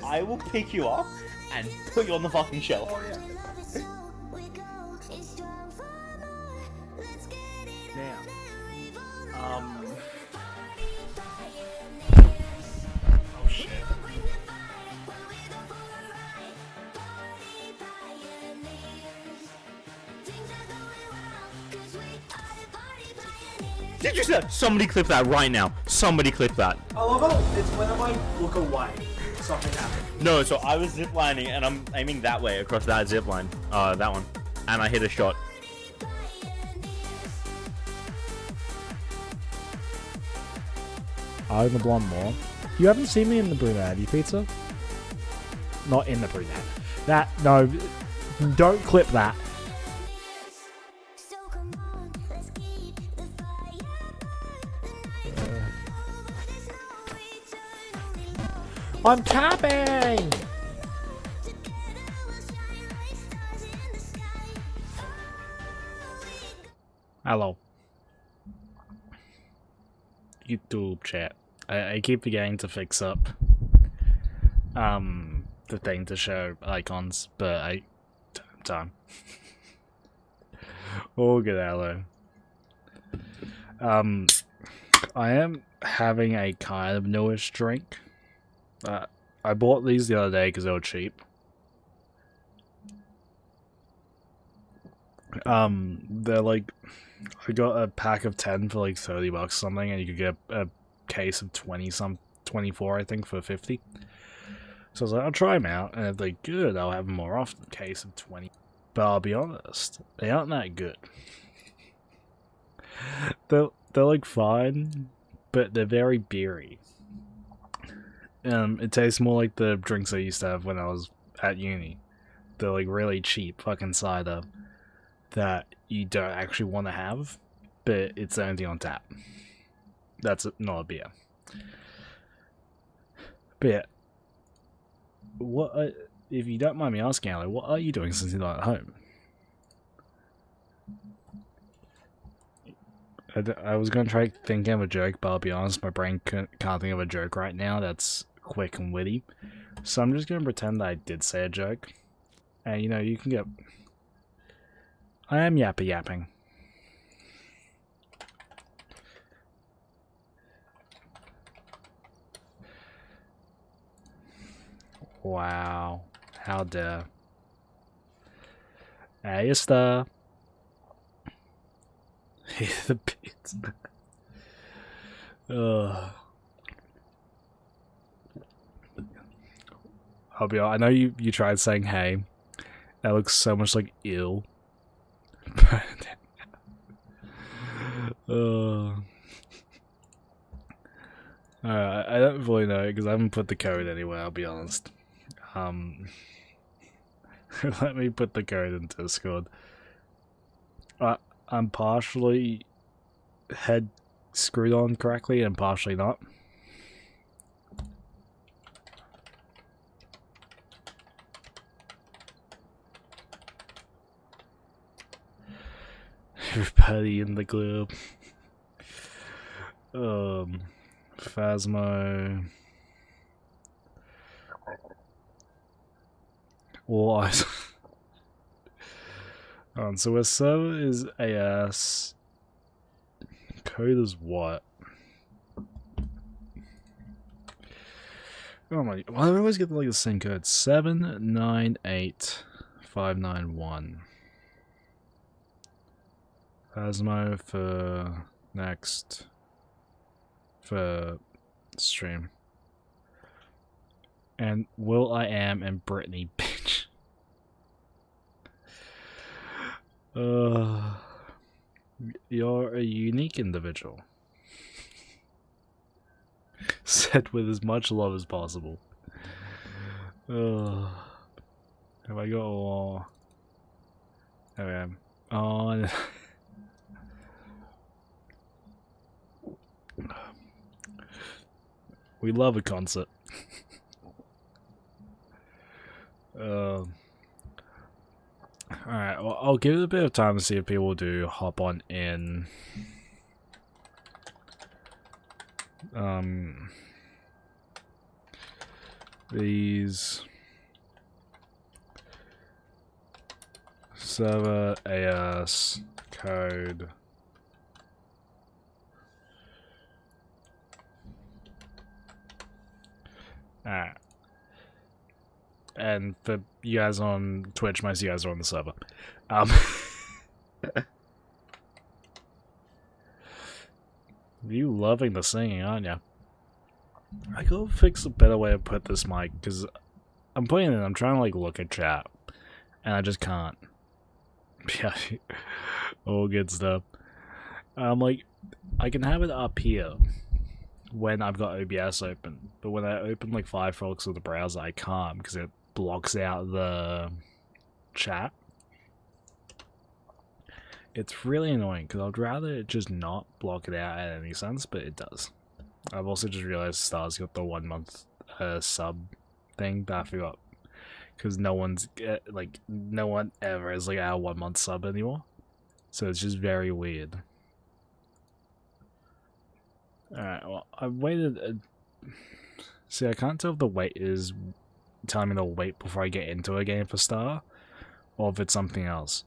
I will pick you up and put you on the fucking shelf. Oh yeah. Now, oh shit. Did you say? Somebody clip that right now. Somebody clip that. I love how it's whenever I look away, something happens. No, so I was ziplining and I'm aiming that way across that zip line. That one. And I hit a shot. I'm the blonde more. You haven't seen me in the brunette, have you, Pizza? Not in the brunette. That, no, don't clip that. I'm tapping! Hello. YouTube chat. I keep forgetting to fix up the thing to show icons, but I don't have time. Oh, good hello. I am having a kind of newish drink. I bought these the other day because they were cheap. They're like, I got a pack of 10 for like $30 or something, and you could get a case of 24 I think for 50. So I was like, I'll try them out, and if they're good, I'll have them more often. Case of 20. But I'll be honest, they aren't that good. They're like fine, but they're very beery. It tastes more like the drinks I used to have when I was at uni. They're like really cheap fucking cider that you don't actually want to have, but it's the only thing on tap. That's not a beer. But yeah, if you don't mind me asking, Ali, what are you doing since you're not at home? I was going to try thinking of a joke, but I'll be honest, my brain can't think of a joke right now that's quick and witty. So I'm just going to pretend that I did say a joke. And, you know, you can get... I am yapping. Wow. How dare. Hey, Esther. The bits. I'll be honest, I know you tried saying hey. That looks so much like ill. I don't really know because I haven't put the code anywhere, I'll be honest. Let me put the code into Discord. I'm partially head screwed on correctly and partially not. Everybody in the club. Phasmo. What? So our server is AS. Code is what? Oh my! Why do I always get like the same code? 798591. Phasmo for next. For stream. And Will I Am and Brittany, bitch. You're a unique individual. Said with as much love as possible. Have I got all? There I am. Oh. We love a concert. Alright, well, I'll give it a bit of time to see if people do hop on in. these server AS code alright. And for you guys on Twitch, most of you guys are on the server. You loving the singing, aren't you? I gotta fix a better way to put this mic, because I'm trying to like look at chat, and I just can't. Yeah, all good stuff. Like, I can have it up here when I've got OBS open, but when I open like Firefox or the browser, I can't because it blocks out the chat. It's really annoying because I'd rather it just not block it out in any sense, but it does. I've also just realized Star's got the 1 month sub thing that I forgot, because no one ever is like our 1 month sub anymore, so it's just very weird. Alright, well, I waited. See, I can't tell if the wait is telling me to wait before I get into a game for Star, or if it's something else.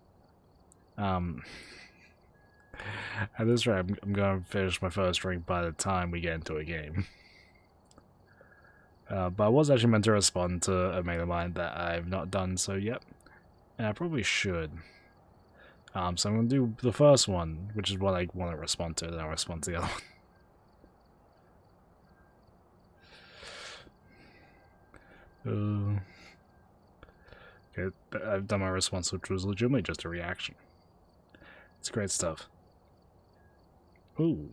At this rate, I'm going to finish my first drink by the time we get into a game. But I was actually meant to respond to a mate of mine that I've not done so yet, and I probably should. So I'm going to do the first one, which is what I want to respond to, then I'll respond to the other one. Okay, I've done my response, which was legitimately just a reaction. It's great stuff. Ooh.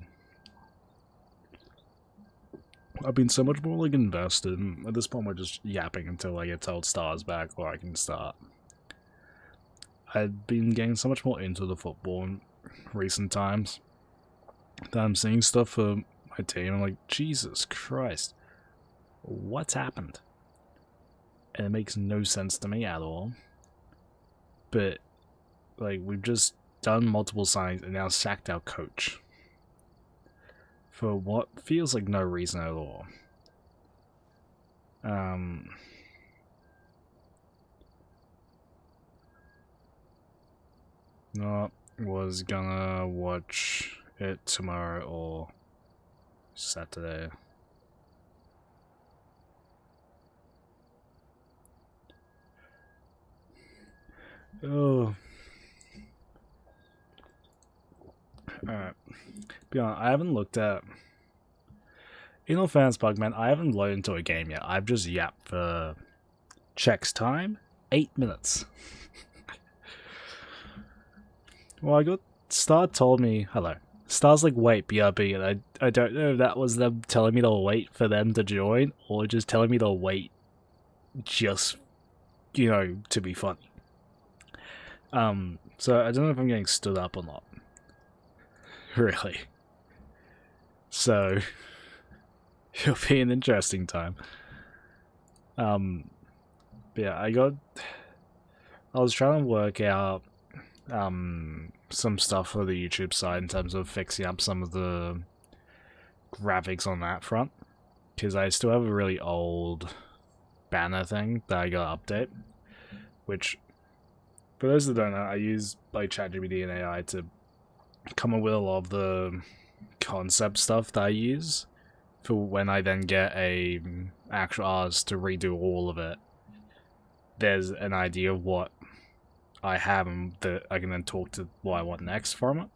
I've been so much more like invested. At this point, we're just yapping until I get told Star's back or I can start. I've been getting so much more into the football in recent times that I'm seeing stuff for my team. I'm like, Jesus Christ, what's happened? And it makes no sense to me at all. But like, we've just done multiple signings and now sacked our coach for what feels like no reason at all. No, was gonna watch it tomorrow or Saturday. Oh. Alright. Be honest, I haven't looked at... In all fairness, Bugman, I haven't loaded into a game yet. I've just yapped for... Checks time? 8 minutes. Well, I got... Star told me... Hello. Star's like, wait, BRB, and I don't know if that was them telling me to wait for them to join, or just telling me to wait just, you know, to be funny. So I don't know if I'm getting stood up or not. Really. So, it'll be an interesting time. Yeah, I was trying to work out, some stuff for the YouTube side in terms of fixing up some of the graphics on that front. Because I still have a really old banner thing that I gotta update. Which, for those that don't know, I use like ChatGPT and AI to come up with a lot of the concept stuff that I use for when I then get a actual artist to redo all of it. There's an idea of what I have and that I can then talk to what I want next from it.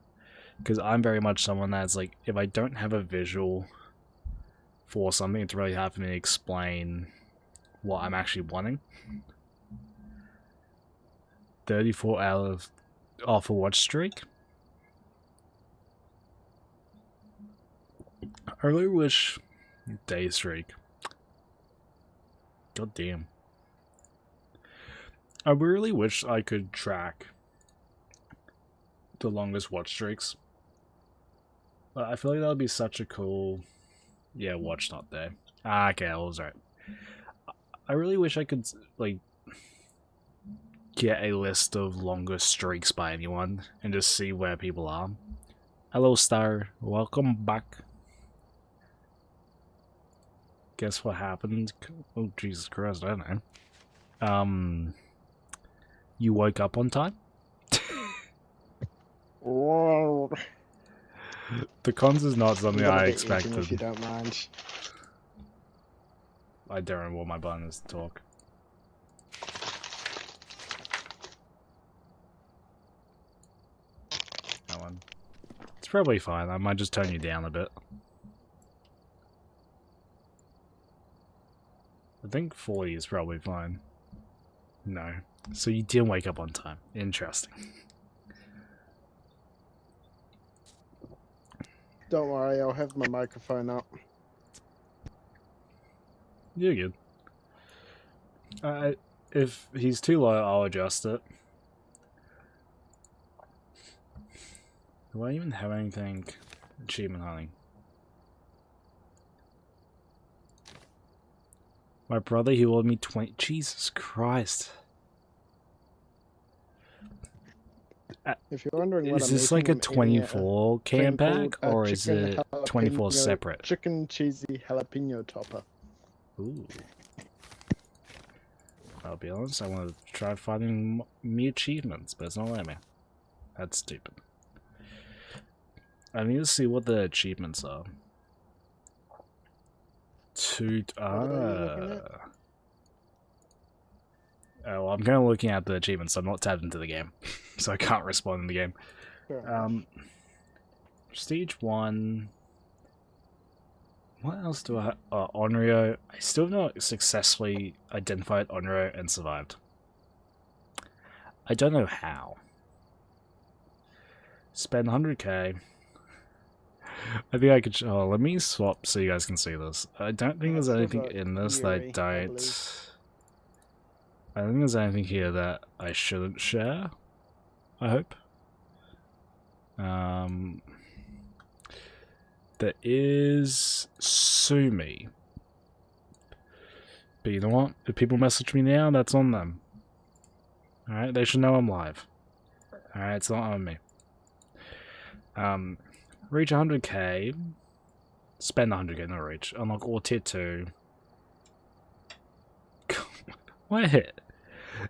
Because I'm very much someone that's like, if I don't have a visual for something, it's really hard for me to explain what I'm actually wanting. 34 out off a watch streak. I really wish day streak. God damn. I really wish I could track the longest watch streaks. But I feel like that would be such a cool... Yeah, watch not day. Ah, okay, I was right. I really wish I could, like, get a list of longest streaks by anyone and just see where people are. Hello, Star. Welcome back. guess what happened? Oh, Jesus Christ, I don't know. You woke up on time? Whoa. The cons is not something I'm gonna I be eating if you expected. don't mind. I don't know what my button is to talk. That one. It's probably fine. I might just turn you down a bit. I think 40 is probably fine. No. So you didn't wake up on time. Interesting. Don't worry, I'll have my microphone up. You're good. If he's too low, I'll adjust it. Do I even have anything achievement hunting? My brother, he owed me 20. Jesus Christ. If you're wondering what Is I'm this eating, like a I'm eating 24 thing can pack, called, or is chicken it 24 jalapeno- separate? Chicken cheesy jalapeno topper. Ooh. I'll be honest, I want to try finding me achievements, but it's not letting me. That's stupid. I need to see what the achievements are. Oh, well, I'm kind of looking at the achievements, so I'm not tabbed into the game. So I can't respond in the game. Fair enough. Stage 1. What else do I have? Onryo. I still have not successfully identified Onryo and survived. I don't know how. Spend 100k. I think I could. Oh, let me swap so you guys can see this. I don't think I've there's still anything got in this that I Yuri, I don't. believe. I don't think there's anything here that I shouldn't share. I hope. There is Sumi. But you know what? If people message me now, that's on them. Alright, they should know I'm live. Alright, it's not on me. Reach 100k. Spend 100k, not reach. Unlock all tier 2. What?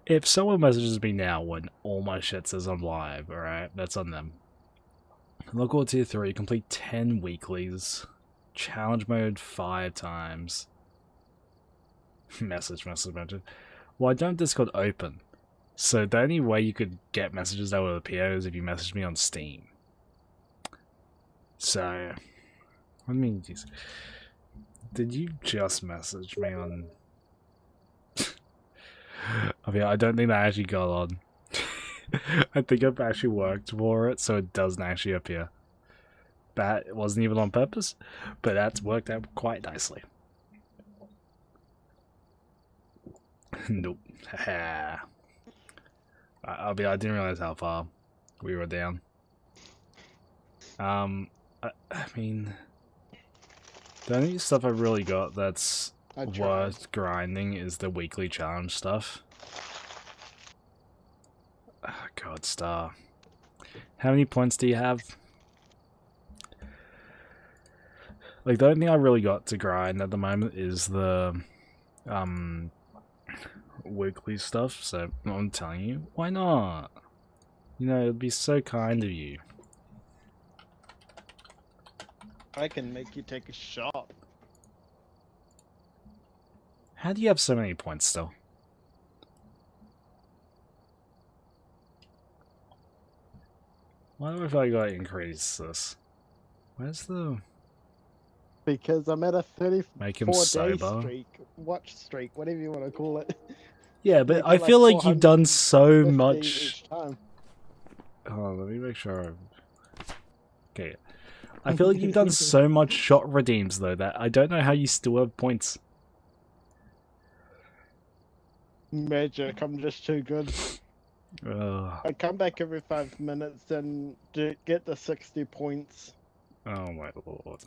If someone messages me now when all my shit says I'm live, alright, that's on them. Unlock all tier 3, complete 10 weeklies. Challenge mode 5 times. message. Well, I don't have Discord open. So the only way you could get messages that would appear is if you message me on Steam. So, what do you mean? Did you just message me on? I mean, I don't think that actually got on. I think I've actually worked for it, so it doesn't actually appear. That wasn't even on purpose, but that's worked out quite nicely. Nope. I didn't realize how far we were down. I mean, the only stuff I've really got that's worth grinding is the weekly challenge stuff. Oh, God, Star. How many points do you have? Like, the only thing I really got to grind at the moment is the weekly stuff, so I'm telling you, why not? You know, it'd be so kind of you. I can make you take a shot. How do you have so many points still? Why do I feel like I increase this? Where's the... Because I'm at a Make him 34-day sober? streak, watch streak, whatever you want to call it. Yeah, but They I get feel like you've done 450 so much... each time. Hold on, let me make sure... Okay. I feel like you've done so much shot redeems, though, that I don't know how you still have points. Magic, I'm just too good. I come back every 5 minutes and get the 60 points. Oh my lord.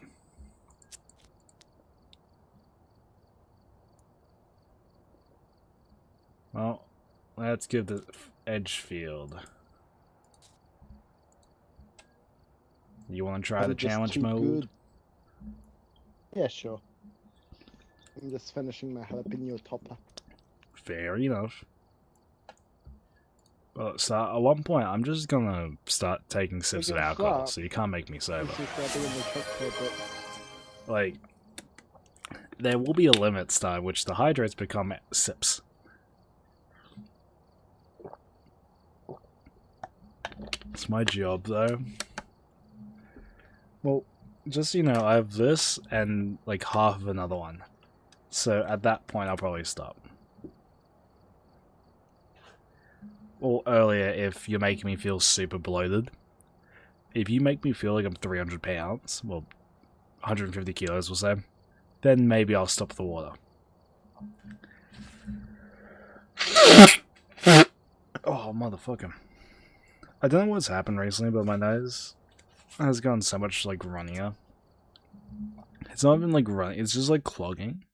Well, let's give the edge field. You want to try I'm the just challenge too mode? good. Yeah, sure. I'm just finishing my jalapeno topper. Fair enough. Well, so at one point, I'm just gonna start taking sips of can alcohol, stop. so you can't make me sober. It's just I'll be in the truck for a bit. Like, there will be a limit start at which the hydrates become sips. It's my job, though. Well, just so you know, I have this and like half of another one. So at that point, I'll probably stop. Or earlier, if you're making me feel super bloated. If you make me feel like I'm 300 pounds, well, 150 kilos we'll say, then maybe I'll stop the water. Oh, motherfucker. I don't know what's happened recently, but my nose has gotten so much, like, runnier. It's not even, like, running, it's just, like, clogging.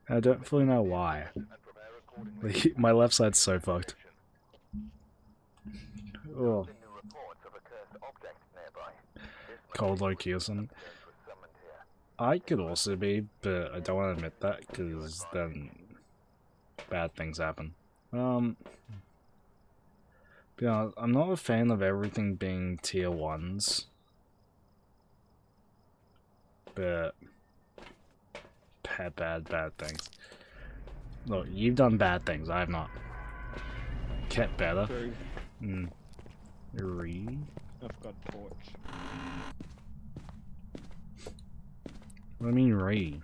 I don't fully know why. Like, my left side's so fucked. Oh. Cold low-key or something. I could also be, but I don't want to admit that, because then bad things happen. Yeah, I'm not a fan of everything being tier 1s. But bad things. Look, you've done bad things, I have not. Kept better. True. I've got torch. What do I mean re?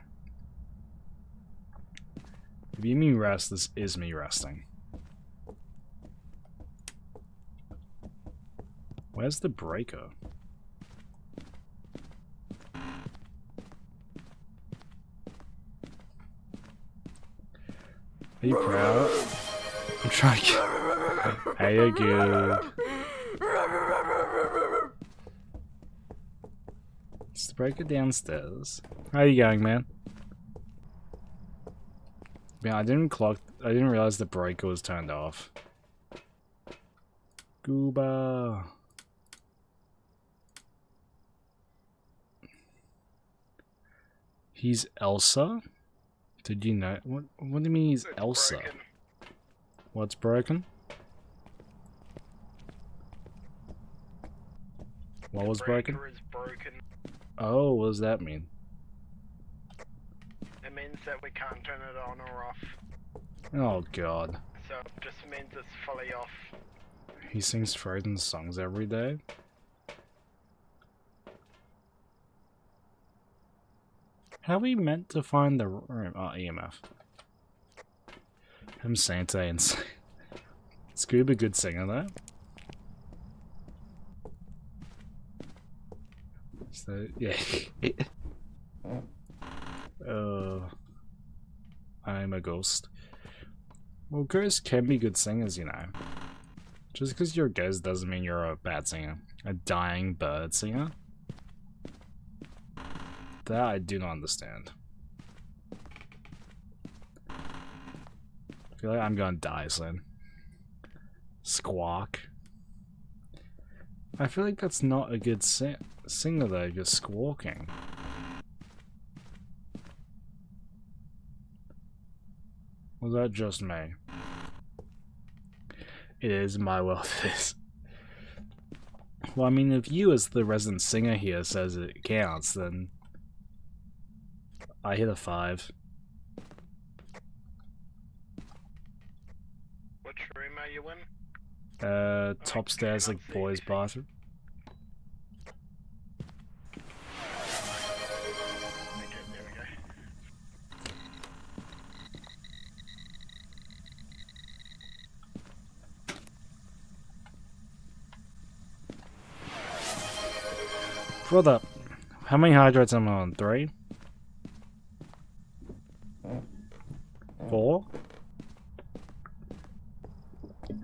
If you mean rest, this is me resting. Where's the breaker? Are you proud? I'm trying to... Hey, you good. Is the breaker downstairs? How are you going, man? Yeah, I didn't realize the breaker was turned off. Gooba. He's Elsa? Did you know? What do you mean he's Elsa? Broken. What's broken? What was broken? Breaker is broken. Oh, what does that mean? It means that we can't turn it on or off. Oh god. So it just means it's fully off. He sings Frozen songs every day? How are we meant to find the room? Oh, EMF. I'm Santa and Scoob a good singer though. So yeah. I'm a ghost. Well, ghosts can be good singers, you know. Just because you're a ghost doesn't mean you're a bad singer. A dying bird singer? That I do not understand. I feel like I'm gonna die soon. Squawk. I feel like that's not a good singer though, just squawking. Was that just me? It is my world, it is. Well, I mean, if you as the resident singer here says it counts, then I hit a 5. Which room are you in? Top stairs, like boys' bathroom. Okay, there we go. Brother, how many hydrates am I on? 3? 4?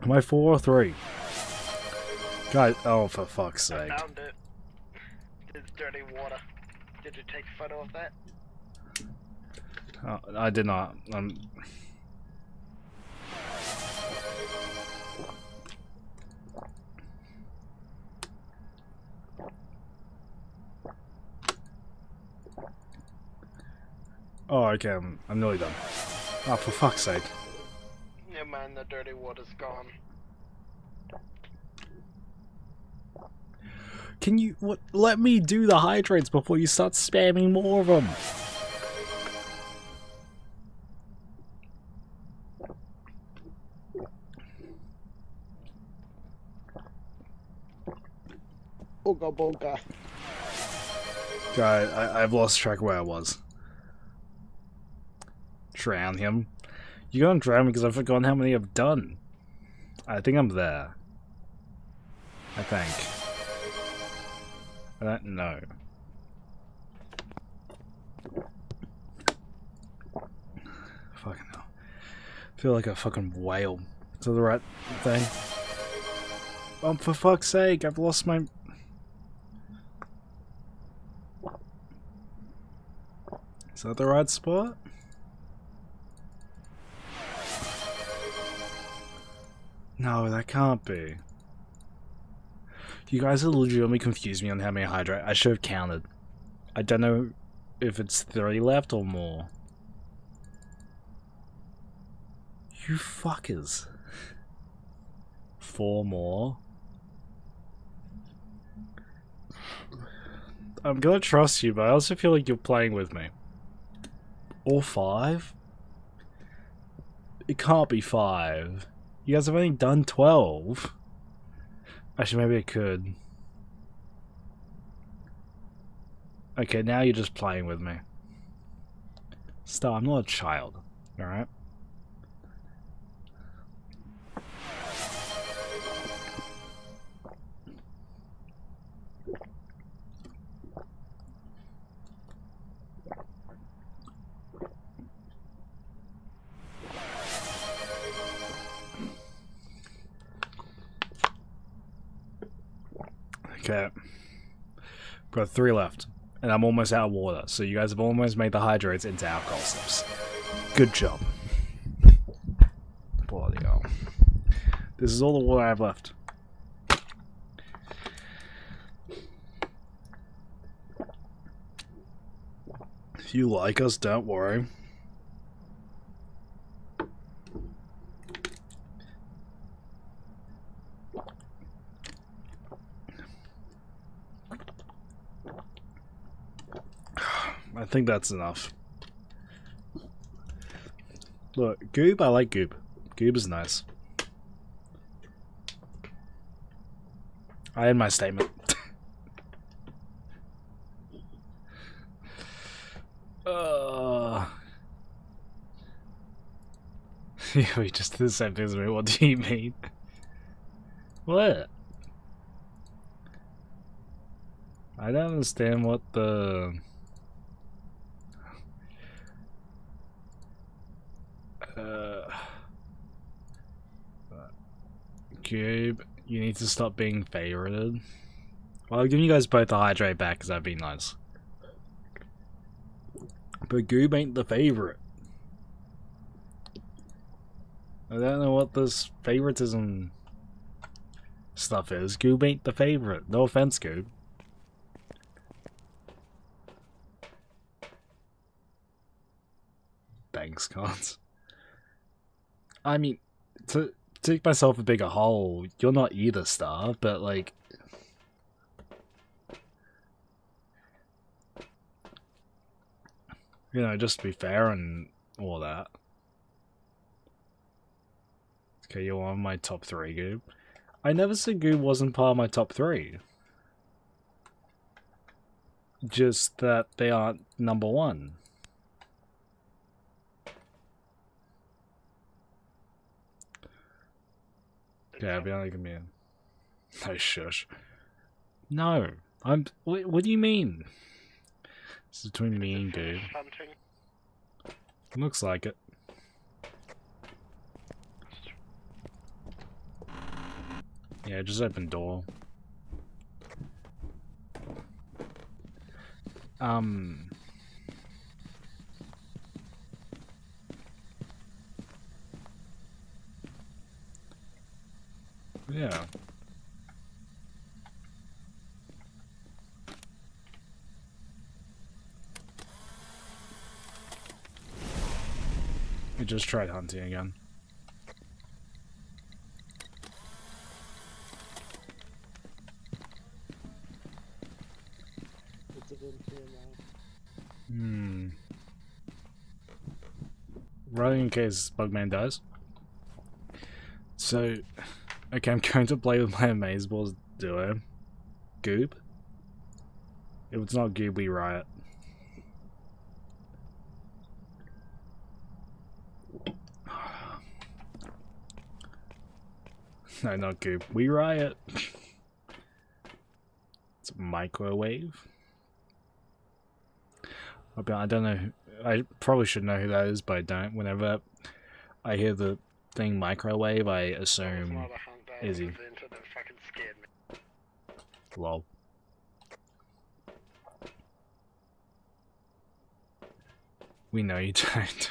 Am I 4 or 3? God, oh, for fuck's I sake. found it. It's dirty water. Did you take a photo of that? I did not. Oh, okay, I'm nearly done. Oh, for fuck's sake. Yeah, man, the dirty water's gone. Can you let me do the hydrates before you start spamming more of them? Booga booga. Guy, I've lost track of where I was. Drown him. You gonna drown me because I've forgotten how many I've done. I think I'm there. I think. I don't know. Fucking hell. I feel like a fucking whale. Is that the right thing? Oh, for fuck's sake, I've lost my... Is that the right spot? No, that can't be. You guys are legitimately confused me on how many hydrate. I should have counted. I don't know if it's 3 left or more. You fuckers. 4 more. I'm gonna trust you, but I also feel like you're playing with me. Or 5? It can't be 5. You guys have only done 12. Actually, maybe I could. Okay, now you're just playing with me. Still, I'm not a child, alright? Okay. Got 3 left. And I'm almost out of water, so you guys have almost made the hydrates into alcohol sips. Good job. Bloody hell. This is all the water I have left. If you like us, don't worry. I think that's enough. Look, Goob, I like Goob. Goob is nice. I had my statement. Yeah, we just did the same thing as me. What do you mean? What? I don't understand what the... Cube, you need to stop being favorited. Well, I'll give you guys both a hydrate back because that'd be nice. But Goob ain't the favorite. I don't know what this favoritism stuff is. Goob ain't the favorite. No offense, Goob. Thanks, cons. I mean, to dig myself a bigger hole, you're not either star, but like... You know, just to be fair and all that. Okay, you're on my top 3, Goob. I never said Goob wasn't part of my top 3. Just that they aren't number 1. Yeah, I'll be honest with you. No, shush. No, what do you mean? It's between me and Goob. Looks like it. Yeah, just open door. Yeah. We just tried hunting again. Is it in here now? Hmm. Running in case Bugman dies. So, okay, I'm going to play with my Amazeballs duo. Goob. If it's not Goob, we riot. No, not Goob. We riot. It's a microwave. I don't know. I probably should know who that is, but I don't. Whenever I hear the thing microwave, I assume Izzy. That fucking scared me. Lol. We know you don't.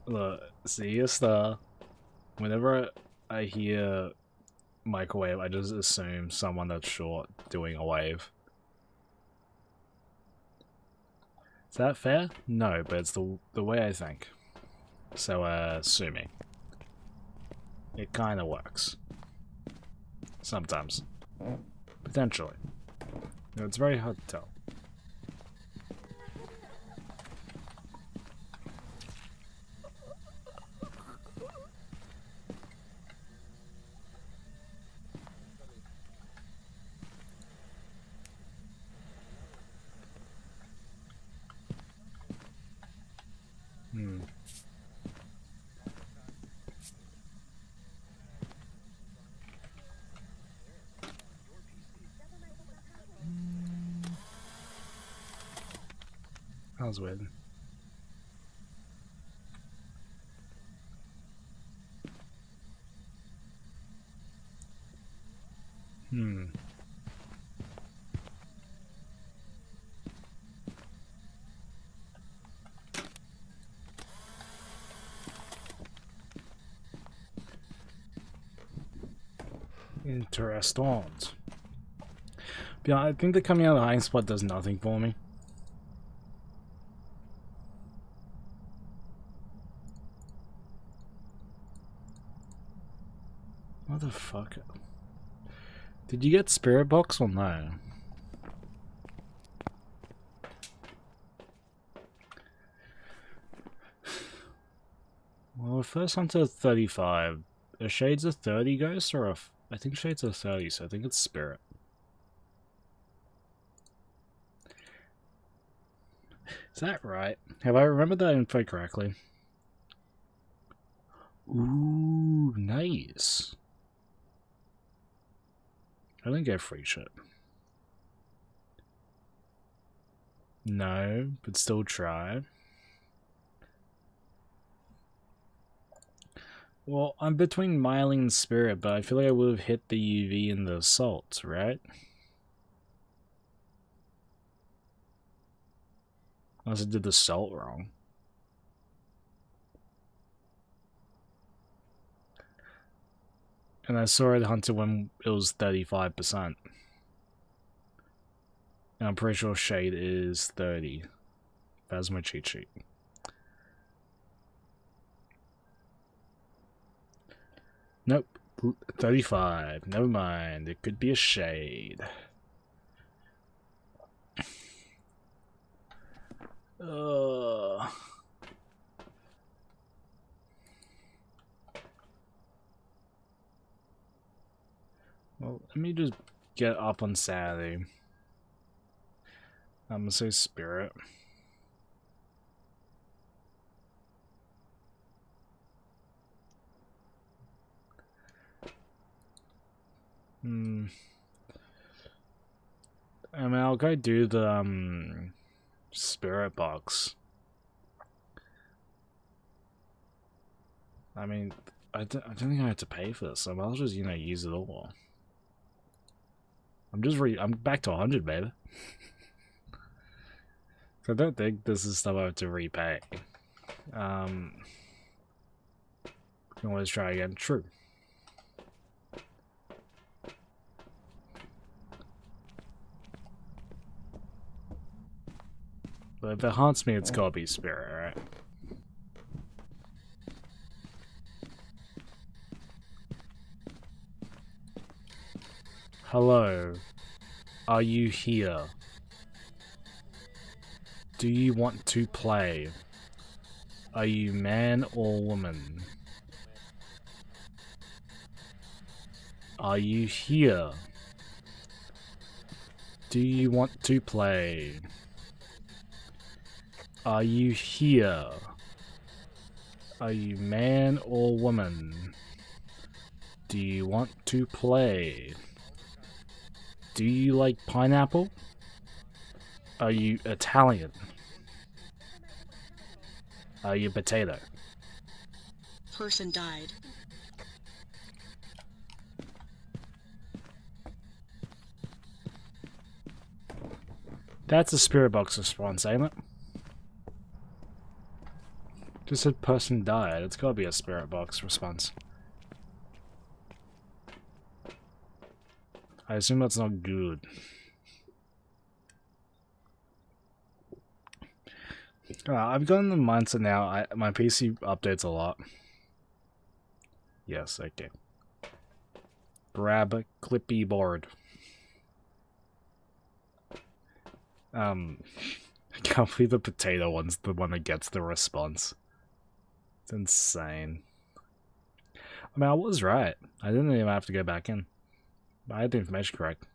Look, see you star. Whenever I hear microwave, I just assume someone that's short doing a wave. Is that fair? No, but it's the way I think. So, sue me. It kinda works. Sometimes. Potentially. It's very hard to tell. That was weird. Interessant. But yeah, I think that coming out of the hiding spot does nothing for me. Motherfucker. Did you get Spirit Box or no? Well, first hunter 35. Are Shades a 30 ghost or a... I think Shades are 30, so I think it's Spirit. Is that right? Have I remembered that info correctly? Ooh, nice. I didn't get free shit. No, but still try. Well, I'm between Myling and Spirit, but I feel like I would have hit the UV and the Assault, right? Unless I did the Assault wrong. And I saw it hunted when it was 35%. And I'm pretty sure Shade is 30. That's my cheat sheet. Nope. 35. Never mind. It could be a Shade. Well, let me just get up on Saturday. I'm gonna say Spirit. I mean, I'll go do the Spirit Box. I mean, I don't think I have to pay for this, so I'll just, use it all. I'm back to 100, baby. So I don't think this is stuff I have to repay. Can always try again. True. But if it haunts me, it's gotta be spirit, right? Hello. Are you here? Do you want to play? Are you man or woman? Are you here? Do you want to play? Are you here? Are you man or woman? Do you want to play? Do you like pineapple? Are you Italian? Are you potato? Person died. That's a spirit box response, ain't it? Just said person died. It's gotta be a spirit box response. I assume that's not good. I've gotten the mindset now. My PC updates a lot. Yes, okay. Grab a clippy board. I can't believe the potato one's the one that gets the response. It's insane. I mean, I was right. I didn't even have to go back in. I had the information correct.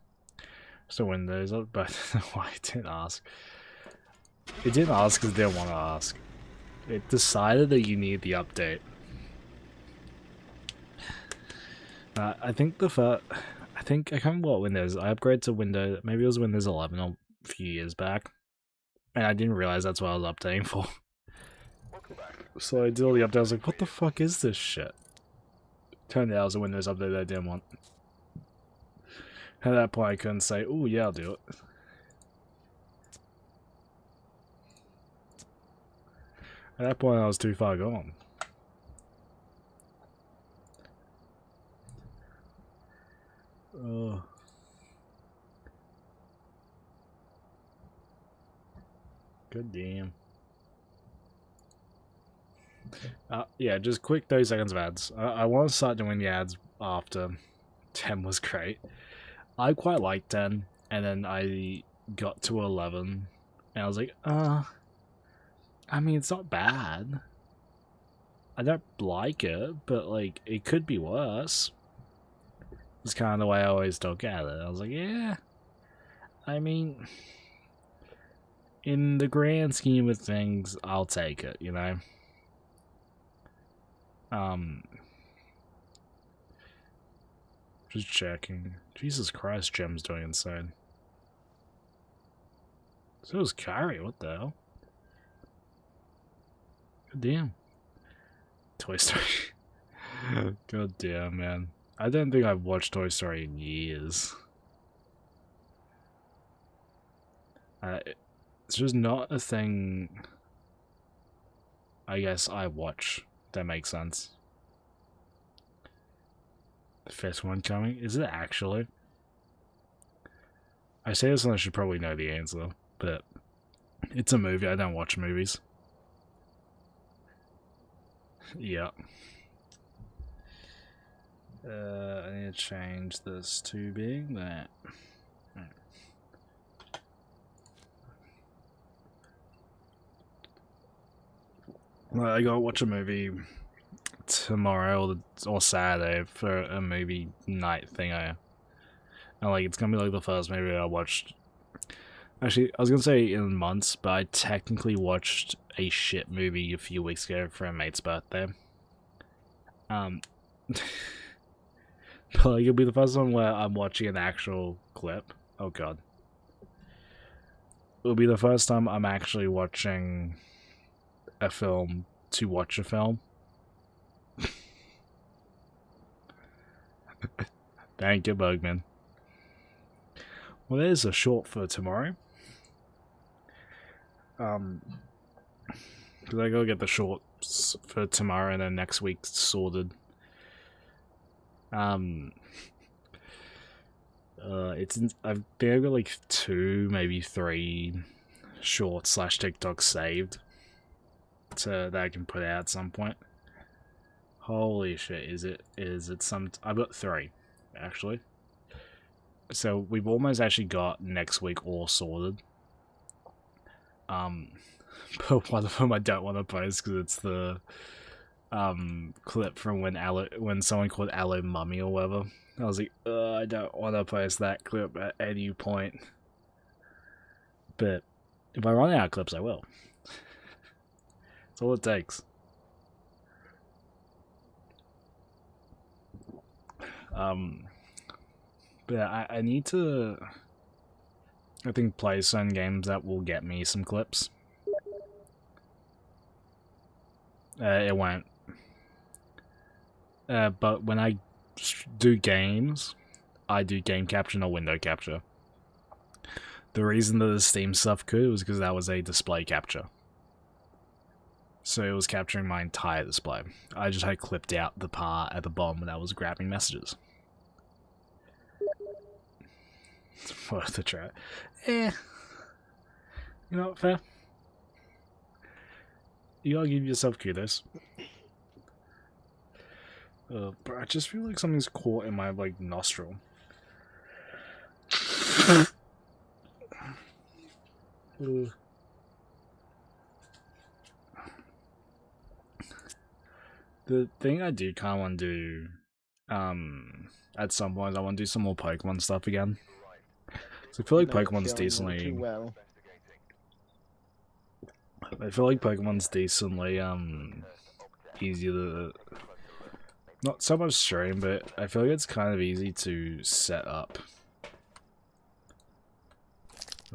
So Windows, but why it didn't ask. It didn't ask because it didn't want to ask. It decided that you need the update. I think I can't remember what Windows. I upgraded to Windows. Maybe it was Windows 11 a few years back, and I didn't realize that's what I was updating for. So I did all the updates. I was like, "What the fuck is this shit?" Turned out it was a Windows update that I didn't want. At that point, I couldn't say, "Oh yeah, I'll do it." At that point, I was too far gone. Oh. Good damn. Yeah, just quick 30 seconds of ads. I want to start doing the ads after 10 was great. I quite liked 10, and then I got to 11, and I was like, I mean, it's not bad. I don't like it, but, like, it could be worse. It's kind of the way I always look at it. I was like, yeah. I mean, in the grand scheme of things, I'll take it, you know? Just checking. Jesus Christ, Gem's doing insane. So is Kyrie, what the hell? God damn. Toy Story. God damn, man. I don't think I've watched Toy Story in years. It's just not a thing I guess I watch. That makes sense. The first one coming? Is it actually? I say this and I should probably know the answer, but it's a movie. I don't watch movies. Yeah. I need to change this to being that. Well, I gotta watch a movie tomorrow or Saturday for a movie night thing. And like it's gonna be like the first movie I watched. Actually, I was gonna say in months, but I technically watched a shit movie a few weeks ago for a mate's birthday. But like, it'll be the first one where I'm watching an actual clip. Oh god. It'll be the first time I'm actually watching a film to watch a film. Thank you, Bugman. Well, there's a short for tomorrow. Because I gotta get the shorts for tomorrow and then next week sorted. I think I've got like 2, maybe 3 short slash TikTok saved so that I can put out at some point. Holy shit, is it some... I've got 3, actually. So we've almost actually got next week all sorted. But one of them I don't want to post because it's the clip from when someone called Aloe Mummy or whatever. I was like, I don't want to post that clip at any point. But if I run out of clips, I will. That's all it takes. But I need to, I think, play some games that will get me some clips. It won't. But when I do games, I do game capture, not window capture. The reason that the Steam stuff could was because that was a display capture. So it was capturing my entire display. I just had clipped out the part at the bottom when I was grabbing messages. It's worth a try. You know what, fair. You gotta give yourself kudos. But I just feel like something's caught in my, like, nostril. The thing I do kind of want to do, at some point, I want to do some more Pokemon stuff again. So I feel like Pokemon's decently... I feel like Pokemon's decently, easy to... Not so much stream, but I feel like it's kind of easy to set up.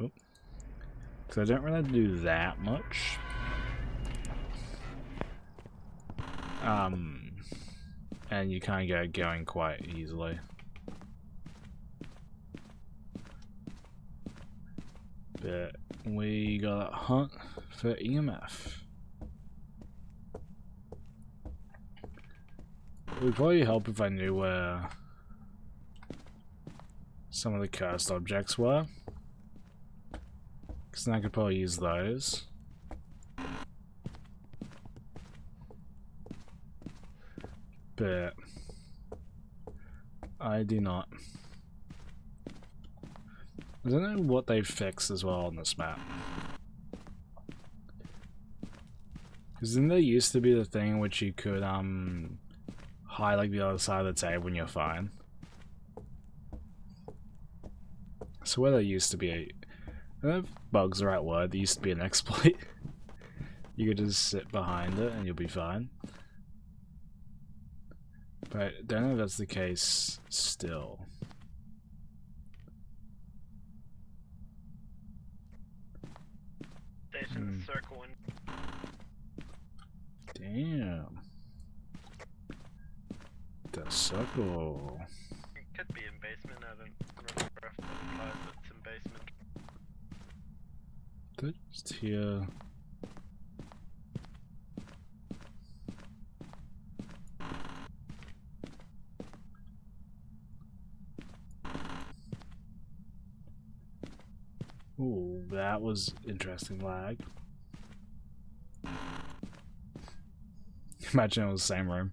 Oh. So I don't really do that much. And you kind of get going quite easily. But we gotta hunt for EMF. It would probably help if I knew where some of the cursed objects were, because then I could probably use those. But I do not. I don't know what they've fixed as well on this map. Because then there used to be the thing in which you could hide like the other side of the table when you're fine. So where there used to be a... I don't know if bug's the right word, there used to be an exploit. You could just sit behind it and you'll be fine. But I don't know if that's the case still. Station circling. Damn. The circle. It could be in basement, I don't remember if it implies it's in basement. They're just here. Ooh, that was interesting lag. Imagine it was the same room.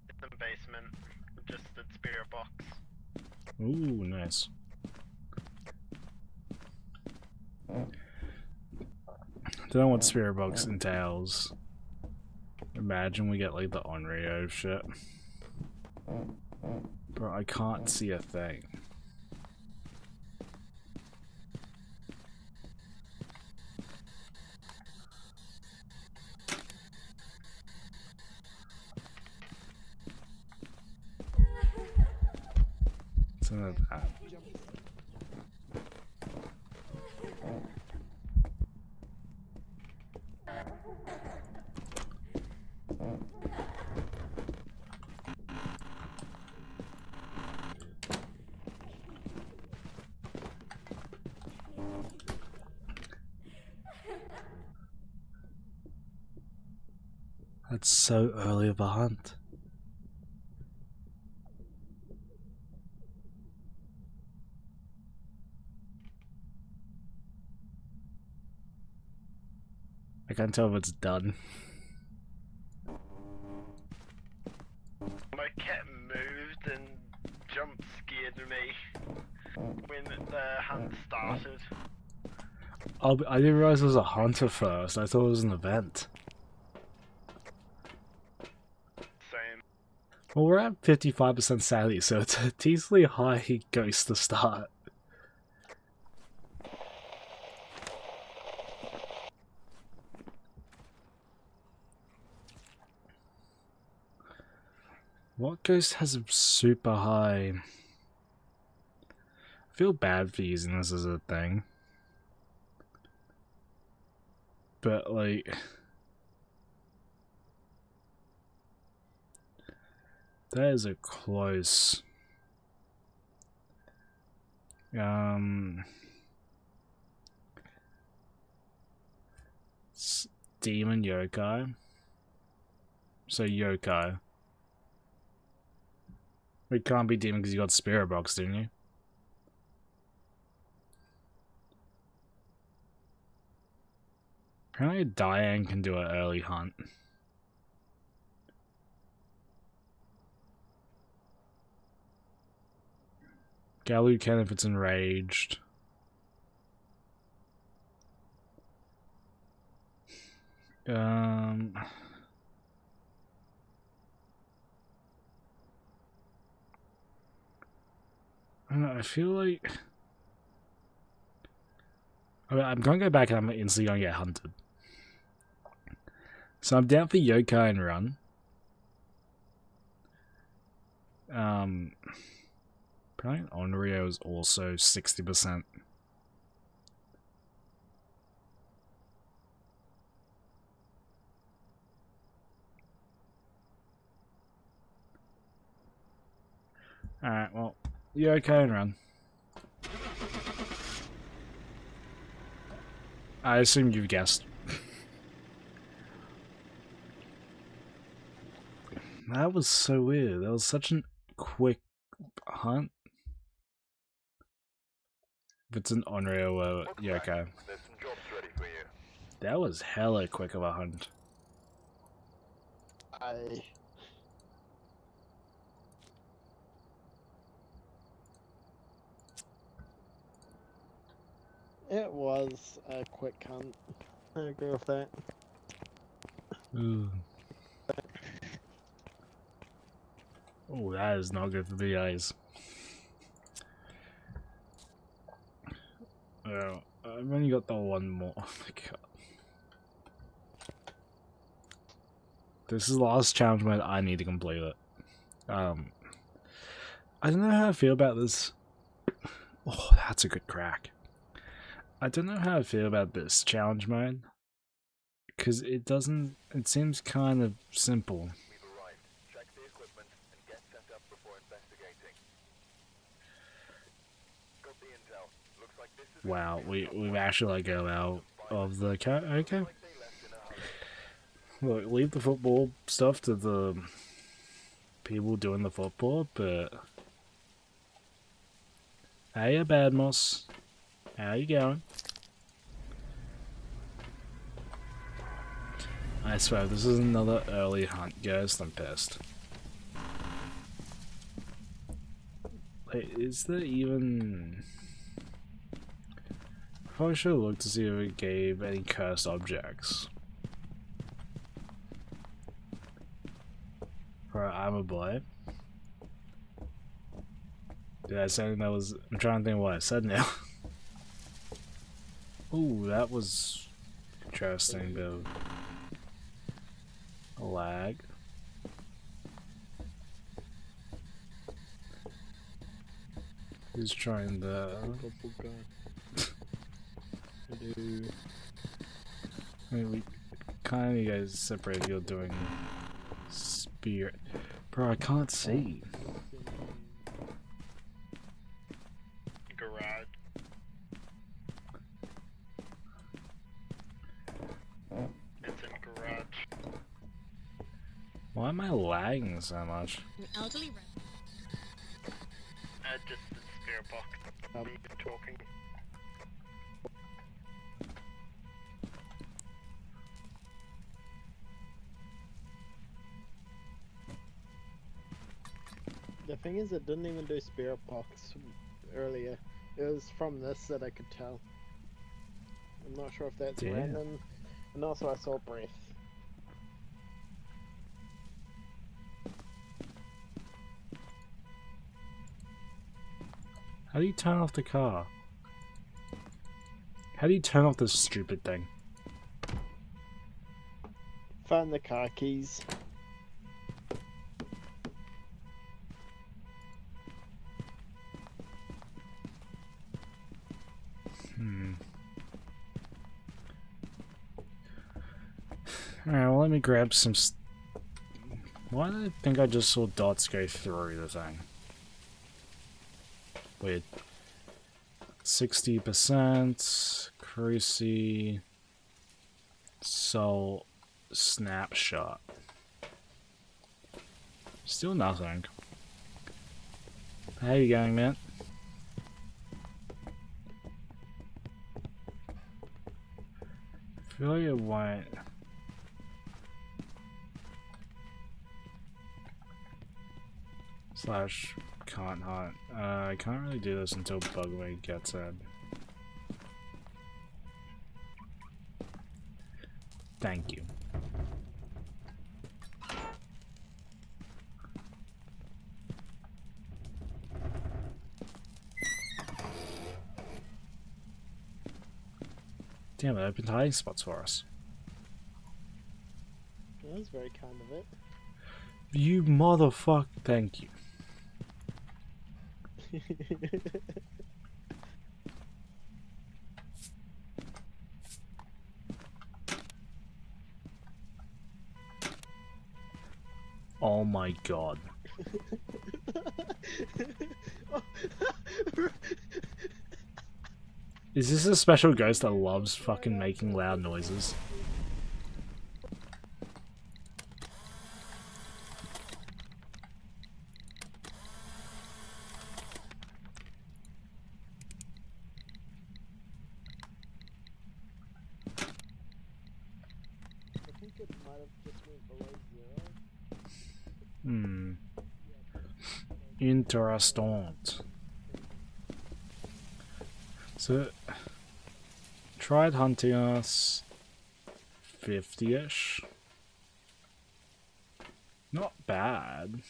It's in basement, just the spirit box. Ooh, nice. Don't know what spirit box entails. Imagine we get like the Onryo shit. Bro, I can't see a thing. It's none of that. That's so early of a hunt. I can't tell if it's done. My cat moved and jump scared me when the hunt started. Oh, I didn't realize it was a hunter first. I thought it was an event. Same. Well, we're at 55% sanity, so it's a decently high ghost to start. What ghost has a super high? I feel bad for using this as a thing. But, like... that is a close... Demon yokai. So yokai. It can't be demon because you got spirit box, didn't you? Apparently Diane can do an early hunt. Galu can if it's enraged. I don't know, I feel like... I'm gonna go back and I'm instantly gonna get hunted. So I'm down for yokai and run. Apparently Onryo is also 60%. Alright, well, yokai and run. I assume you've guessed. That was so weird. That was such a quick hunt. If it's an Onryo yokai. That was hella quick of a hunt. It was a quick hunt. I agree with that. Ooh. Oh, that is not good for the eyes. Oh, I've only got the one more. Oh my god. This is the last challenge mode. I need to complete it. I don't know how I feel about this. Oh, that's a good crack. I don't know how I feel about this challenge mode. Because it doesn't... it seems kind of simple. Wow, we've actually let go out of the cat. Okay. Look, leave the football stuff to the people doing the football, but... Hey, Badmos. How you going? I swear, this is another early hunt, guys. I'm pissed. Wait, is there even... I probably should have looked to see if it gave any cursed objects. For armor blade. Did I say that was... I'm trying to think what I said now. Ooh, that was interesting, bit of a lag. Who's trying the... I mean, we kind of you guys separate. You're doing spirit. Bro, I can't see. Garage. It's in garage. Why am I lagging so much? An elderly Just the spirit box. We've been talking. thing is, it didn't even do spirit box earlier. It was from this that I could tell. I'm not sure if that's Damn. random. And also I saw breath. How do you turn off the car? How do you turn off this stupid thing? Find the car keys. Alright, well, let me grab some. Why did I think I just saw dots go through the thing? Weird. 60%. Cruci. Soul. Snapshot. Still nothing. How you going, man? I feel like it won't. Slash can't hunt. I can't really do this until Bugway gets in. Thank you. Damn it, opened hiding spots for us. That was very kind of it. You motherfucker, thank you. Oh my god. Is this a special ghost that loves fucking making loud noises? I think it might have just went below 0. Hmm. Interesting. So, tried hunting us 50-ish. Not bad.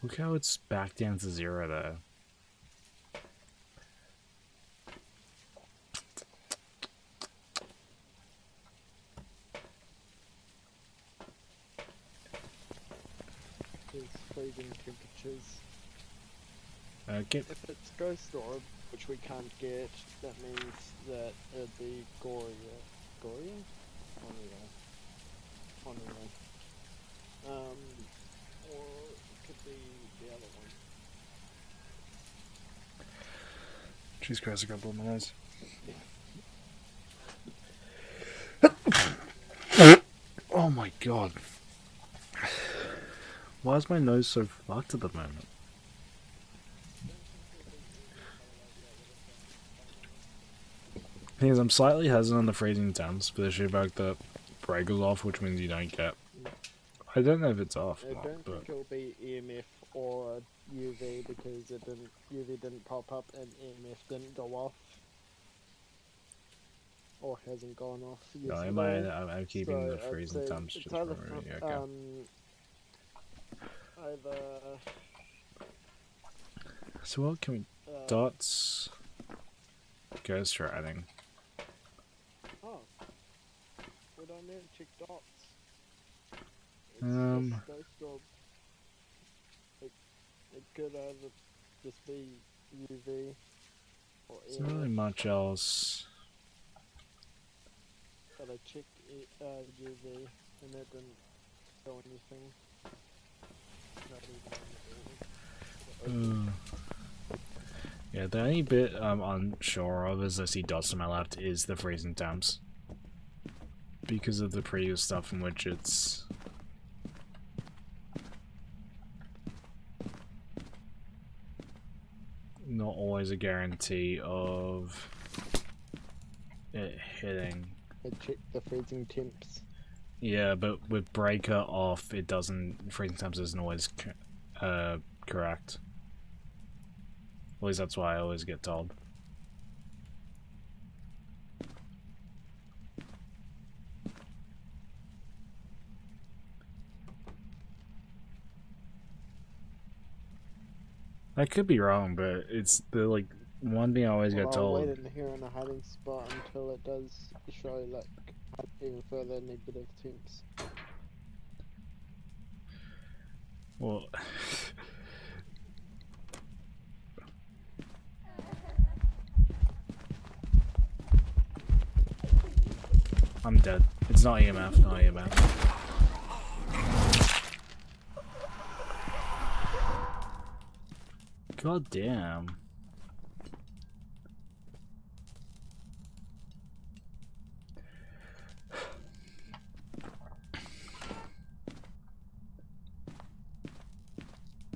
Look how it's back down to 0 there. There's freezing temperatures. Okay. If it's ghost orb, which we can't get, that means that it'd be Goria. Goria? Anyway. Or it could be the other one. Cheese Christ, I got blood in my nose. Oh my god. Why is my nose so fucked at the moment? Thing is, I'm slightly hesitant on the freezing temps for the shipwreck that breakers off, which means you don't get. I don't know if it's off. I don't think it'll be EMF or UV because UV didn't pop up and EMF didn't go off. Or hasn't gone off. No, I'm keeping the freezing temps just for a okay. Either So what can we... dots... Ghost riding. Oh. We don't need to check dots. It's just ghost orb. It could either just be UV or There's not really much else. But I checked UV and that didn't show anything. Not even Yeah, the only bit I'm unsure of as I see dots to my left is the freezing temps. Because of the previous stuff in which it's... not always a guarantee of it hitting. I checked the freezing temps. Yeah, but with breaker off, it doesn't. Freezing temps isn't always correct. At least that's why I always get told. I could be wrong, but it's the like one thing I always get I'll told. wait in here in a hiding spot until it does show like even further negative temps. Well, I'm dead. It's not EMF, not EMF. God damn.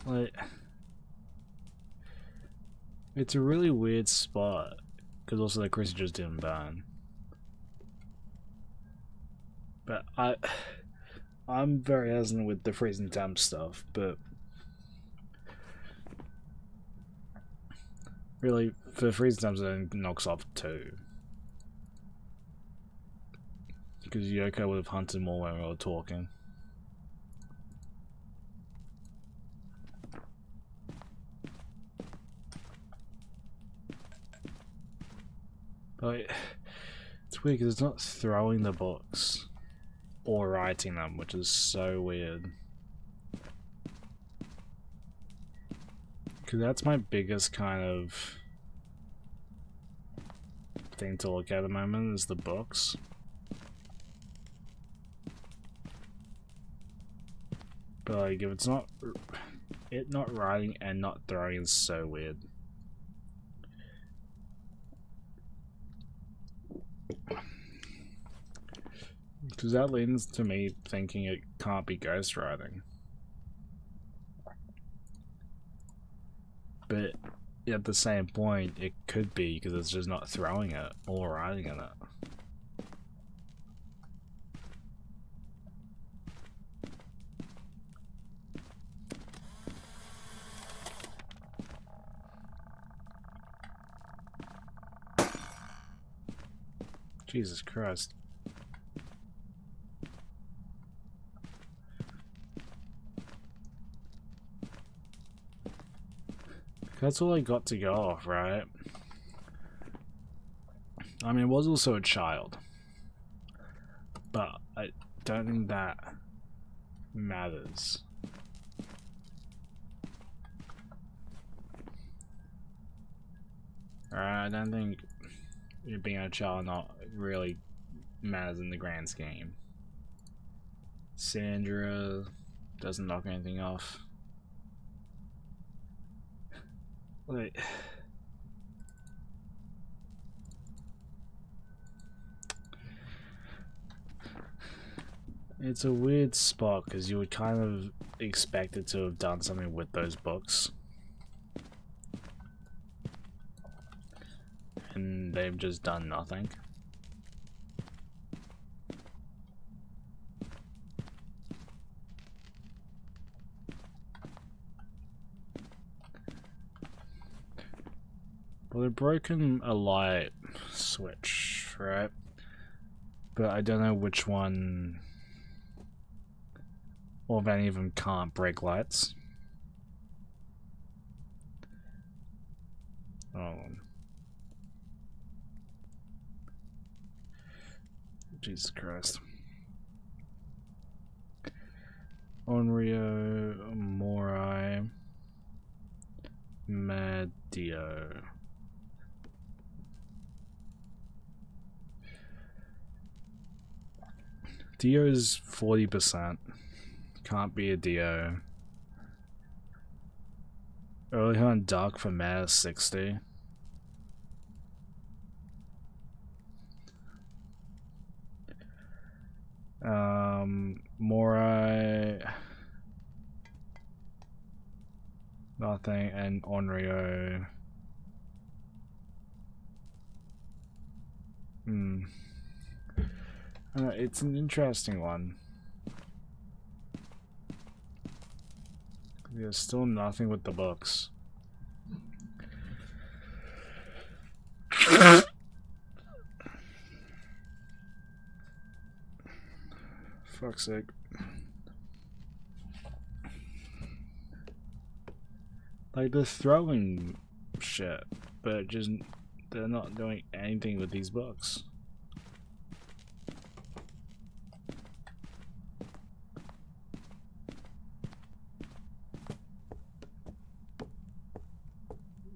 Like, it's a really weird spot, because also the Chris just didn't burn. But I'm very hesitant with the freezing temp stuff, but really, for freezing temps it knocks off 2. Because Yoko would have hunted more when we were talking. But it's weird because it's not throwing the books or writing them, which is so weird. Because that's my biggest kind of thing to look at the moment is the books. But like, if it's not, it not writing and not throwing is so weird. Because that leads to me thinking it can't be ghostwriting. But at the same point, it could be because it's just not throwing it or writing in it. Jesus Christ. That's all I got to go off, right? I mean, it was also a child. But I don't think that matters. Alright, I don't think it being a child not really matters in the grand scheme. Sandra doesn't knock anything off. Like, it's a weird spot because you would kind of expect it to have done something with those books. And they've just done nothing. Well, they've broken a light switch, right? But I don't know which one, or if any of them can't break lights. Oh. Jesus Christ. Onryo, Morai, Madio. Dio is 40%. Can't be a Dio. Early on Dark for Mayor 60. Morai. Nothing, and Onryo. It's an interesting one. There's still nothing with the books. Fuck's sake. Like, they're throwing shit, but just they're not doing anything with these books.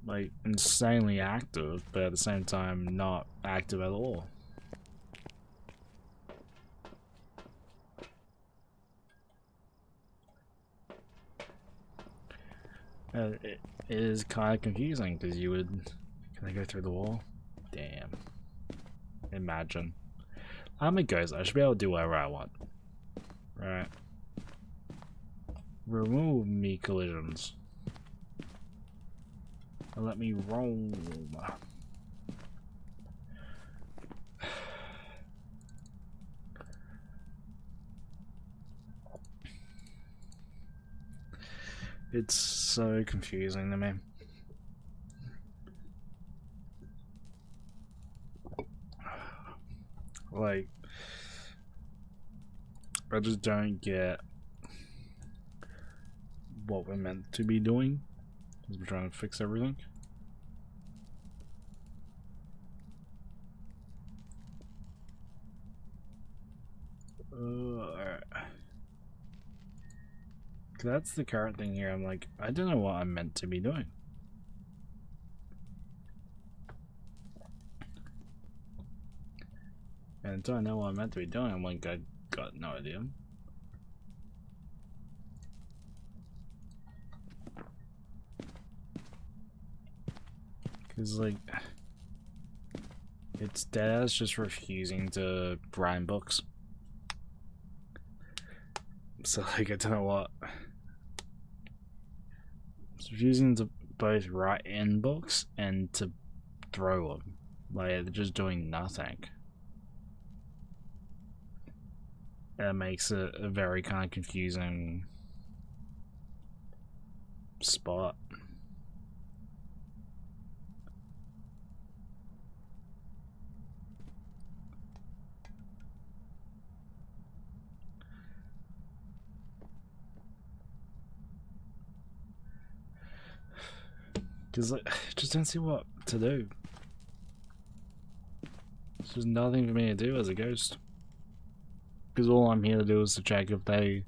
Like, insanely active, but at the same time not active at all. It is kind of confusing because you would. Can I go through the wall? Damn. Imagine. I'm a ghost. I should be able to do whatever I want. Right. Remove me collisions. And let me roam. It's so confusing to me. Like, I just don't get what we're meant to be doing. We're trying to fix everything. Alright. That's the current thing here. I'm like, I don't know what I'm meant to be doing. And until I know what I'm meant to be doing, I'm like, I got no idea. Because, like, it's dead as just refusing to write books. So, like, I don't know what. It's refusing to both write in books and to throw them. Like, they're just doing nothing. That makes it a very kind of confusing spot. Because, like, I just don't see what to do. There's just nothing for me to do as a ghost. Because all I'm here to do is to check if they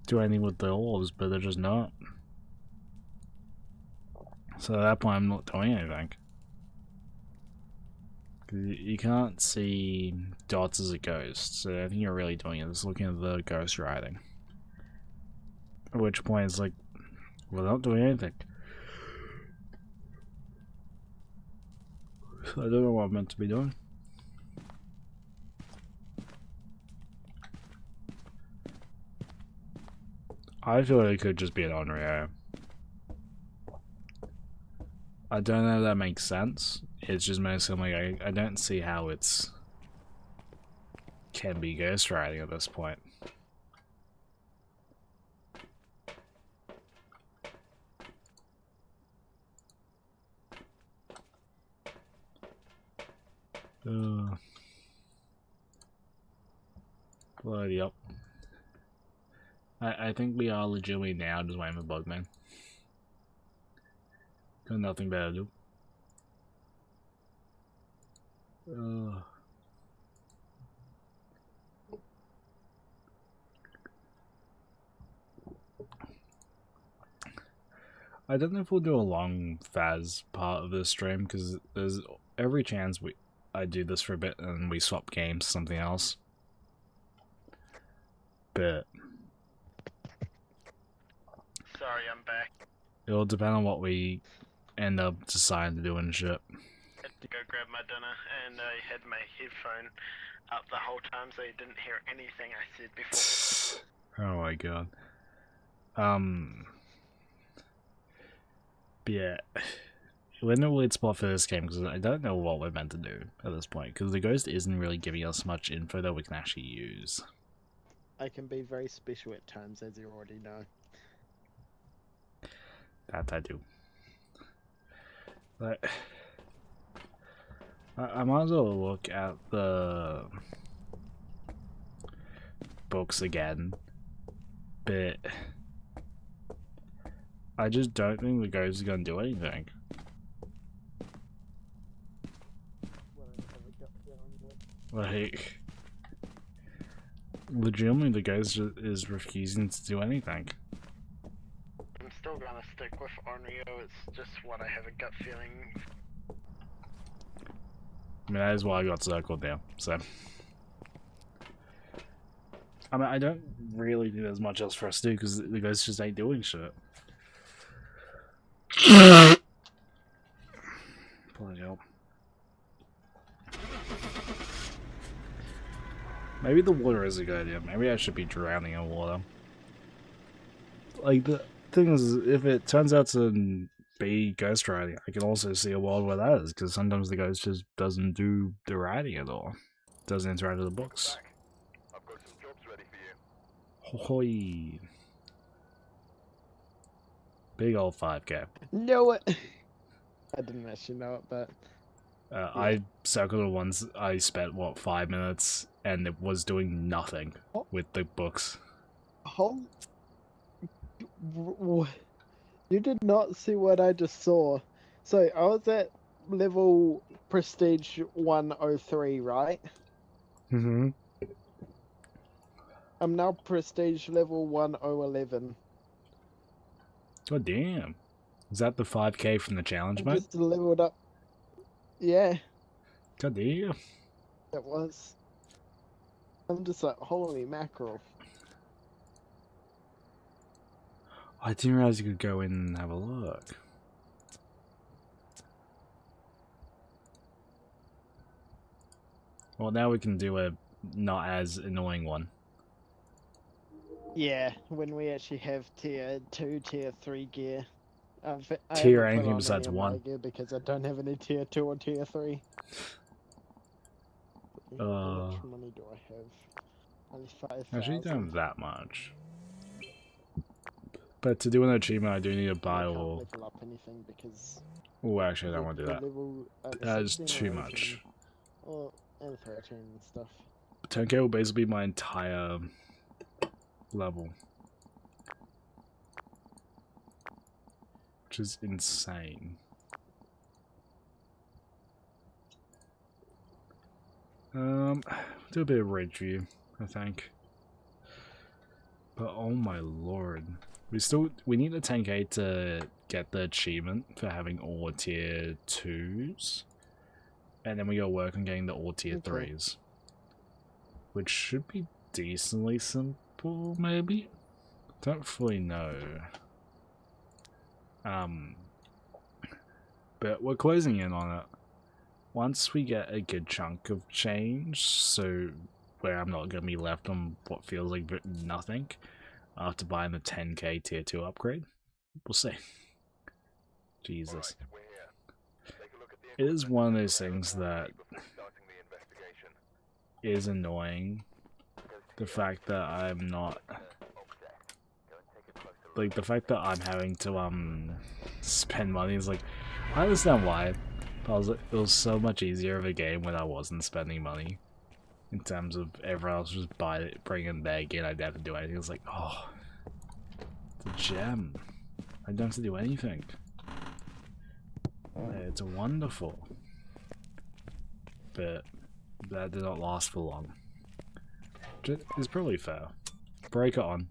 do anything with the orbs, but they're just not. So at that point, I'm not doing anything. You can't see dots as a ghost, so I think you're really doing it is looking at the ghost writing. At which point it's like, we're not doing anything. I don't know what I'm meant to be doing. I feel like it could just be an on-area. I don't know if that makes sense. It's just mostly like I don't see how it's can be ghostwriting at this point. Bloody up. I think we are legitimately now just waiting for Bugman. Got nothing better to do. I don't know if we'll do a long Phas part of this stream because there's every chance I do this for a bit and we swap games to something else. But Sorry, I'm back. it'll depend on what we end up deciding to do and shit. Had to go grab my dinner, and I had my headphone up the whole time, so you didn't hear anything I said before. Oh my god. But yeah, we're in a weird spot for this game because I don't know what we're meant to do at this point because the ghost isn't really giving us much info that we can actually use. I can be very special at times, as you already know. That I do. Like, I might as well look at the books again, but I just don't think the ghost is going to do anything. Like, legitimately the ghost is refusing to do anything. I'm still gonna stick with Onryo, it's just what I have a gut feeling. I mean, that is why I got circled now, so. I mean, I don't really think there's much else for us to do because the ghost just ain't doing shit. Bloody hell. Maybe the water is a good idea. Maybe I should be drowning in water. Like, the thing is, if it turns out to be ghost riding, I can also see a world where that is, because sometimes the ghost just doesn't do the riding at all. Doesn't interact with the books. I've got some jobs ready for you. Hoy. Big old 5k. Know it! I didn't actually know it, but... I circled it once. I spent, what, 5 minutes, and it was doing nothing with the books. You did not see what I just saw. So, I was at level Prestige 103, right? Mm-hmm. I'm now Prestige level 1011. God damn. Is that the 5k from the challenge I mode? just leveled up. Yeah, God damn. it was. I'm just like, holy mackerel. I didn't realize you could go in and have a look. Well, now we can do a not as annoying one. Yeah, when we actually have tier 2, tier 3 gear. I Tier haven't put anything on besides any of my 1. gear because I don't have any tier 2 or tier 3. How much money do I have? Only 5,000. Actually, don't have that much. But to do an achievement, I do need to buy I can't all. level up anything because Oh, actually, I don't want to do the that. level, That is 16 too or much. 18, or and 13 and stuff. 10k will basically be my entire level. Which is insane. Do a bit of raid view, I think. But oh my lord. We need a 10k to get the achievement for having all tier 2s. And then we gotta work on getting the all tier 3s. Which should be decently simple, maybe? Don't fully know. But we're closing in on it. Once we get a good chunk of change, so where I'm not going to be left on what feels like nothing, after buying the 10k tier 2 upgrade, we'll see. Jesus. It is one of those things that is annoying. The fact that I'm not... Like, the fact that I'm having to, spend money is like... I understand why. But it was so much easier of a game when I wasn't spending money. In terms of everyone else just bringing their gear, I didn't have to do anything. It was like, oh, it's a gem. I don't have to do anything. It's wonderful. But that did not last for long. It's probably fair. Break it on.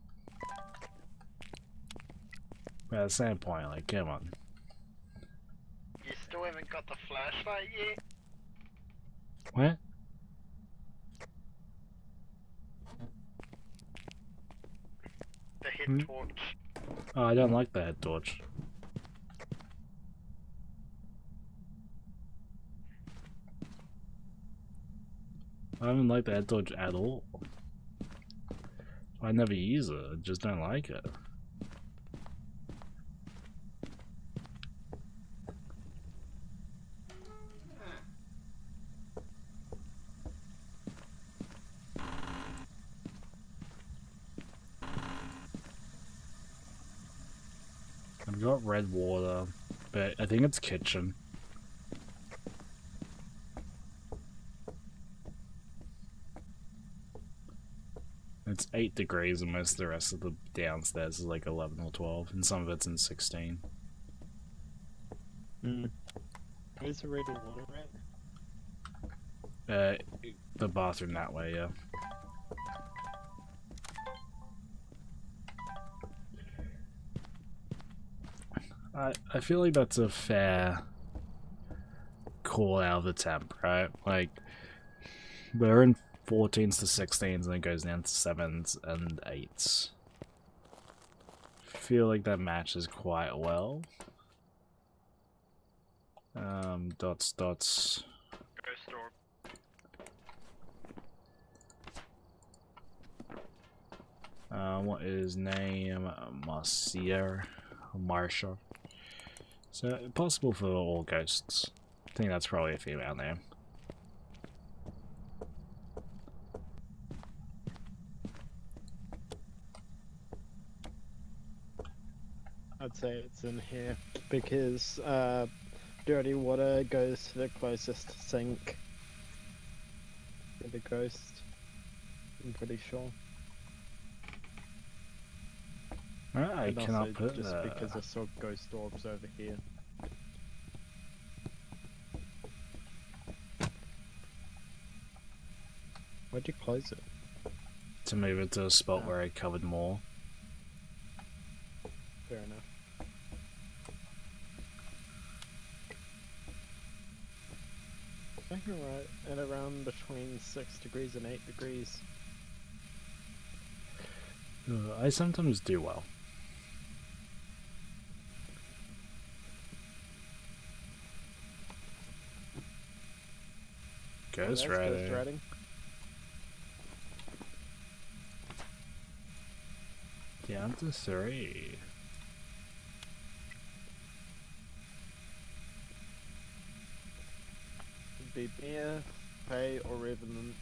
But at the same point, like, come on. You still haven't got the flashlight yet? What? The head torch. Oh, I don't like the head torch. I don't like the head torch at all. I never use it, I just don't like it. I've got red water, but I think it's kitchen. It's 8 degrees and most of the rest of the downstairs is like 11 or 12, and some of it's in 16. Where's the red water at? The bathroom that way, yeah. I feel like that's a fair call out of the temp, right? Like, we're in 14s to 16s and it goes down to 7s and 8s. Feel like that matches quite well. Dots. Ghost orb. What is name? Marcia. Marsha. So, possible for all ghosts. I think that's probably a female name. I'd say it's in here because dirty water goes to the closest sink for the ghost. I'm pretty sure. I And cannot also put just because I saw ghost orbs over here. Why'd you close it? to move it to a spot where I covered more. Fair enough. I think you're right, at around between 6 degrees and 8 degrees. I sometimes do well. Ghost Ghost riding. riding. Down to 3. Would be Beer, Pay, or Revenant.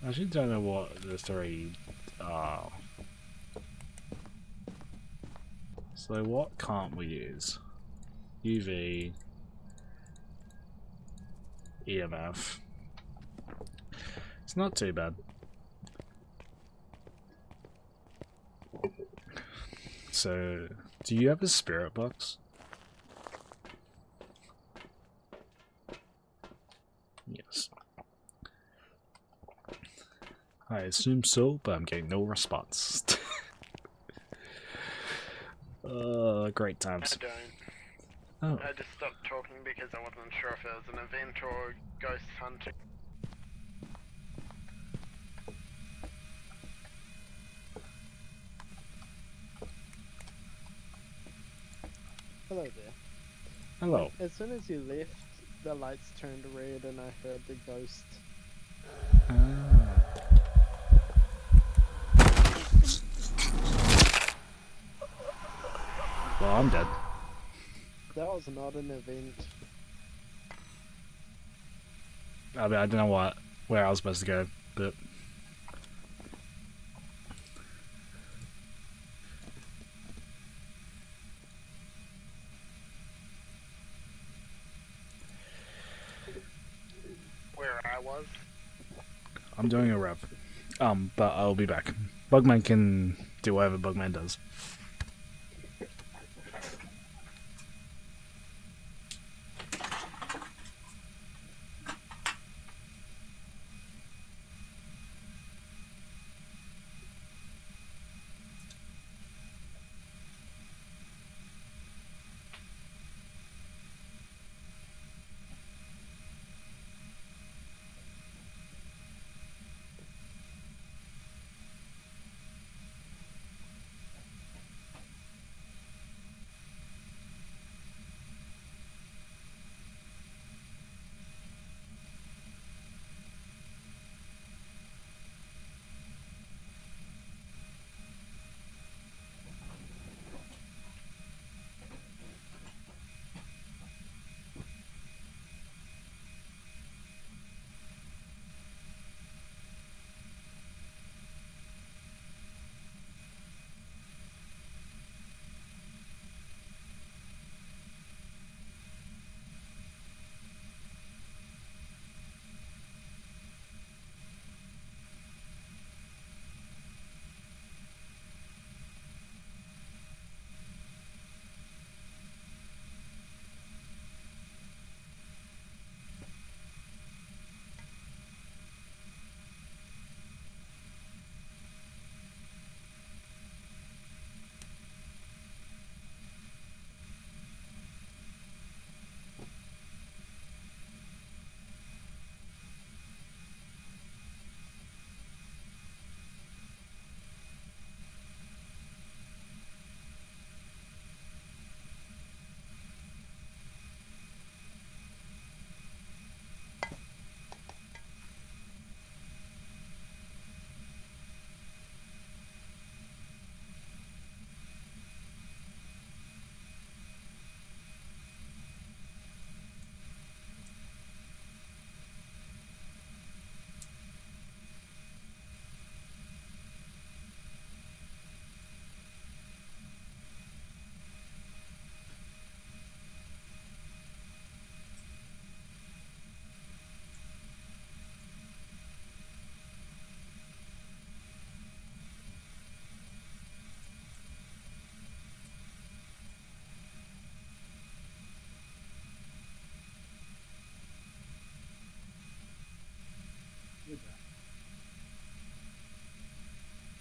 I actually don't know what the 3 are. So what can't we use? UV, EMF. It's not too bad. So, do you have a spirit box? Yes. I assume so, but I'm getting no response. Great times. I don't. Oh, I just stopped talking because I wasn't sure if it was an event or ghost hunting. Hello there. hello. As soon as you left, the lights turned red and I heard the ghost. Well, I'm dead. That was not an event. I mean, I don't know where I was supposed to go, but Where I was. I'm doing a rev. But I'll be back. Bugman can do whatever Bugman does.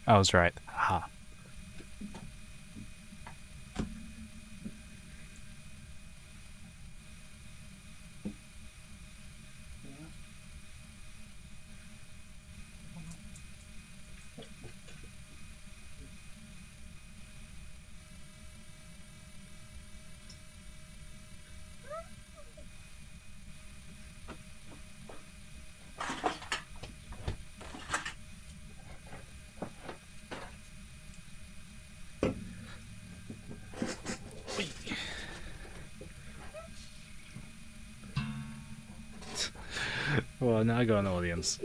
I was right. Ha. Well, now I got an audience.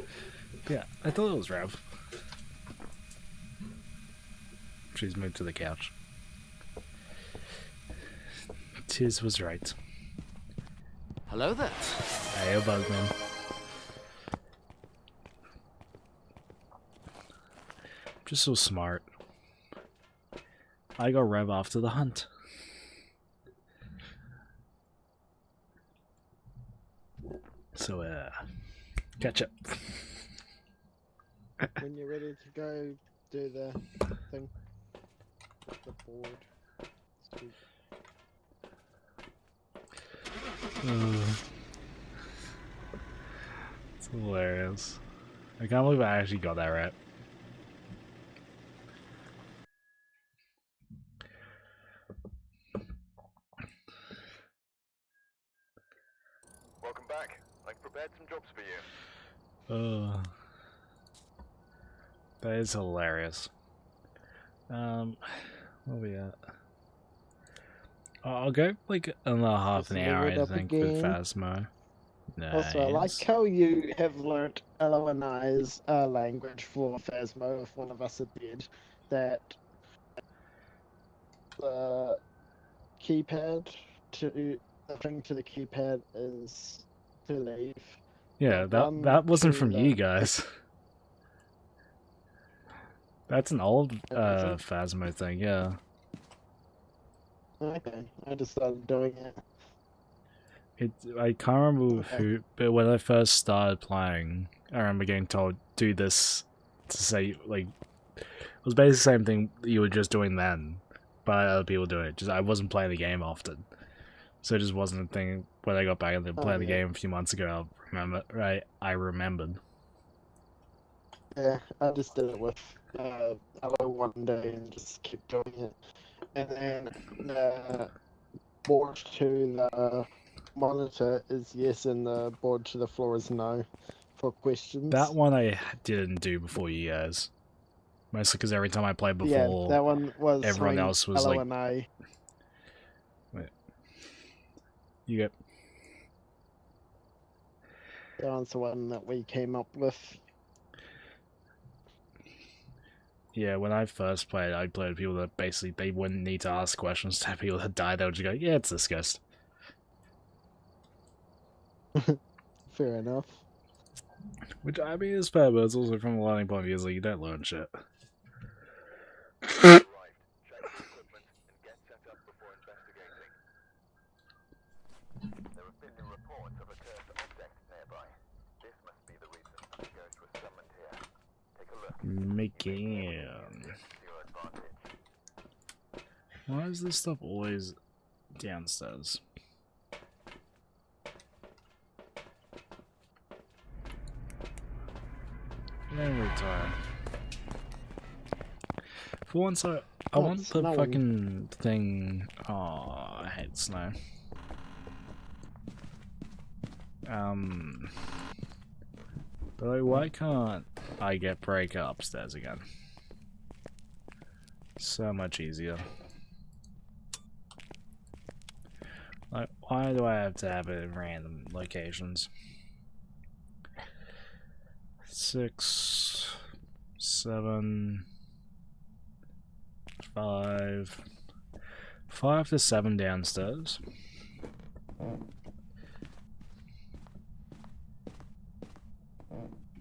Yeah, I thought it was Rev. She's moved to the couch. Tiz was right. Hello there. Hey, Bugman. Just so smart. I got Rev after the hunt. So, catch up. When you're ready to go, do the thing. The board. Sweet. It's hilarious. I can't believe I actually got that right. Welcome back. I've prepared some jobs for you. That is hilarious. Where we at? I'll go like another half an Let's hour, level it I up think, with again. Phasmo. Nice. Also, I like how you have learnt LONI's language for Phasmo if one of us are dead. That the keypad to the thing to the keypad is to leave. Yeah, that wasn't from you guys. That's an old isn't? Phasmo thing, yeah. Okay, I just started doing it. I can't remember Okay. who, but when I first started playing, I remember getting told, do this to say, like, it was basically the same thing you were just doing then, but other people doing it. Just I wasn't playing the game often, so it just wasn't a thing. When I got back and playing the game a few months ago, I remembered. Yeah, I just did it with LO one day and just kept doing it. And then the board to the monitor is yes, and the board to the floor is no for questions. That one I didn't do before you guys. Mostly because every time I played Yeah, before, that one was everyone swing else was LO like... and A. Wait. You get... That one's the one that we came up with. Yeah, when I first played, I played with people that basically, they wouldn't need to ask questions to people that died. They would just go, yeah, it's discussed. Fair enough. Which, I mean, is fair, but it's also from a learning point of view, it's like, you don't learn shit. Arrived. Check the equipment and get set up before investigating. There have been reports of a cursed object nearby. This must be the reason the ghost was summoned here. Take a look. Making... To your advantage. Why is this stuff always downstairs? Then retire. For once, I want it's the snowing. fucking thing. Oh, I hate snow. But like, why can't I get break upstairs again? So much easier. Like, why do I have to have it in random locations? 6, 7, 5. 5 to 7 downstairs.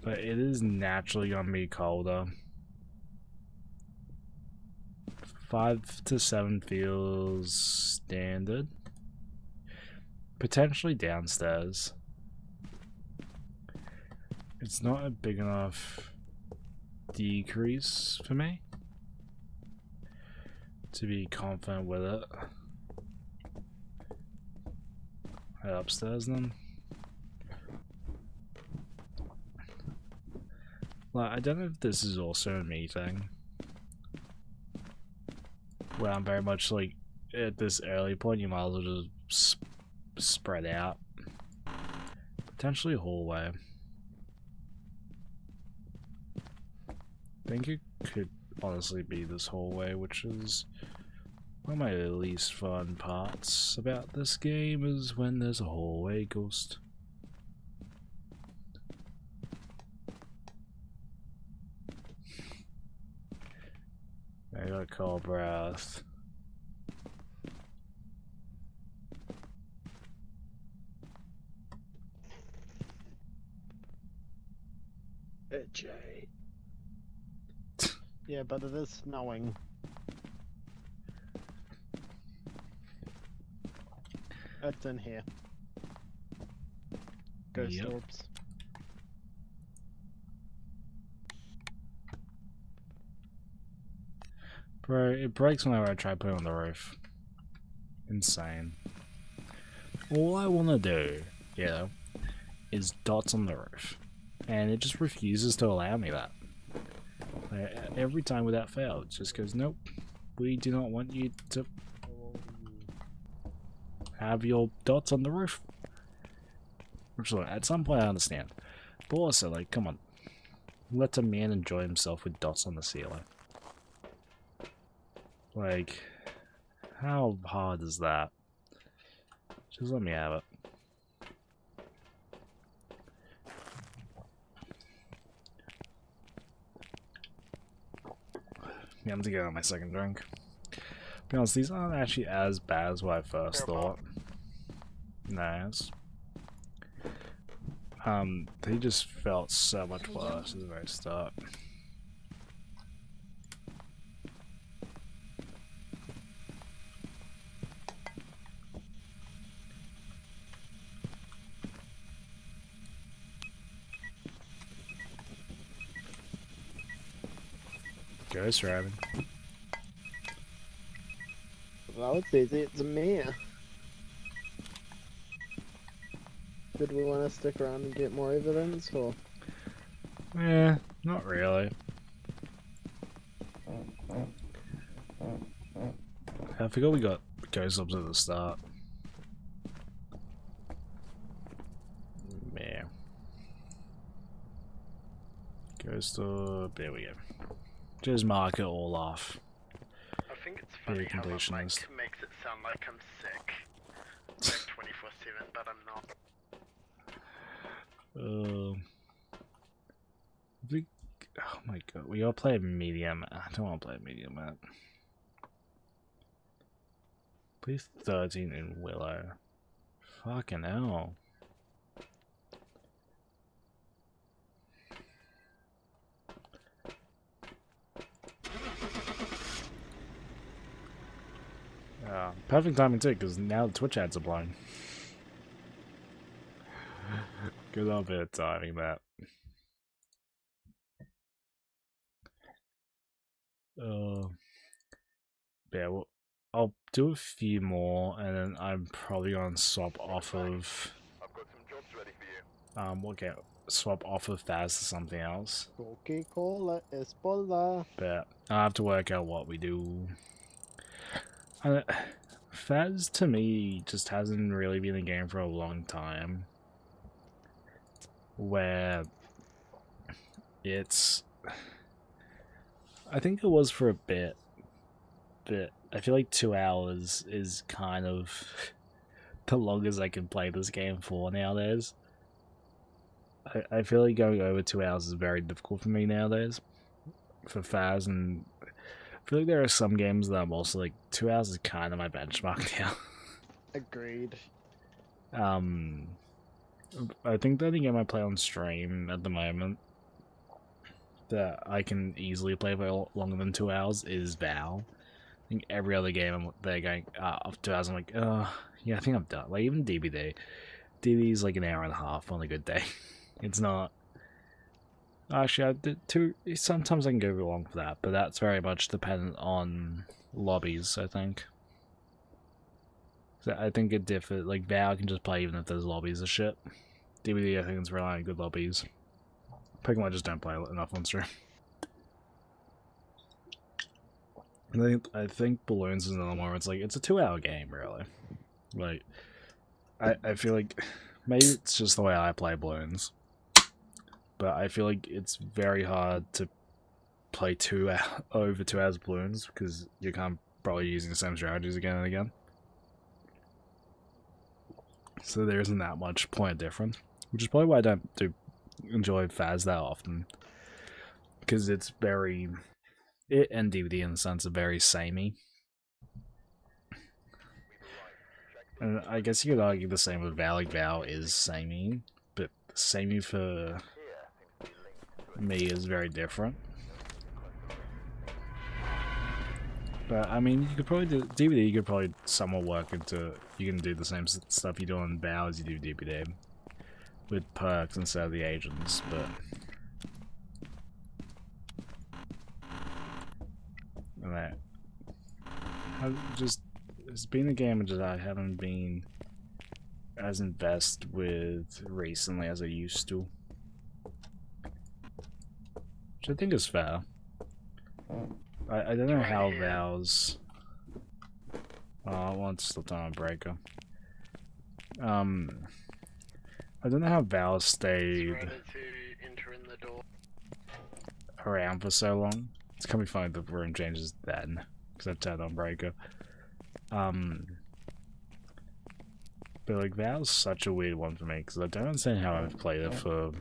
But it is naturally gonna be colder. 5 to 7 feels standard. Potentially downstairs. It's not a big enough decrease for me to be confident with it. Head upstairs then. Like, I don't know if this is also a me thing, where I'm very much like, at this early point you might as well just spread out. Potentially hallway. I think it could honestly be this hallway, which is one of my least fun parts about this game, is when there's a hallway ghost. I got cold breath. Jay. Yeah, but it is snowing. It's in here. Ghost Yep. orbs. Bro, it breaks whenever I try putting it on the roof. Insane. All I want to do, is dots on the roof. And it just refuses to allow me that. Every time without fail, it just goes, nope, we do not want you to have your dots on the roof. Which, look, at some point I understand. But also, like, come on. Let a man enjoy himself with dots on the ceiling. Like, how hard is that? Just let me have it. Yeah, I'm to get on my second drink. Be honest, these aren't actually as bad as what I first thought. Nice. They just felt so much worse at the very start. Ghost rabbit. Well, it's easy, it's a mare. Did we want to stick around and get more evidence, or? Eh, not really. I forgot we got ghost orbs at the start. Yeah. Ghost orb, there we go. Just mark it all off. I think it's funny how my completionist. mic makes it sound like I'm sick. Like 24/7, but I'm not. Oh my god, we all play medium. I don't want to play medium map. Please 13 in Willow. Fucking hell. Perfect timing too, because now the Twitch ads are blowing. Good old bit of timing that. Yeah, well, I'll do a few more, and then I'm probably gonna swap off of. I've got some jobs ready for you. Okay, swap off of Phas to something else. Coca-Cola Espola. But I have to work out what we do. Phas to me just hasn't really been a game for a long time. Where it's, I think it was for a bit, but I feel like 2 hours is kind of the longest I can play this game for nowadays. I feel like going over 2 hours is very difficult for me nowadays for Phas, and I feel like there are some games that I'm also like 2 hours is kind of my benchmark now. Agreed. I think the only game I play on stream at the moment that I can easily play for longer than 2 hours is Val. I think every other game they're going up 2 hours. I'm like, yeah, I think I'm done. Like even DBD, DBD's like an hour and a half on a good day. It's not. Actually, I did too. Sometimes I can go along with that, but that's very much dependent on lobbies, I think. So I think it differs. Like, Val can just play even if there's lobbies of shit. DVD, I think it's relying on good lobbies. Pokemon just don't play enough on stream. I think Balloons is another one where it's like, it's a 2-hour game, really. Like, I feel like, maybe it's just the way I play Balloons. But I feel like it's very hard to play over 2 hours of Balloons because you're kind of probably using the same strategies again and again. So there isn't that much point of difference, which is probably why I don't enjoy Phas that often, because it and DVD in the sense are very samey. And I guess you could argue the same with Val. Like, Val is samey, but samey for me is very different. But I mean, you could probably do DVD. You could probably somewhat work into. You can do the same stuff you do on Val as you do DVD, with perks instead of the agents. But it's been a game that I haven't been as invested with recently as I used to, which I think is fair. I don't know how Val's. I want to turn on Breaker. I don't know how Val stayed around for so long. It's gonna be funny if the room changes then, because I've turned on Breaker. But like, Val's such a weird one for me, because I don't understand how I've played it for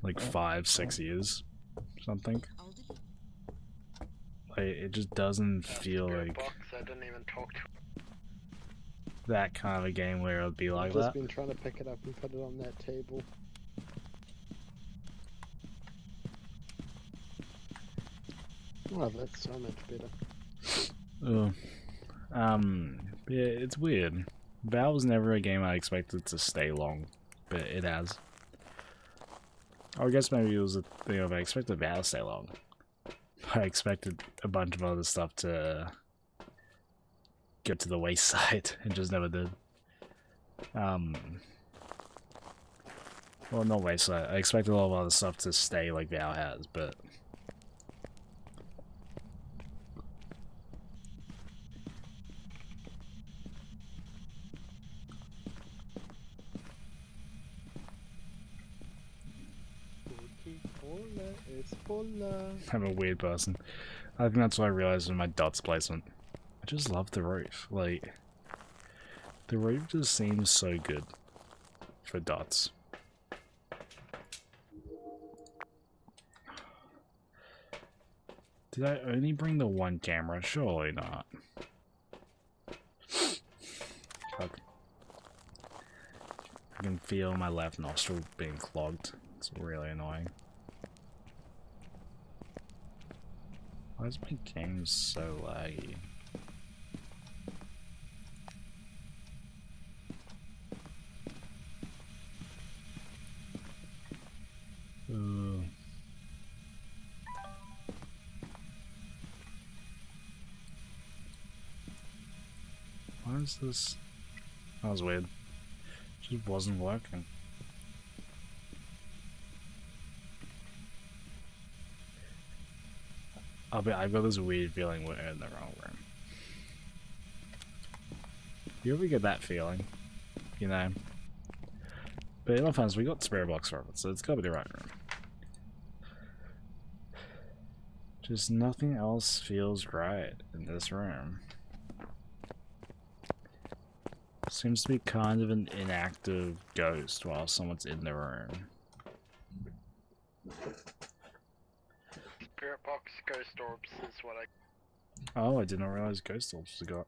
like 5-6 years, something. Like, it just doesn't feel like that kind of a game where it would be like I've just been trying to pick it up and put it on that table. Oh, that's so much better. Yeah, it's weird. Val was never a game I expected to stay long, but it has. I guess maybe it was a thing of I expected Val to stay long. I expected a bunch of other stuff to get to the wayside and just never did. Well, not wayside. I expected a lot of other stuff to stay like Val has, but I'm a weird person. I think that's what I realized with my dots placement. I just love the roof. Like, the roof just seems so good for dots. Did I only bring the one camera? Surely not. Fuck. I can feel my left nostril being clogged. It's really annoying. Why is my game so laggy? Why is this? That was weird. It just wasn't working. I've got this weird feeling we're in the wrong room. You ever get that feeling? You know? But in all fairness, we got Spirit Box for it, so it's gotta be the right room. Just nothing else feels right in this room. Seems to be kind of an inactive ghost while someone's in the room. Spirit box, ghost orbs is what I. Oh, I did not realize ghost orbs was got.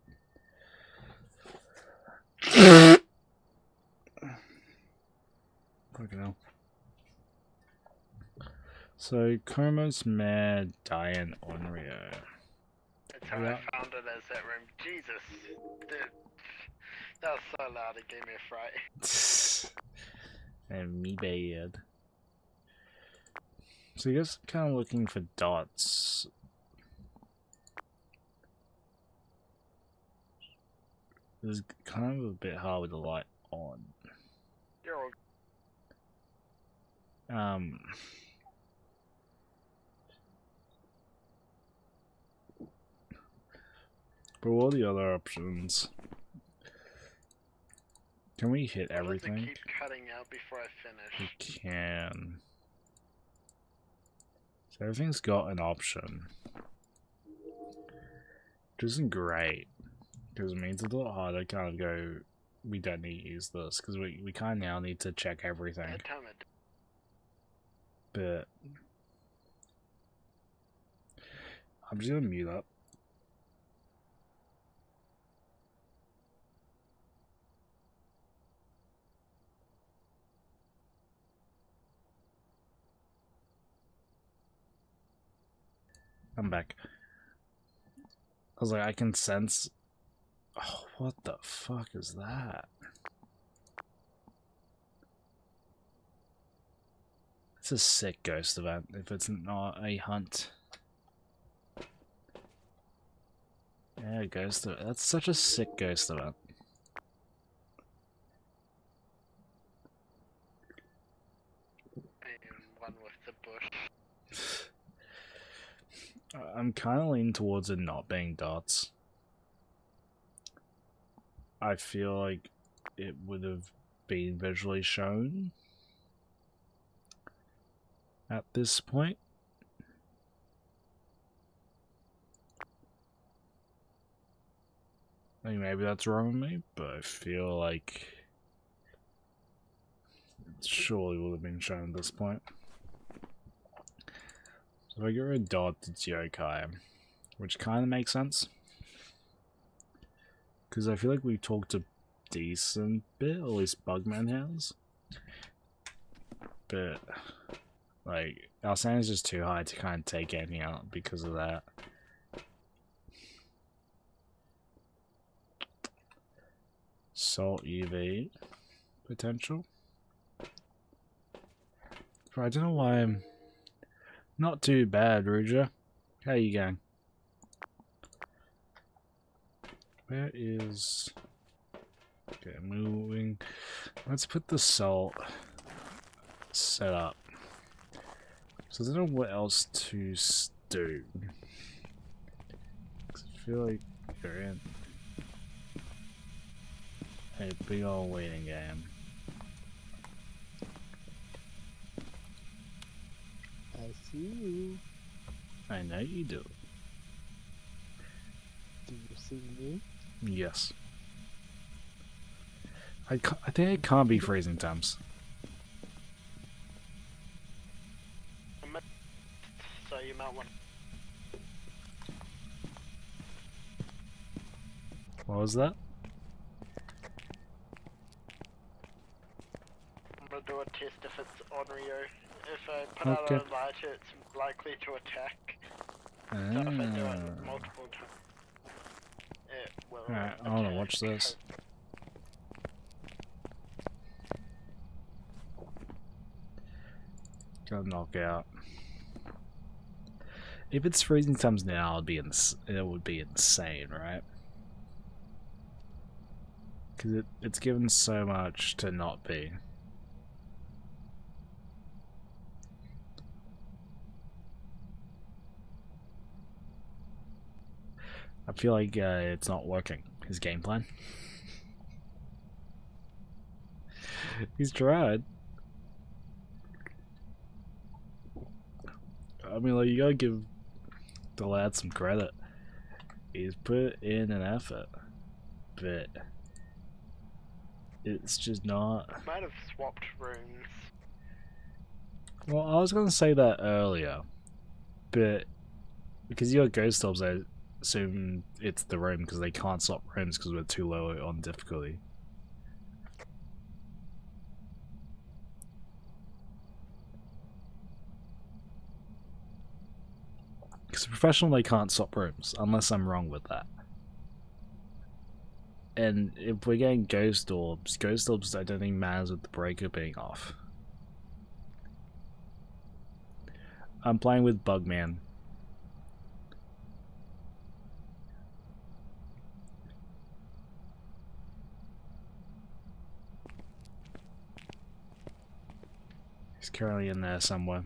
Fucking hell. So, Komos, Mad, Diane, Onryo. That's how I found it as that room. Jesus, dude. That was so loud, it gave me a fright. And me bad. So I guess I'm kind of looking for dots. It's kind of a bit hard with the light on. You're all But what are the other options? Can we hit I'll have to everything? keep cutting out before I We finish. can. So everything's got an option. Which isn't great. Because it means it's a lot harder to kind of go, we don't need to use this. Because we kind of now need to check everything. That time it But I'm just going to mute up. I'm back. I was like, I can sense. Oh, what the fuck is that? It's a sick ghost event if it's not a hunt. Yeah, ghost event. That's such a sick ghost event. and one with the bush. I'm kind of leaning towards it not being dots. I feel like it would have been visually shown at this point. I think maybe that's wrong with me, but I feel like it surely would have been shown at this point. So if I get rid of dot, it's yokai, which kind of makes sense. Because I feel like we talked a decent bit, at least Bugman has. But, like, our sound is just too high to kind of take anything out because of that. Salt UV potential. But I don't know why I'm not too bad, Ruja. How you going? Where is... Okay, moving. Let's put the salt set up. So I don't know what else to do. 'Cause I feel like you're in a big old waiting game. I see you. I know you do. Do you see me? Yes. I think it can't be freezing temps. So you might want. What was that? I'm gonna do a test if it's on Rio. If I put out Okay. a light, it's likely to attack. So if I do it multiple times, it will. Alright, I wanna attack. watch this. Gotta knock out. If it's freezing temps now, it would be insane, right? Because it's given so much to not be. I feel like it's not working, his game plan. He's tried. I mean, like, you gotta give the lad some credit. He's put in an effort, but it's just not. Might have swapped rooms. Well, I was gonna say that earlier, but because you got ghost orbs, I assume it's the room because they can't swap rooms because we're too low on difficulty. Because professional, they can't swap rooms unless I'm wrong with that. And if we're getting ghost orbs I don't think matters with the breaker being off. I'm playing with Bugman. He's currently in there somewhere.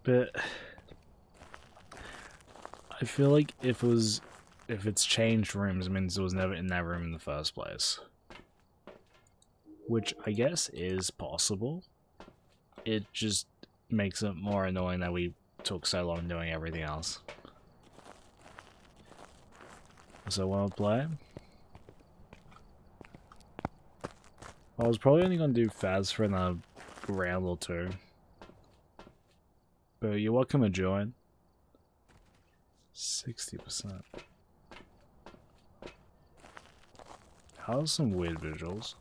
But I feel like if it's changed rooms, it means it was never in that room in the first place. Which I guess is possible. It just makes it more annoying that we took so long doing everything else. So wanna play? I was probably only gonna do Phas for another round or two. But you're welcome to join. 60%. How's some weird visuals?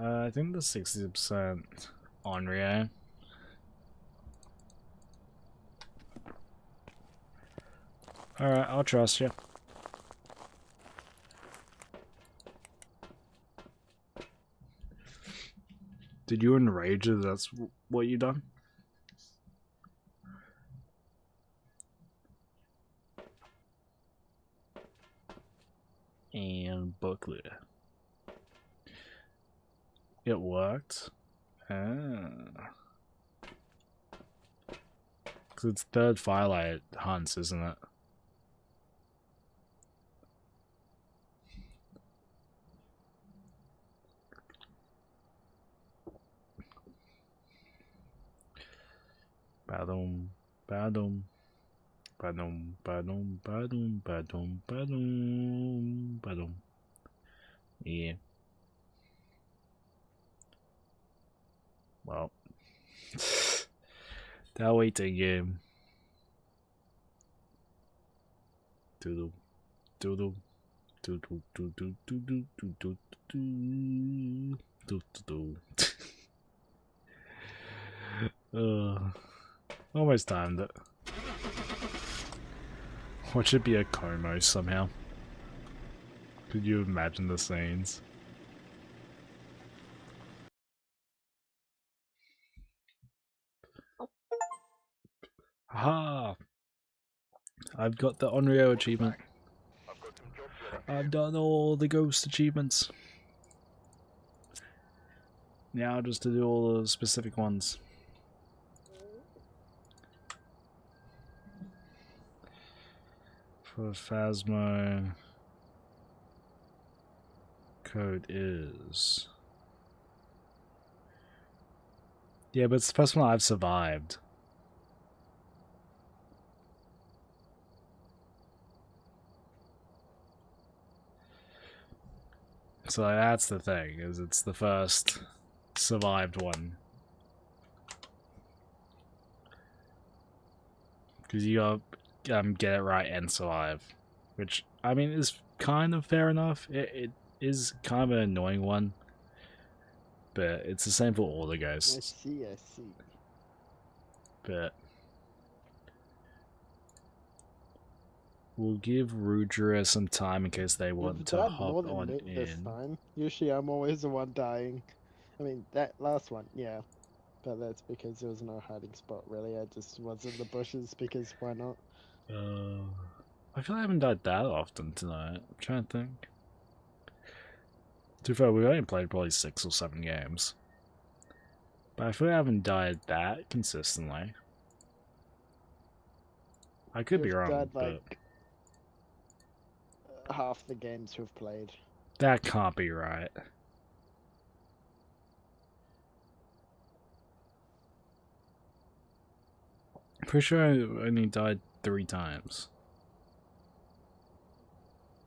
I think the 60% on Rio. Alright, I'll trust you. Did you enrage if that's what you done? And booklet. It worked. Ah. Cause it's third Firelight hunts, isn't it? Badum, badum, badum, badum, badum, badum, badum, badum. Yeah. Well. That waiting game. Doodle, doodle, doodle, doodle, doodle, doodle, doodle, doodle, doodle. Almost timed it. What should be a Como somehow? Could you imagine the scenes? Ha! I've got the Onryo achievement. I've done all the ghost achievements. Now just to do all the specific ones. For Phasmo, code is... Yeah, but it's the first one I've survived. So that's the thing, is it's the first survived one. Because you gotta get it right and survive. Which, I mean, is kind of fair enough. It is kind of an annoying one. But it's the same for all the ghosts. I see. But we'll give Rudra some time in case they want You've to died hop more than on me this in. time. Usually I'm always the one dying. I mean, that last one, yeah. But that's because there was no hiding spot, really. I just was in the bushes because why not? I feel like I haven't died that often tonight. I'm trying to think. To be fair, we've only played probably 6 or 7 games. But I feel like I haven't died that consistently. I could be You've wrong, died but... like half the games we've played. That can't be right. Pretty sure I only died 3 times.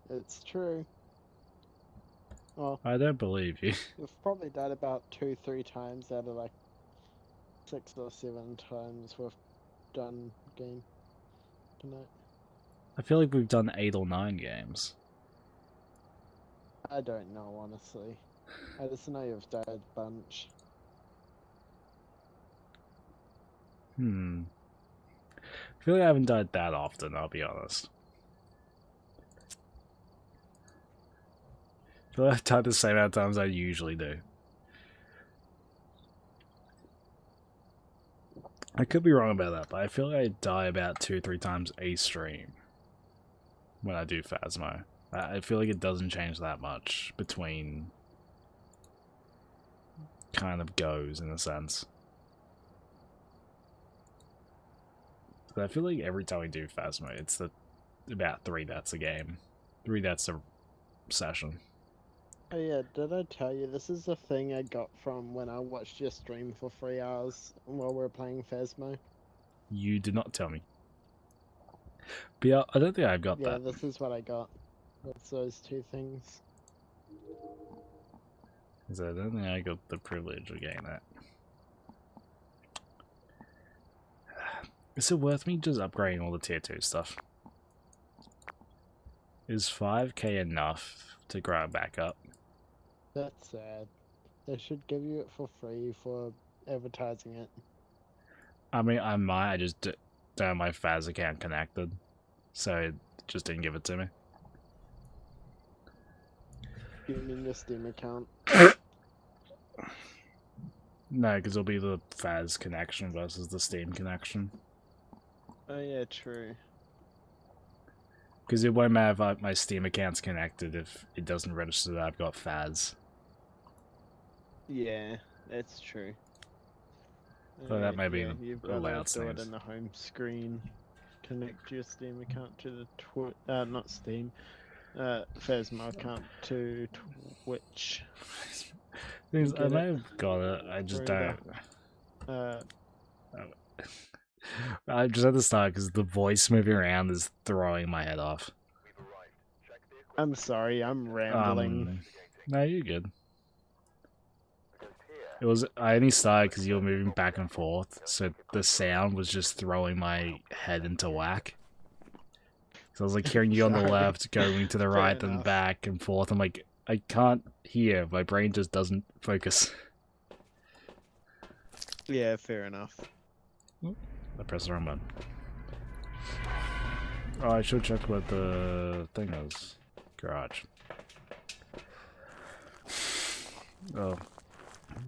It's true. Well, I don't believe you. we've probably died about 2-3 times out of like 6 or 7 times we've done game tonight. I feel like we've done 8 or 9 games. I don't know, honestly. I just know you've died a bunch. I feel like I haven't died that often, I'll be honest. I feel like I've died the same amount of times I usually do. I could be wrong about that, but I feel like I die about 2-3 times a stream when I do Phasmo. I feel like it doesn't change that much between kind of goes in a sense. But I feel like every time we do Phasmo, it's about 3 deaths a game. 3 deaths a session. Oh yeah, did I tell you this is the thing I got from when I watched your stream for 3 hours while we were playing Phasmo? You did not tell me. But yeah, I don't think I've got Yeah, that. this is what I got. That's those 2 things. Because I don't think I got the privilege of getting that. Is it worth me just upgrading all the tier 2 stuff? Is 5k enough to grow it back up? That's sad. They should give you it for free for advertising it. I mean, I might, I just don't have my Phas account connected. So it just didn't give it to me. You mean your Steam account? No, because it'll be the Phas connection versus the Steam connection. Oh yeah, true. Because it won't matter if my Steam account's connected if it doesn't register that I've got Phas. Yeah, that's true. So that may be yeah, the you've got layout to do it things. in the home screen. Connect your Steam account to the not Steam, Phasmo account to Twitch. Things, I Get may it have got it, I just through don't. the, I just had to start because the voice moving around is throwing my head off. I'm sorry, I'm rambling. No, you're good. It was, I only started because you were moving back and forth, so the sound was just throwing my head into whack. So I was like hearing you on the Sorry. left, going to the right, then enough. back and forth. I'm like, I can't hear. My brain just doesn't focus. Yeah, fair enough. I pressed the wrong button. Oh, I should check what the thing is. Garage. Oh.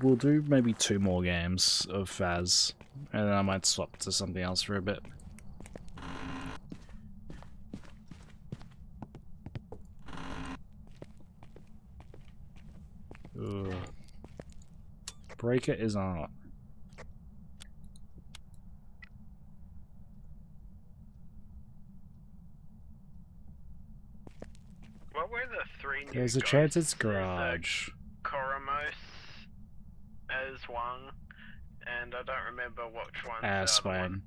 We'll do maybe 2 more games of Phas, and then I might swap to something else for a bit. Ugh. Breaker is on. What were the 3 new There's a chance it's ghosts? There's, garage. Koromos as one, and I don't remember which one's the other Asswang. one.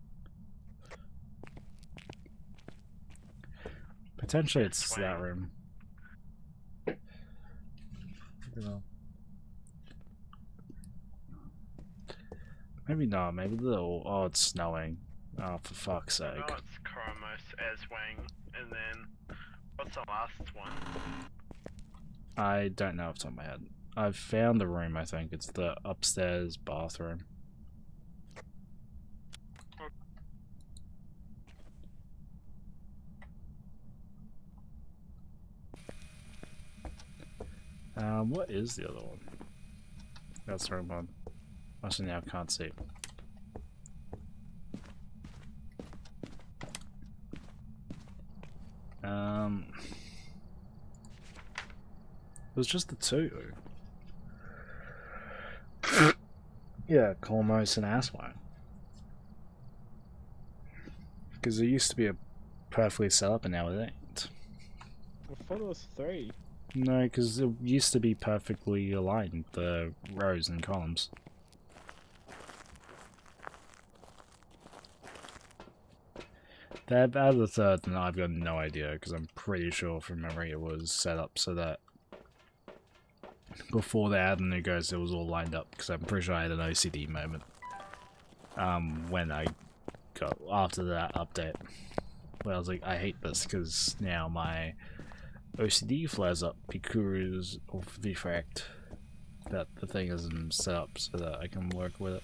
Potentially it's Swang. that room. Maybe not, maybe the... Oh, it's snowing. Oh, for fuck's I sake. know it's Koromos as Wang, and then what's the last one? I don't know off the top of my head. I've found the room, I think. It's the upstairs bathroom. What is the other one? That's the wrong one. Actually, now I can't see. It was just the 2. Yeah, Colmos and Asswang. Because it used to be a perfectly set up and now it ain't. I thought it was 3. No, because it used to be perfectly aligned, the rows and columns. They've added a 3rd, and I've got no idea, because I'm pretty sure from memory it was set up so that before they added the new ghost, it was all lined up, because I'm pretty sure I had an OCD moment when I got after that update, where I was like, I hate this, because now my OCD flares up because of the fact that the thing isn't set up so that I can work with it.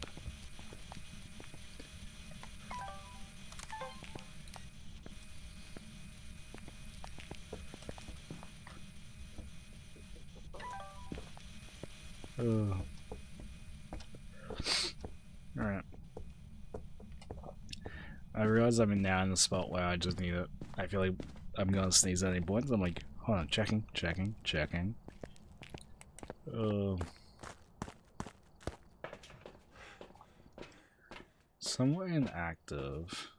I realize I'm now in the spot where I just need it. I feel like I'm gonna sneeze at any point. So I'm like, hold on, checking. Somewhere inactive.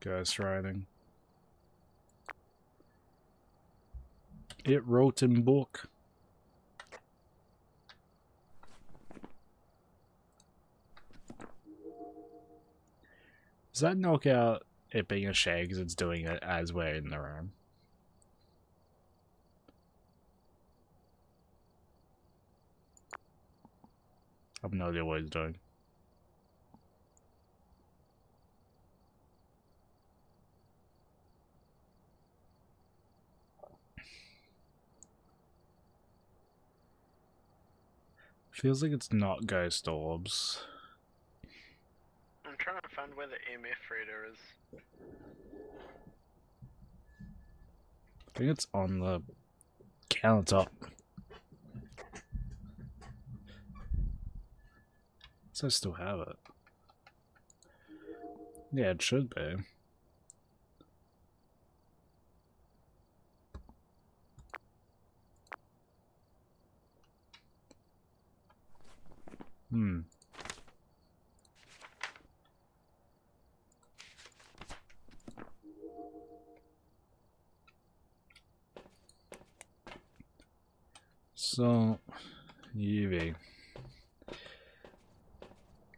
Ghost writing. It wrote in book. Does that knock out it being a shade because it's doing it as we're in the room? I have no idea what he's doing. Feels like it's not ghost orbs. I'm trying to find where the EMF reader is. I think it's on the countertop. So I still have it. Yeah, it should be. So, UV.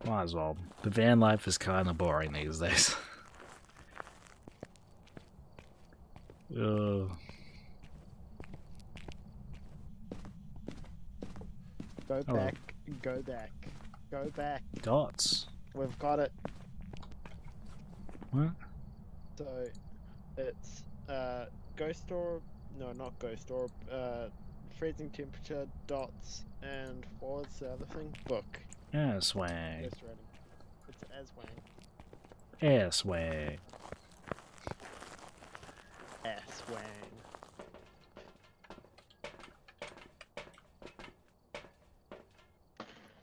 Might as well. The van life is kind of boring these days. Go back, go back, go back. Dots. We've got it. What? So, it's ghost orb. No, not ghost orb. Freezing temperature, dots, and what's the other thing? Book. Ass wang. Ghost writing. It's as wang. Ass wang. Ass wang.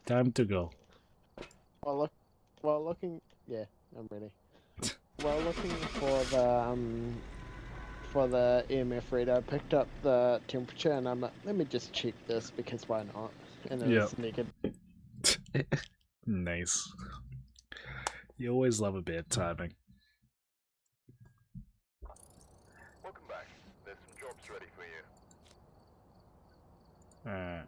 Time to go. While looking, yeah, I'm ready. While looking for the EMF reader, I picked up the temperature and I'm like, let me just check this because why not? And then it's naked. Nice. You always love a bit of timing. Welcome back. There's some jobs ready for you.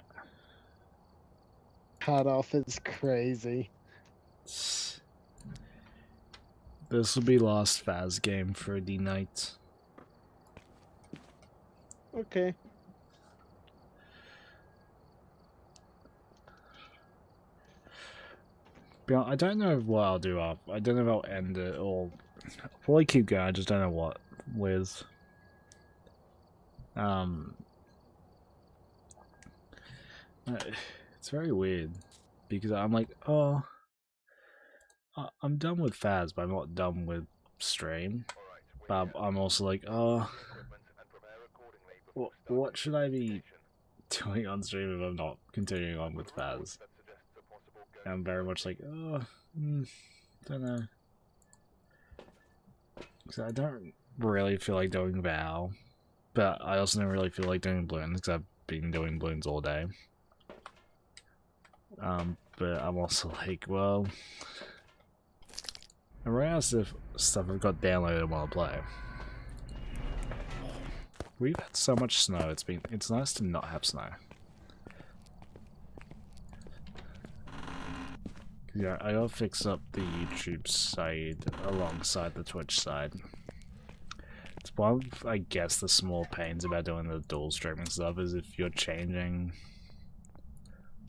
Cut off is crazy. This will be last Phas game for the night. Okay. But I don't know what I'll do up. I don't know if I'll end it or I'll probably keep going. I just don't know what with. It's very weird because I'm like, oh, I'm done with Phas, but I'm not done with stream. But I'm also like, oh, what should I be doing on stream if I'm not continuing on with Phas? I'm very much like, oh, don't know. So I don't really feel like doing Vow, but I also don't really feel like doing Bloons because I've been doing Bloons all day. But I'm also like, well, I ran out of stuff I've got downloaded while I play. We've had so much snow. It's nice to not have snow. Yeah, I gotta fix up the YouTube side alongside the Twitch side. It's one of, I guess, the small pains about doing the dual streaming stuff is if you're changing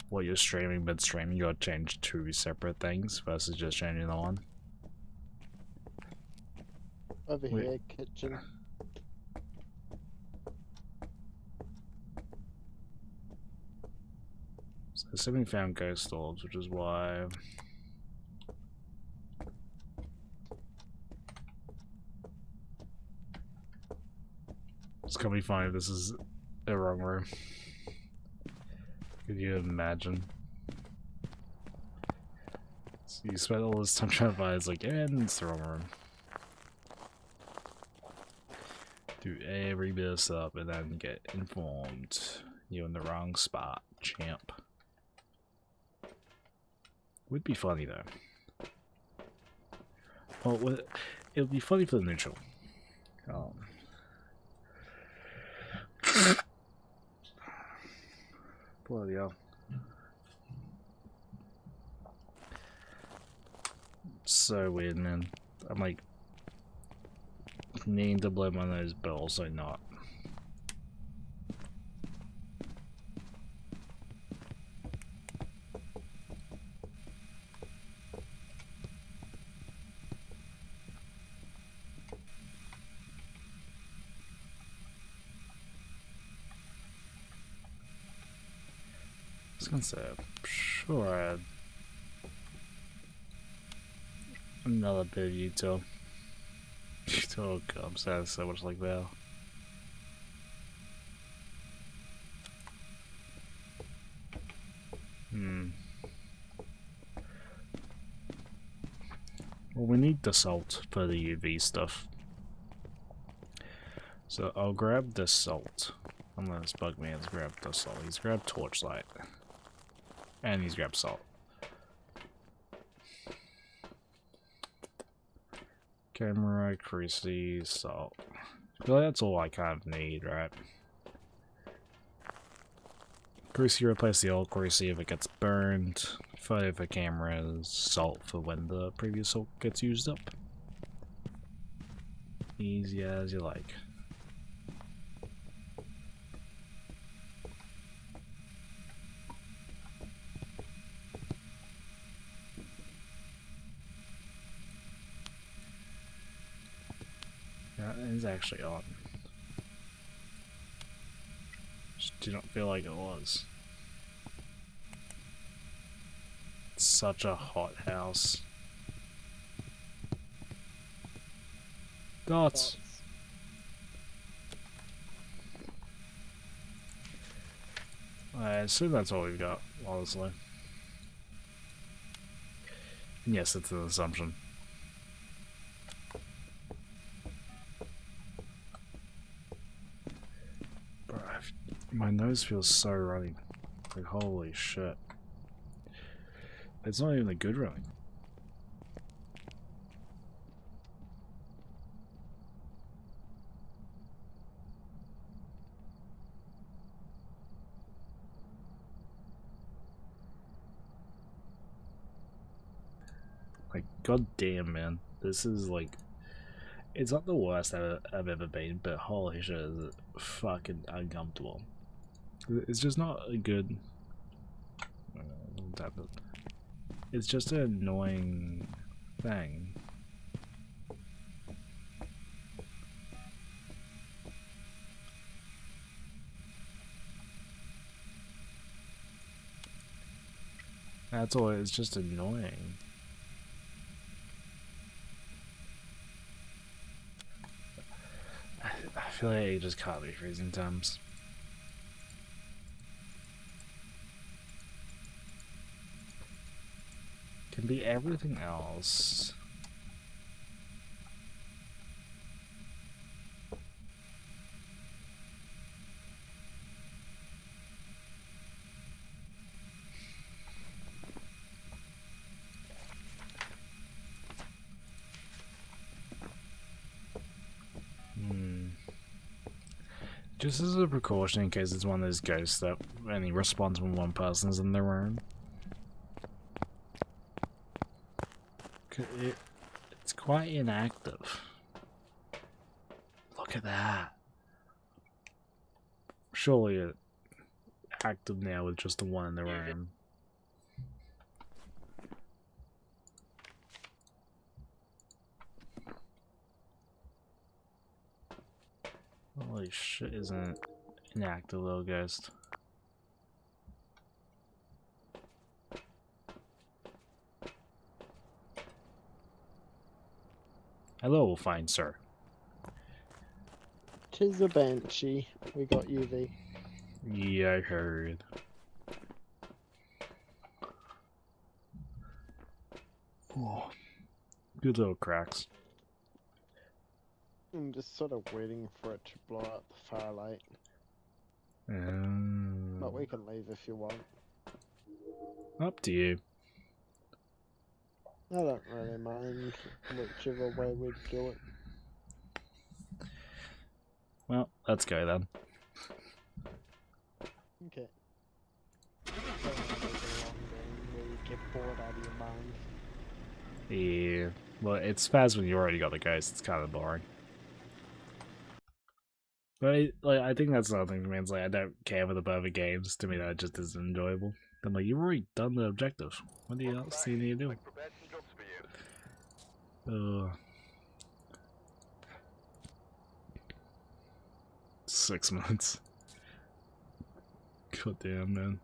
what you're streaming mid-streaming, you gotta change two separate things versus just changing the one. Over here, kitchen. So somebody found ghost orbs, which is why. It's gonna be funny if this is the wrong room. Could you imagine? So you spent all this time trying to find, it's like, and it's the wrong room. Do every bit of stuff and then get informed. You're in the wrong spot, champ. Would be funny though. Well, it would be funny for the neutral. Bloody hell. So weird, man. I'm like needing to blow my nose, but also not. I was gonna say, I'm sure I had another bit of util. Oh god, I'm sad so much like that. Well, we need the salt for the UV stuff. So I'll grab the salt. Unless Bugman's grabbed the salt. He's grabbed torchlight. And he's grabbed salt. Camera, creasy, salt. I feel like that's all I kind of need, right? Greasy, replace the old greasy if it gets burned. Photo for cameras, salt for when the previous salt gets used up. Easy as you like. That is actually on. Just do not feel like it was. It's such a hot house. Dots. I assume that's all we've got, honestly. And yes, it's an assumption. Bro, my nose feels so runny. Like, holy shit. It's not even a good running. Like, goddamn, man. This is like... It's not the worst I've ever been, but holy shit, is it fucking uncomfortable. It's just not a good... It's just an annoying thing. That's all, it's just annoying. I feel like it just can't be freezing temps. Can be everything else. Just as a precaution in case it's one of those ghosts that only responds when one person's in the room. It's quite inactive. Look at that. Surely it's active now with just the one in the room. Holy shit, isn't it inactive little ghost? Hello, fine sir. Tis a banshee. We got UV. Yeah, I heard. Oh, good little cracks. I'm just sort of waiting for it to blow out the firelight. But we can leave if you want. Up to you. I don't really mind whichever way we do it. Well, let's go then. Okay. Don't wanna make it a long game where you get bored out of your mind. Yeah. Well, it's fast when you already got the ghost. It's kind of boring. But I think that's another thing for me. It's like I don't care for the perfect games. To me, that just isn't enjoyable. I'm like, you've already done the objective. What do you else do you need to do? Prepared some jobs for you. 6 months. God damn, man.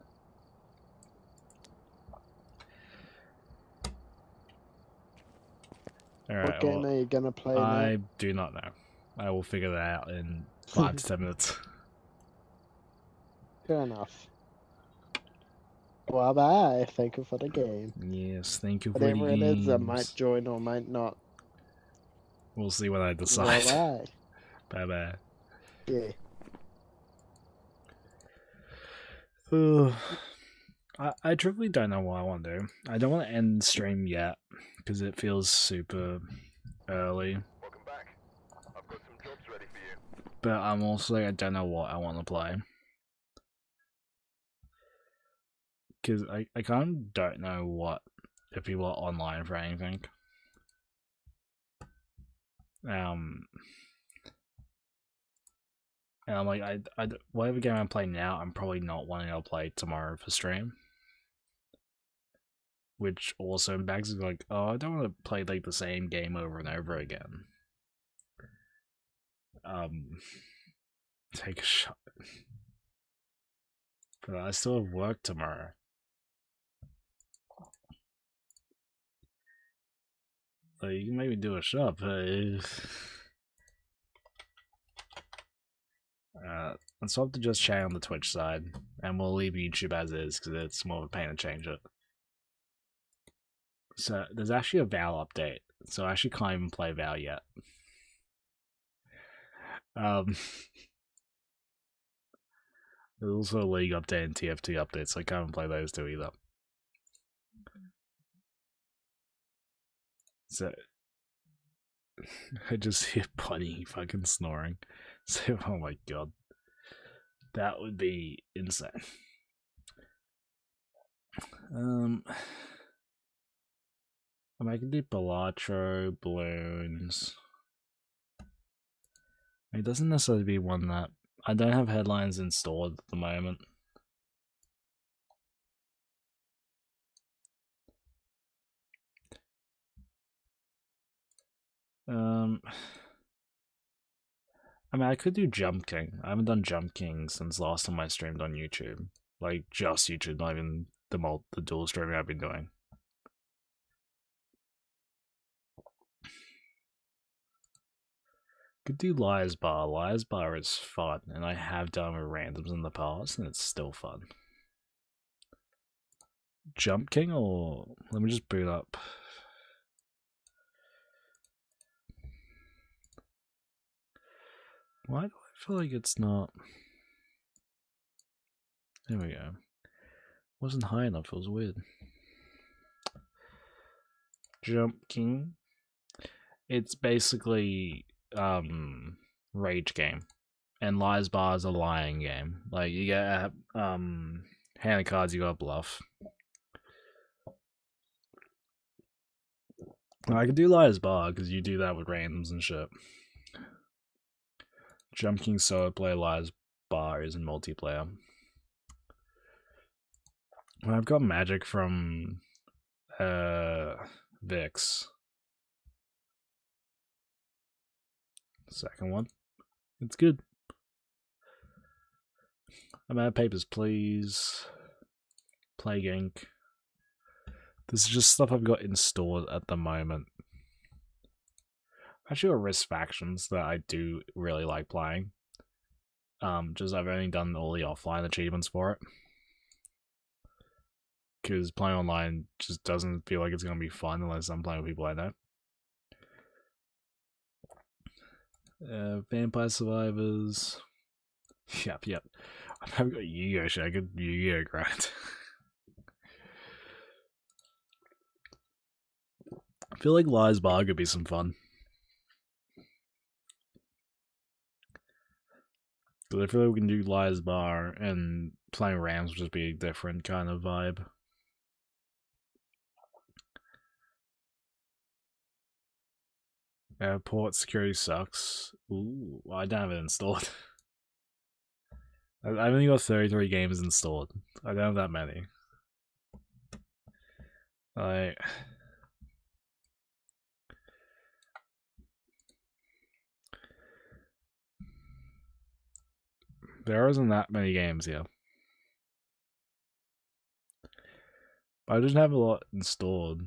Alright, What game are you gonna play I now? do not know. I will figure that out in 5 to 10 minutes. Fair enough. Well, bye. Thank you for the game. Yes, thank you for Whatever the it is, I might games. join or might not. We'll see when I decide. Bye Bye bye. Yeah. I truly don't know what I want to do. I don't want to end the stream yet because it feels super early. Welcome back. I've got some jobs ready for you. But I'm also like, I don't know what I want to play. Because I kind of don't know what if people are online for anything. And I'm like, whatever game I'm playing now, I'm probably not wanting to play tomorrow for stream. Which also impacts like, oh, I don't want to play like the same game over and over again. Take a shot. But I still have work tomorrow. Like, you can maybe do a shop. Let's swap to just chat on the Twitch side, and we'll leave YouTube as is because it's more of a pain to change it. So there's actually a Val update, so I actually can't even play Val yet. There's also a League update and TFT update, so I can't even play those two either. So I just hear Bunny fucking snoring. So oh my god, that would be insane. I mean, I can do Balatro, balloons. It doesn't necessarily be one that I don't have headlines installed at the moment. I mean, I could do Jump King. I haven't done Jump King since last time I streamed on YouTube. Like, just YouTube, not even the dual streaming I've been doing. Could do Liar's Bar. Liar's Bar is fun, and I have done with randoms in the past, and it's still fun. Jump King, or let me just boot up. Why do I feel like it's not? There we go. Wasn't high enough, it was weird. Jump King. It's basically rage game. And Lies Bar is a lying game. Like you get hand of cards, you got bluff. I could do Lies Bar because you do that with randoms and shit. Jump King solo player, Lies Bar is in multiplayer. I've got magic from Vix. Second one. It's good. I'm out of papers, please. Plague Inc. This is just stuff I've got installed at the moment. Actually, risk factions that I do really like playing. Just I've only done all the offline achievements for it. Because playing online just doesn't feel like it's going to be fun unless I'm playing with people I know. Vampire Survivors. Yep. I haven't got Yu-Gi-Oh! Shit, I could Yu-Gi-Oh! Grind. I feel like Lies Bar could be some fun. But I feel like we can do Lies Bar and playing Rams would just be a different kind of vibe. Port security sucks. Ooh, I don't have it installed. I've only got 33 games installed. I don't have that many. There isn't that many games here. I just have a lot installed.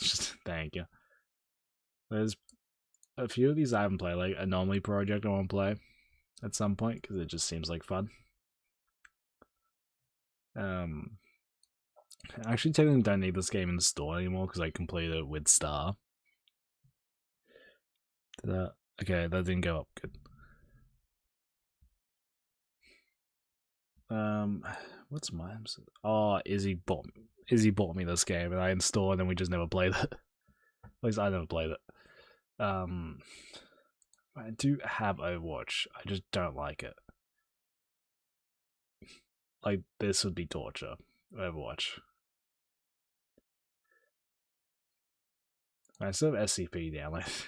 Just thank you. There's a few of these I haven't played, like Anomaly Project I want to play at some point because it just seems like fun. I actually technically don't need this game installed anymore because I completed it with Star. Okay, that didn't go up good. What's mine? Oh, Izzy bought me this game and I installed and we just never played it. At least I never played it. I do have Overwatch. I just don't like it. Like, this would be torture. Overwatch. I still have SCP downloaded.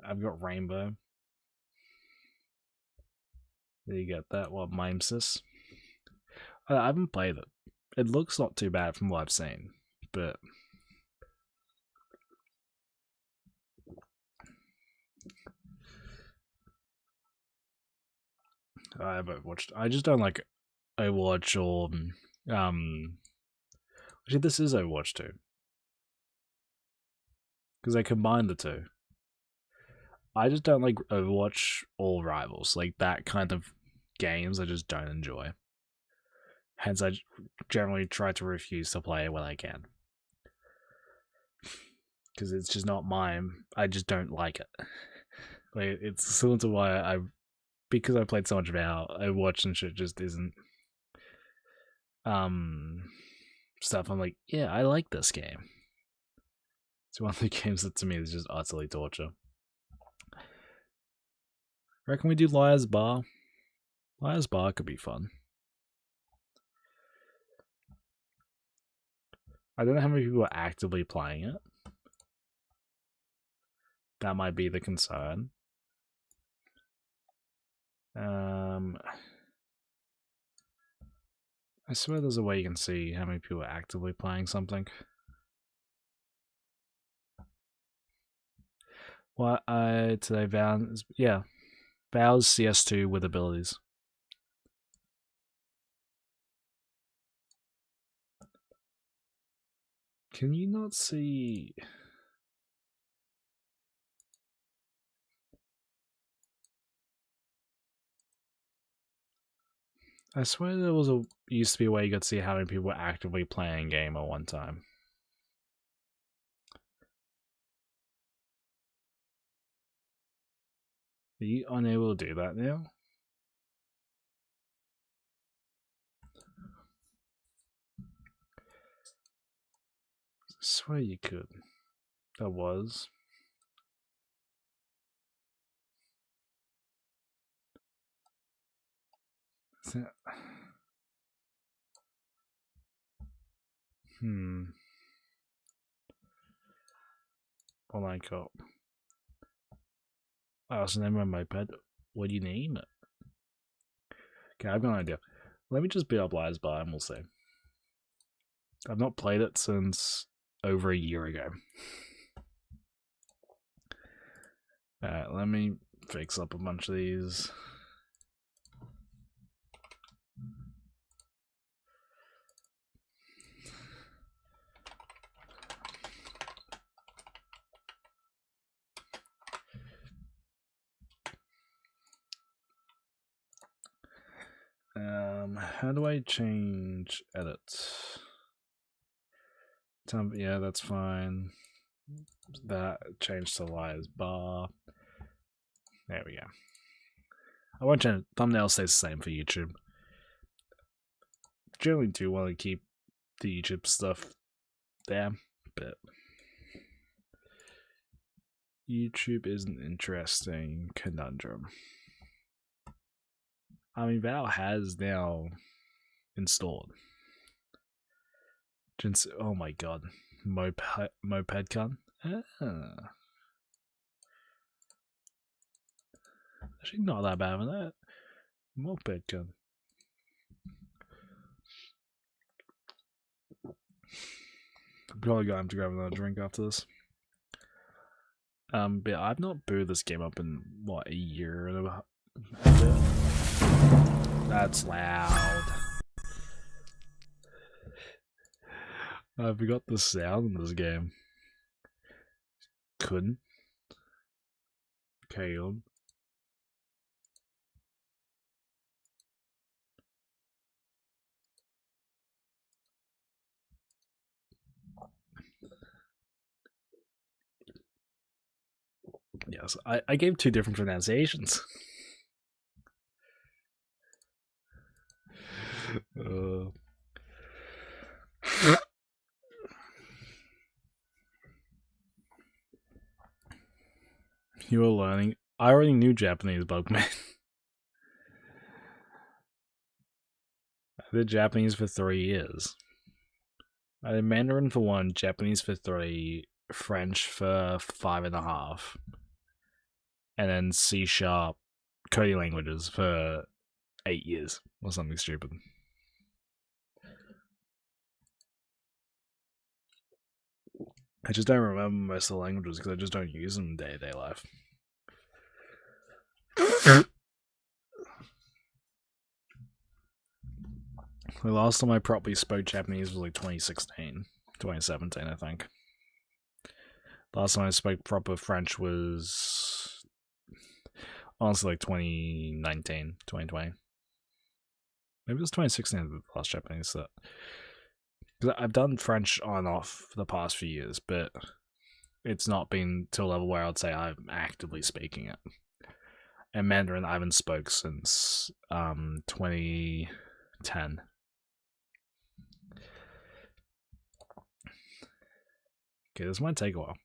I've got Rainbow. There you get that. What, Mimesis? I haven't played it. It looks not too bad from what I've seen, but I haven't watched. I just don't like Overwatch or Actually, this is Overwatch 2 because they combined the two. I just don't like Overwatch or Rivals, like that kind of games. I just don't enjoy. Hence, I generally try to refuse to play it when I can. Because it's just not mine. I just don't like it. Like, it's similar to why because I played so much of Overwatch and shit just isn't stuff I'm like, yeah, I like this game. It's one of the games that to me is just utterly torture. Reckon we do Liar's Bar? Liar's Bar could be fun. I don't know how many people are actively playing it. That might be the concern. I swear there's a way you can see how many people are actively playing something. What today Val's Val's CS2 with abilities. Can you not see? I swear there used to be a way you could see how many people were actively playing a game at one time. Are you unable to do that now? I swear you could. That was. Is that... Online co-op. I also name my pet. What do you name it? Okay, I've got an idea. Let me just beat up Lies Bar and we'll see. I've not played it since over a year ago. Alright, let me fix up a bunch of these. How do I change edit? Yeah, that's fine. That changed to lies bar. There we go. I won't change. Thumbnail stays the same for YouTube. Generally do want to keep the YouTube stuff there, but YouTube is an interesting conundrum. I mean, Val has now installed. Oh my god. Moped gun? Actually, not that bad with that. Moped gun. I'm probably going to have to grab another drink after this. But I've not booted this game up in, what, a year and a bit? That's loud. I forgot the sound in this game. Couldn't. Okay, Yes, I gave two different pronunciations. You were learning. I already knew Japanese, Bugman. I did Japanese for 3 years. I did Mandarin for 1, Japanese for 3, French for 5.5, and then C# coding languages for 8 years or something stupid. I just don't remember most of the languages because I just don't use them in day-to-day life. The last time I properly spoke Japanese was like 2016, 2017, I think. Last time I spoke proper French was honestly like 2019, 2020. Maybe it was 2016 the last Japanese set. Because I've done French on and off for the past few years, but it's not been to a level where I'd say I'm actively speaking it. And Mandarin I haven't spoke since 2010. Okay, this might take a while.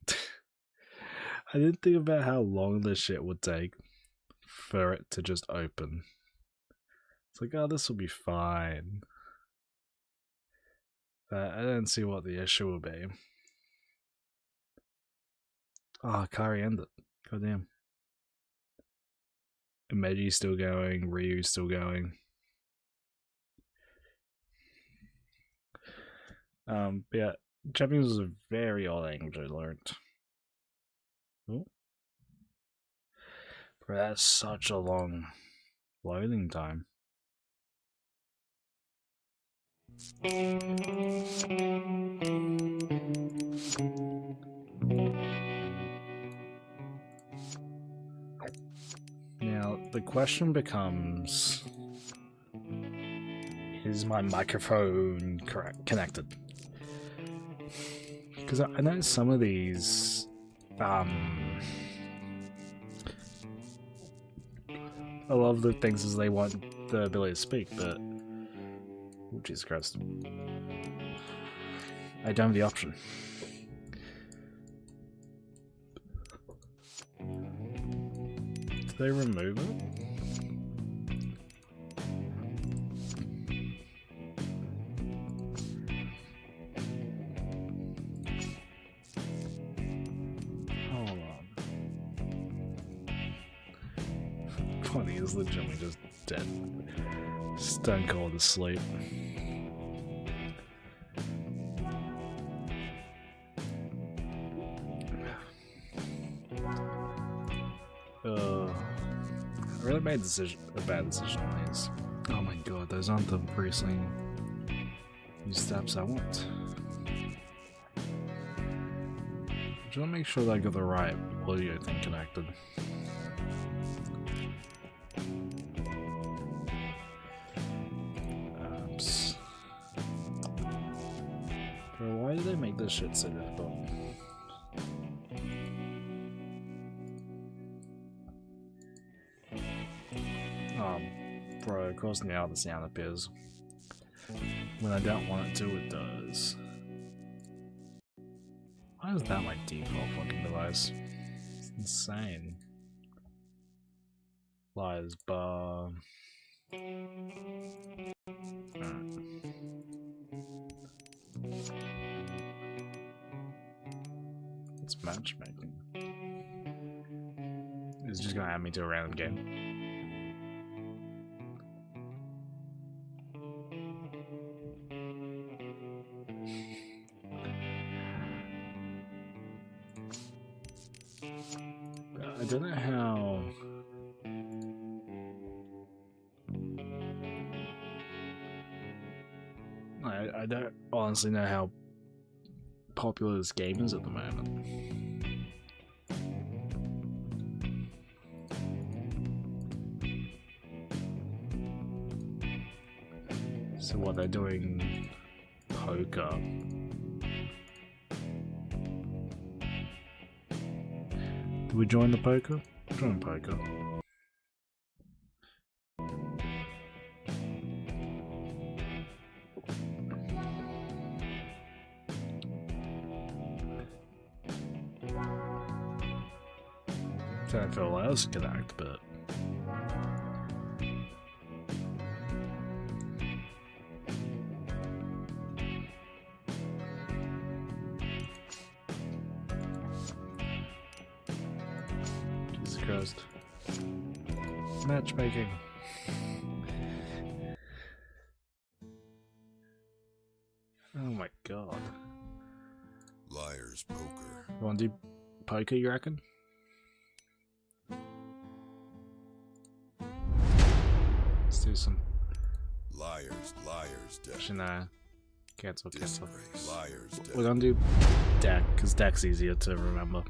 I didn't think about how long this shit would take for it to just open. It's like, oh, this will be fine. I don't see what the issue will be. Oh, Kari ended. Goddamn. Imeji's still going, Ryu's still going. But yeah, Japanese was a very old language I learned. Oh. Bro, that's such a long loading time. Now, the question becomes, is my microphone connected? Because I know some of these, a lot of the things is they want the ability to speak, but, oh, Jesus Christ, I don't have the option. Did they remove it? Hold on. Funny is legitimately just dead. Stone cold asleep. I really made a bad decision on these. Oh my god, those aren't the wrestling steps I want. Just want to make sure that I got the right audio thing connected. they make this shit so difficult? Bro, of course now the sound appears. When I don't want it to, it does. Why is that my default fucking device? It's insane. Lies bar. It's matchmaking. It's just gonna add me to a random game. I don't know how. I don't honestly know how popular this game is at the moment. So what they're doing poker. Do we join the poker? Join poker. Don't feel like else can act, but Jesus Christ. Matchmaking. Oh my god. Liar's poker. You wanna do poker, you reckon? Let's do some. Liar's death. Actually, nah. Cancel. Disgrace. Liar's death. We're gonna do deck, because deck's easier to remember.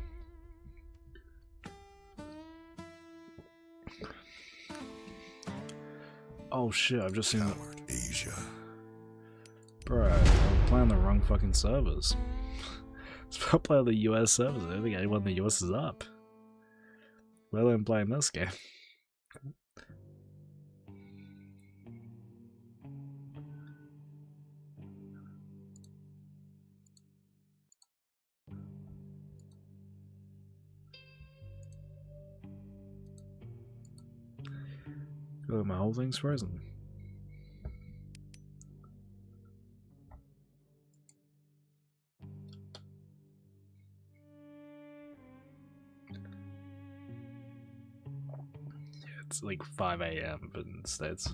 Oh shit, I've just seen it. Coward Asia. Bro, I'm playing the wrong fucking servers. It's about playing the US servers. I don't think anyone in the US is up. Let alone playing this game. Oh, my whole thing's frozen. It's like 5 AM, but in the States.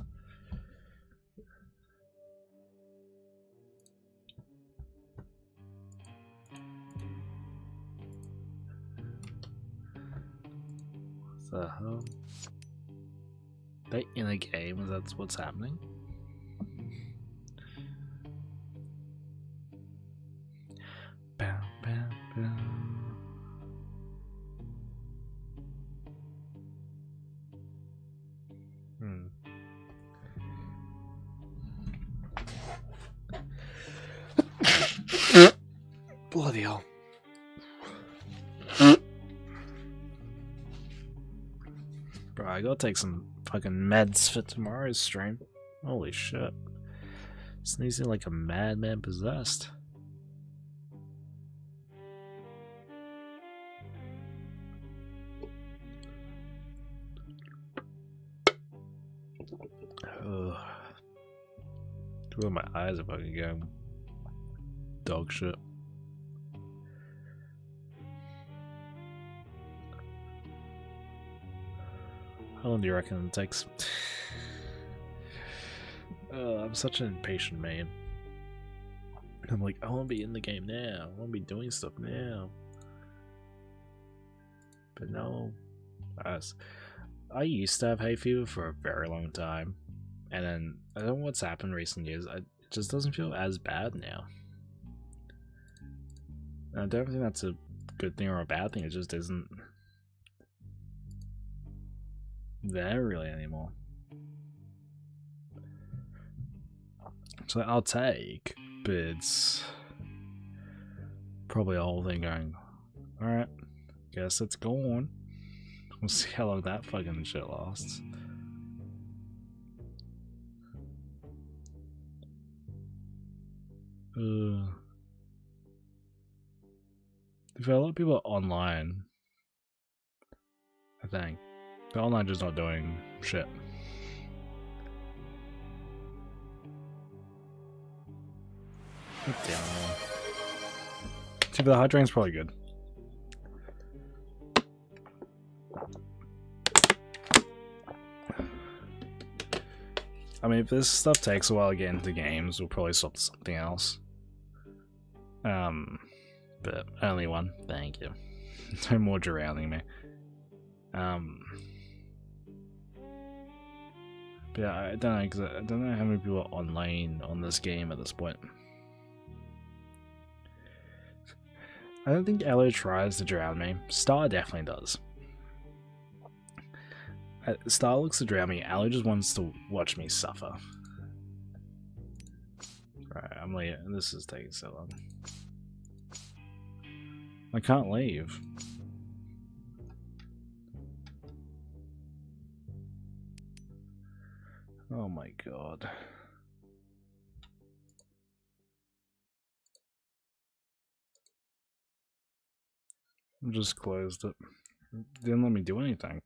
What the hell? They in a game, that's what's happening? Bow, bow, bow. Bloody hell. Bro, I gotta take some fucking meds for tomorrow's stream. Holy shit. Sneezing like a madman possessed. Ugh. Two of my eyes are fucking going dog shit. How long do you reckon it takes? I'm such an impatient man. I'm like, I want to be in the game now. I want to be doing stuff now. But no. I used to have hay fever for a very long time. And then, I don't know what's happened in recent years. It just doesn't feel as bad now. And I don't think that's a good thing or a bad thing. It just isn't there really anymore. So I'll take, but it's probably a whole thing going, alright, guess it's gone. We'll see how long that fucking shit lasts. If a lot of people are online, I think. The online just not doing shit. Damn. See, but the hydrang's probably good. I mean, if this stuff takes a while to get into games, we'll probably swap to something else. But only one. Thank you. No more drowning me. But yeah, I don't know, 'cause I don't know how many people are online on this game at this point. I don't think Ellie tries to drown me. Star definitely does. Star looks to drown me. Ellie just wants to watch me suffer. Right, I'm leaving. This is taking so long. I can't leave. Oh my god. I just closed it. Didn't let me do anything.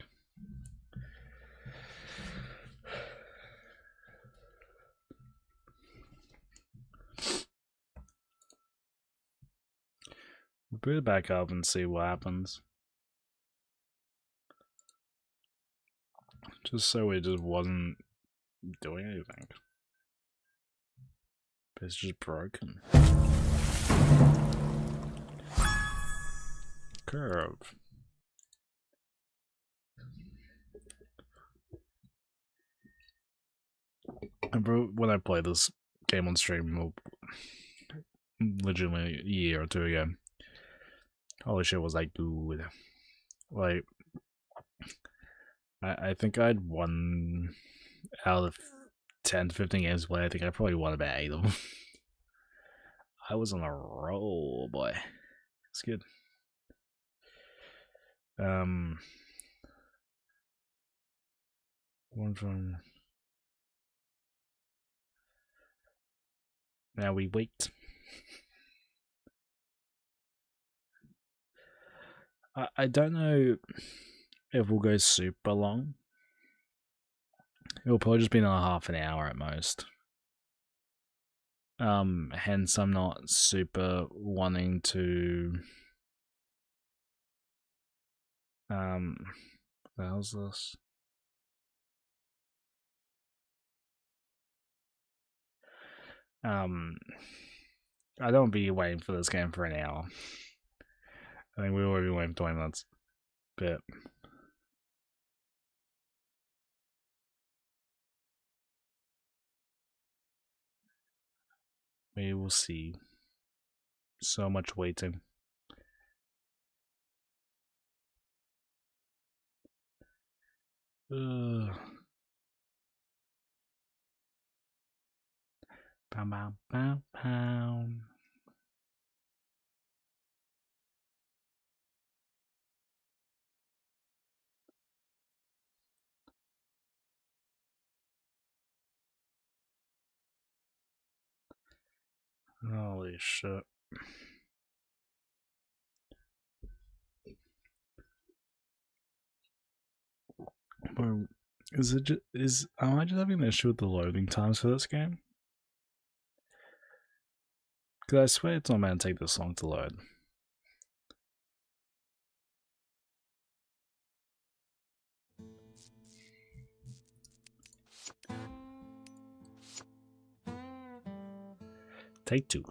We'll put it back up and see what happens. Just so it just wasn't doing anything. But it's just broken. Curve. When I played this game on stream legitimately a year or two ago, holy shit, was that good. Like, I think I'd won out of 10 to 15 games played. I think I probably won about 8 of them. I was on a roll, boy. It's good. One from... Now we wait. I don't know if we'll go super long. It'll probably just be another half an hour at most. Hence I'm not super wanting to... what the hell's this? I don't be waiting for this game for an hour. I think we will be waiting for 20 minutes. But we will see. So much waiting. Pow, pow, pow, pow. Holy shit. Bro, am I just having an issue with the loading times for this game? Because I swear it's not meant to take this long to load. Take 2.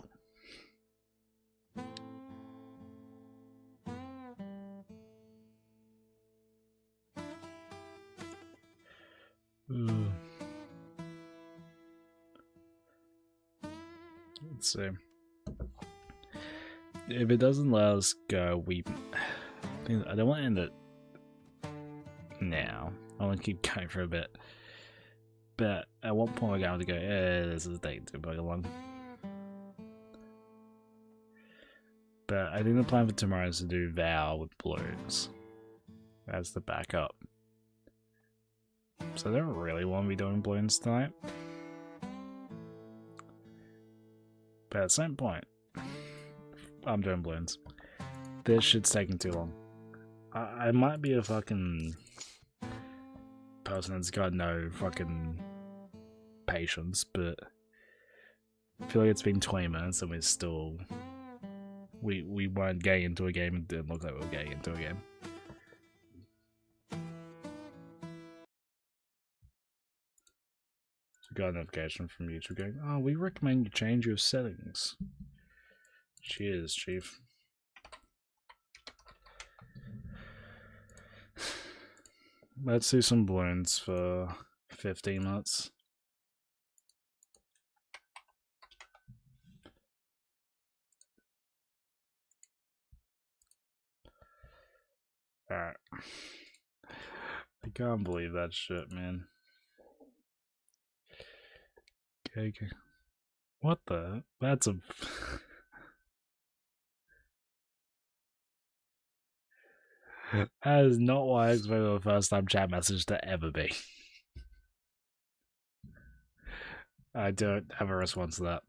Let's see. If it doesn't let us go, I don't want to end it now. I want to keep going for a bit. But at one point we're going to go, yeah, this is taking too fucking long. But I think the plan for tomorrow is to do Vow with balloons as the backup. So I don't really want to be doing balloons tonight. But at some point, I'm doing balloons. This shit's taking too long. I might be a fucking person that's got no fucking patience, but I feel like it's been 20 minutes and we're still... We weren't getting into a game, it didn't look like we were getting into a game. So got a notification from YouTube going, oh, we recommend you change your settings. Cheers, Chief. Let's do some balloons for 15 minutes. Alright. I can't believe that shit, man. Okay. What the? That's a... That is not what I expected the first time chat message to ever be. I don't have a response to that.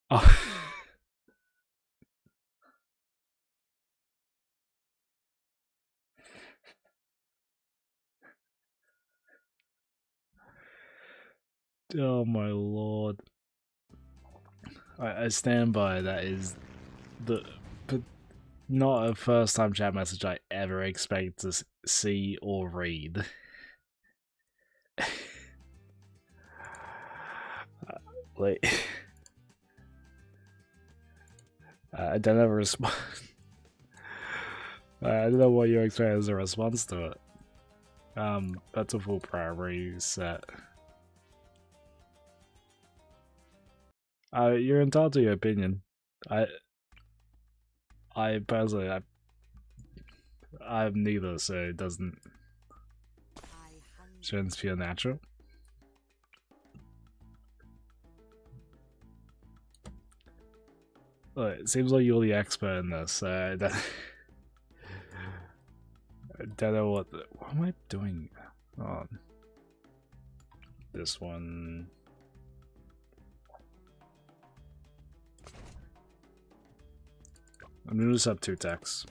Oh. Oh my lord. I stand by that is the... But not a first time chat message I ever expect to see or read. Like... I don't have a response. I don't know what you expect as a response to it. That's a full priority set. You're entitled to your opinion. I personally, I'm neither, so it shouldn't feel natural. Look, it seems like you're the expert in this, so I don't know what am I doing? Oh, this one. I'm gonna just have 2 texts.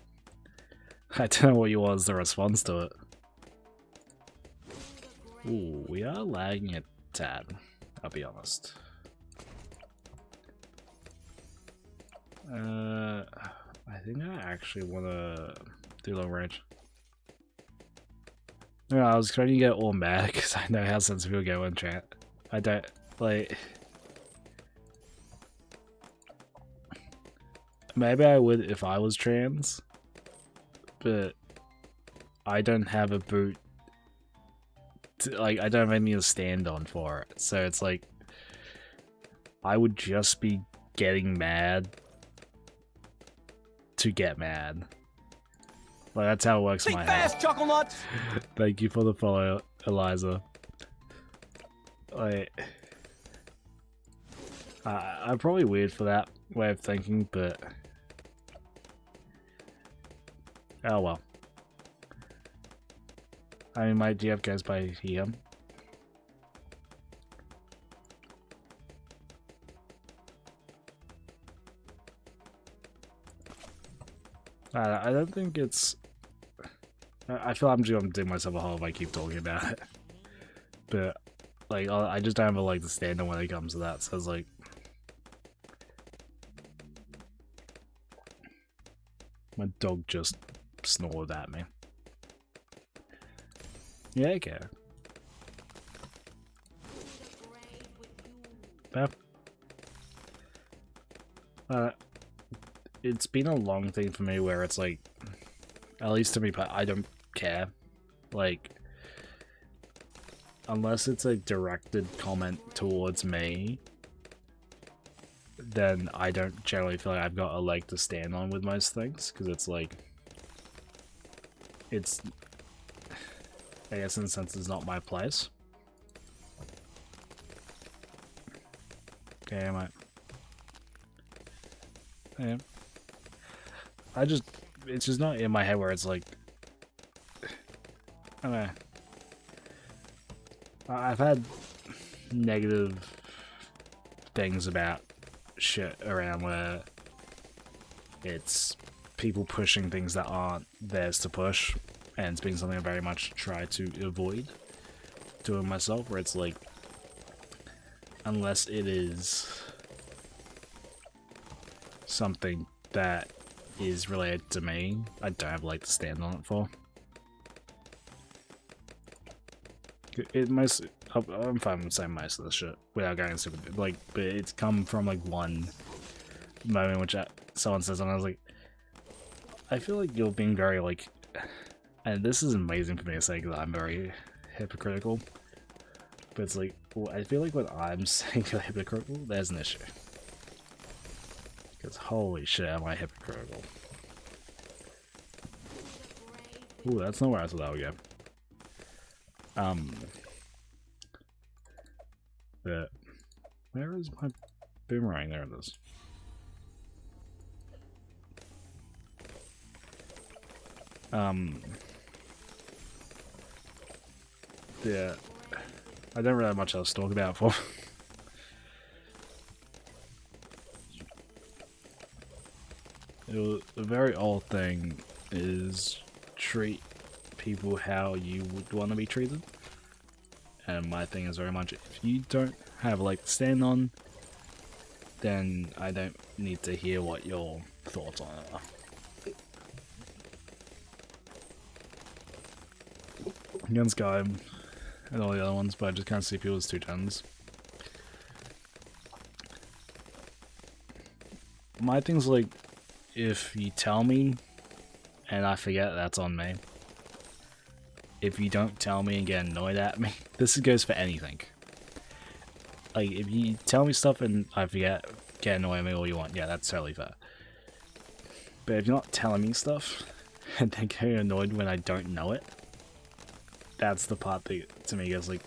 I don't know what you want as the response to it. Ooh, we are lagging a tad, I'll be honest. I think I actually wanna do low range. No, I was trying to get all mad because I know how sensitive people get when chat. I don't, like... Maybe I would if I was trans, but I don't have a boot. Like, I don't have anything to stand on for it. So it's like, I would just be getting mad to get mad. Like, that's how it works in my head. Chuckle nuts! Thank you for the follow, Eliza. Like, I'm probably weird for that way of thinking, but... Oh well. I mean, my GF goes by him. I don't think it's... I feel I'm just gonna dig myself a hole if I keep talking about it. But, like, I just don't have a leg to stand on when it comes to that, so it's like... My dog just snored at me. Yeah, okay. It's been a long thing for me where it's like, at least to me, I don't care. Like, unless it's a directed comment towards me, then I don't generally feel like I've got a leg to stand on with most things, because it's like, it's, I guess in a sense, it's not my place. Okay, I might. Yeah. It's just not in my head where it's like, I don't know. I've had negative things about shit around where it's people pushing things that aren't theirs to push, and it's been something I very much try to avoid doing myself, where it's like, unless it is something that is related to me, I don't have like to stand on it for. I'm fine with saying most of the shit without going super like, but it's come from like one moment which someone says, and I was like, I feel like you're being very like, and this is amazing for me to say because I'm very hypocritical, but it's like, well, I feel like when I'm saying you're hypocritical, there's an issue. Because holy shit, am I hypocritical. Ooh, that's not where I thought that would go. But where is my boomerang? There it is. Yeah, I don't really have much else to talk about for. A very old thing is treat people how you would want to be treated. And my thing is very much, if you don't have a leg to stand on, then I don't need to hear what your thoughts on it are. Against Guy and all the other ones, but I just can't see people as two tons. My thing's like, if you tell me and I forget, that's on me. If you don't tell me and get annoyed at me, this goes for anything. Like, if you tell me stuff and I forget, get annoyed at me all you want, yeah, that's totally fair. But if you're not telling me stuff and then getting annoyed when I don't know it, that's the part that to me goes like,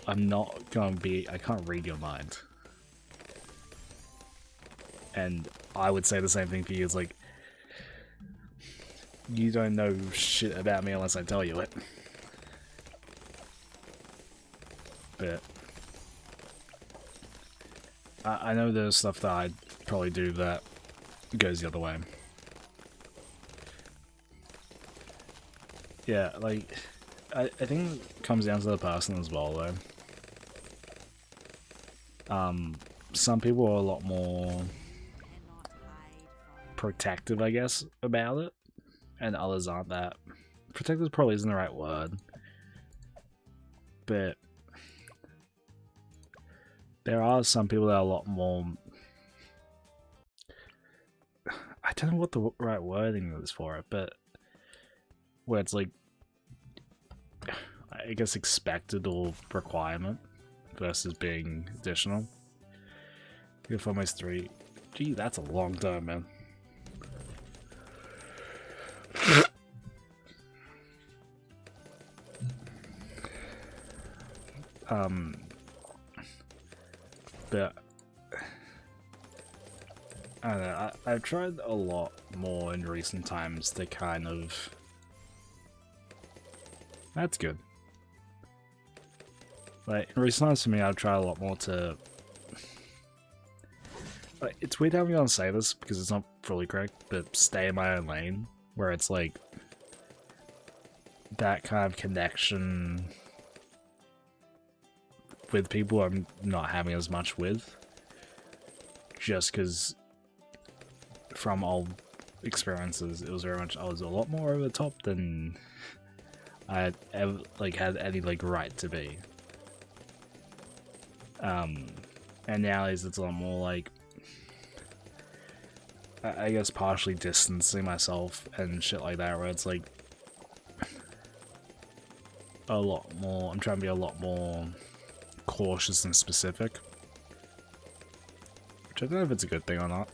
I'm not gonna be, I can't read your mind. And I would say the same thing for you, it's like, you don't know shit about me unless I tell you it. But I know there's stuff that I'd probably do that goes the other way. Yeah, like, I think it comes down to the person as well, though. Some people are a lot more protective, I guess, about it, and others aren't that. Protective probably isn't the right word, but there are some people that are a lot more, I don't know what the right wording is for it, but where it's like, I guess expected or requirement versus being additional. If almost 3, gee, that's a long time, man. But I don't know, I've tried a lot more in recent times to kind of, that's good. Like, in recent times for me, I've tried a lot more to, like, it's weird how I'm gonna say this because it's not fully correct, but stay in my own lane, where it's like, that kind of connection with people I'm not having as much with, just because from old experiences, it was very much, I was a lot more over the top than I had ever, like, had any, like, right to be. And nowadays it's a lot more like, I guess partially distancing myself and shit like that, where it's like a lot more, I'm trying to be a lot more cautious and specific, which I don't know if it's a good thing or not.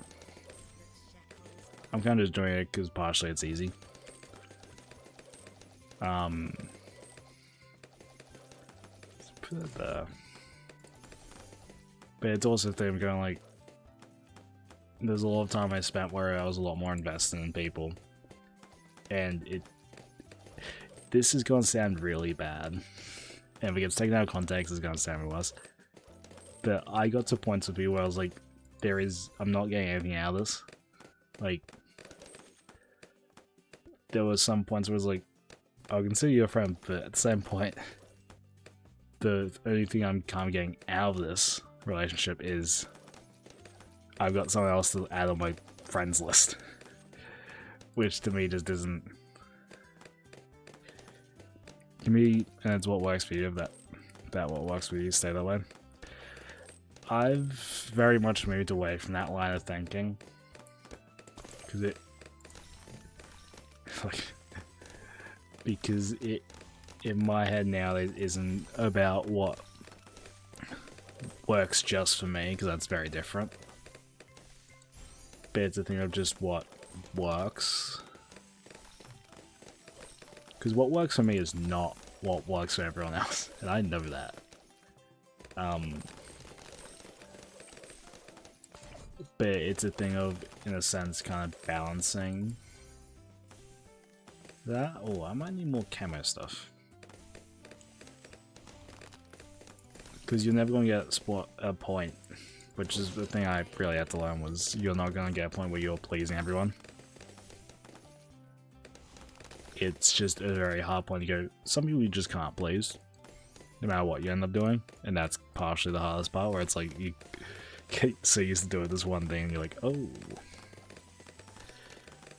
I'm kind of just doing it because partially it's easy. Let's put it there. But it's also a thing I'm going like, there's a lot of time I spent where I was a lot more invested in people, and this is gonna sound really bad, and if it gets taken out of context, it's gonna sound worse. But I got to points with people where I was like, I'm not getting anything out of this. Like, there was some points where I was like, I'll consider you a friend, but at the same point, the only thing I'm kind of getting out of this relationship is I've got someone else to add on my friends list, which to me just isn't. To me, and it's what works for you. That what works for you. Stay that way. I've very much moved away from that line of thinking because it in my head now it isn't about what works just for me, because that's very different. But it's a thing of just what works. Because what works for me is not what works for everyone else, and I know that. But it's a thing of, in a sense, kind of balancing that. Oh, I might need more camo stuff. Because you're never going to get a point, which is the thing I really had to learn, was you're not going to get a point where you're pleasing everyone. It's just a very hard point to go. Some people you just can't please, no matter what you end up doing, and that's partially the hardest part, where it's like you get so used to doing this one thing, and you're like, oh,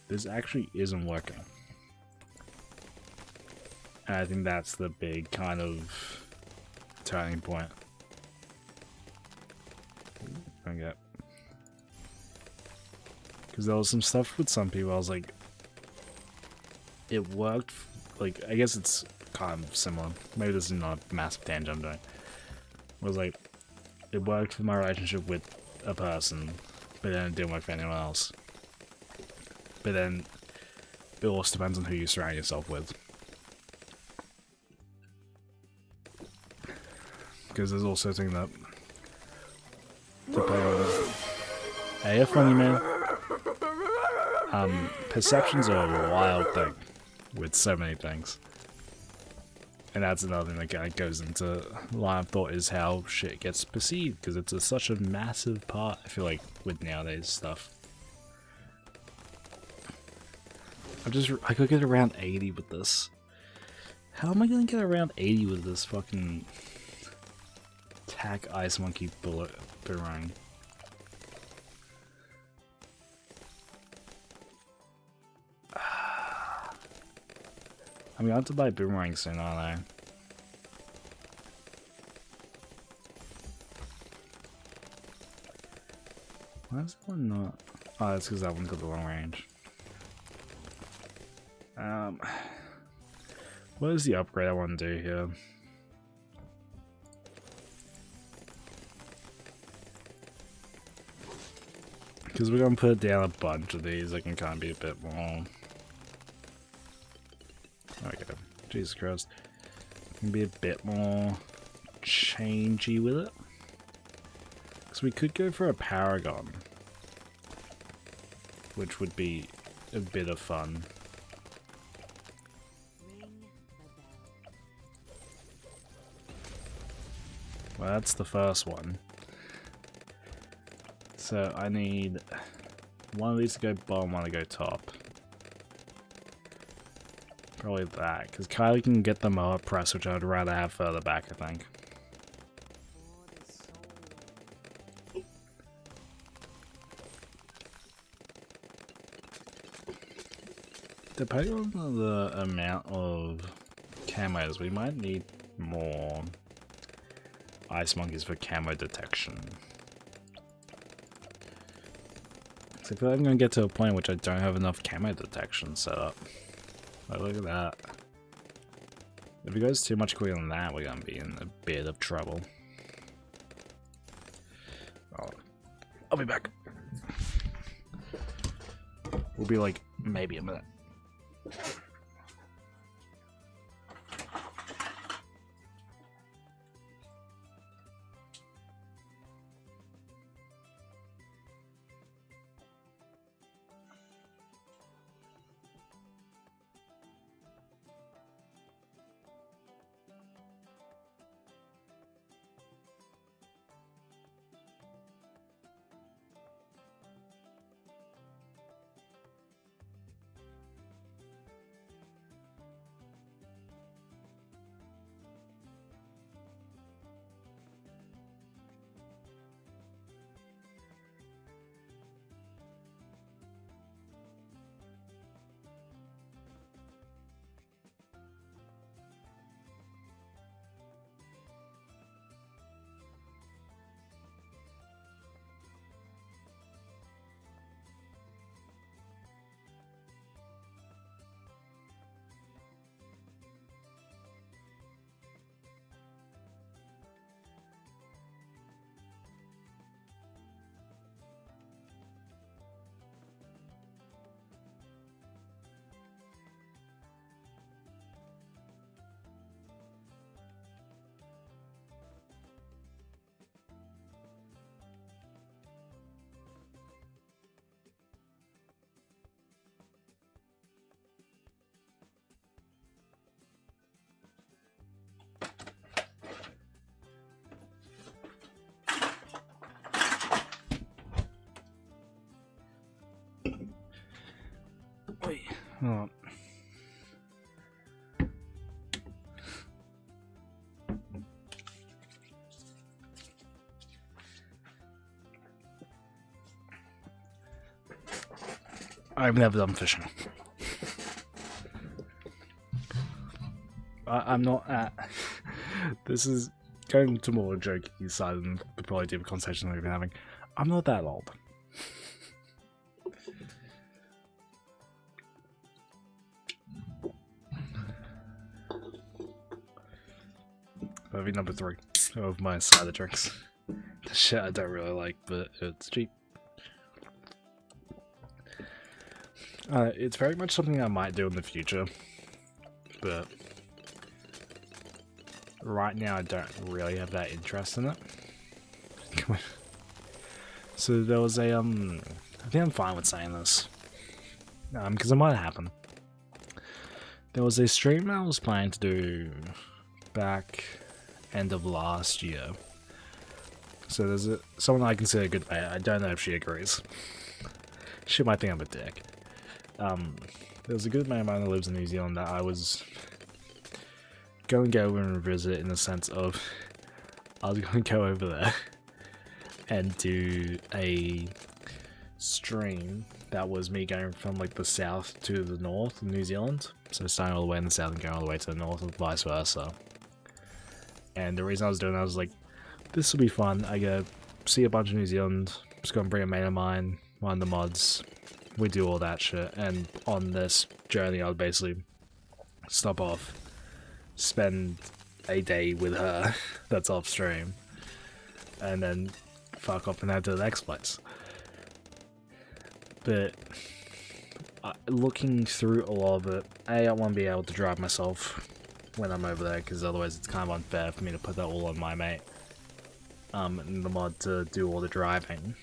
this actually isn't working. And I think that's the big kind of turning point. Because there was some stuff with some people I was like, it worked, like, I guess it's kind of similar. Maybe this is not a massive tangent I'm doing. It was like, it worked for my relationship with a person, but then it didn't work for anyone else. But then, it also depends on who you surround yourself with. Because there's also a thing that, depending on, hey, funny man. Perceptions are a wild thing with so many things. And that's another thing that kind of goes into line of thought, is how shit gets perceived, because it's such a massive part, I feel like, with nowadays stuff. I could get around 80 with this. How am I gonna get around 80 with this fucking tack ice monkey bullet boomerang? I'm gonna have to buy boomerang soon, aren't I? Why is that one not? Oh, that's because that one's got the long range. What is the upgrade I want to do here? Because we're gonna put down a bunch of these, I can kind of be a bit more. Okay, Jesus Christ. Can be a bit more changey with it. Because we could go for a Paragon, which would be a bit of fun. Well, that's the first one. So I need one of these to go bottom, one to go top. Probably that, because Kylie can get the mower press, which I'd rather have further back, I think. Depending on the amount of camos, we might need more ice monkeys for camo detection. So I feel like I'm going to get to a point in which I don't have enough camo detection set up. Like, look at that. If it goes too much quicker than that, we're going to be in a bit of trouble. Oh, I'll be back. We'll be like, maybe a minute. Oh. I've never done fishing. I'm not at. This is going to more jokey side than the probably deeper conversation we've been having. I'm not that old. Movie number 3 of my cider drinks. The shit I don't really like, but it's cheap. It's very much something I might do in the future, but right now I don't really have that interest in it. So there was a, I think I'm fine with saying this, because it might happen. There was a stream I was planning to do back end of last year. So there's someone I consider a good mate. I don't know if she agrees. She might think I'm a dick. There's a good mate of mine that lives in New Zealand that I was going to go over and visit, in the sense of I was going to go over there and do a stream that was me going from like the south to the north of New Zealand. So starting all the way in the south and going all the way to the north, and vice versa. And the reason I was doing that, I was like, this will be fun. I get to see a bunch of New Zealand. Just gonna bring a mate of mine, one of the mods. We do all that shit, and on this journey I would basically stop off, spend a day with her that's off stream, and then fuck off and head to the next place. But looking through all of it, I want to be able to drive myself when I'm over there, because otherwise it's kind of unfair for me to put that all on my mate, and the mod to do all the driving.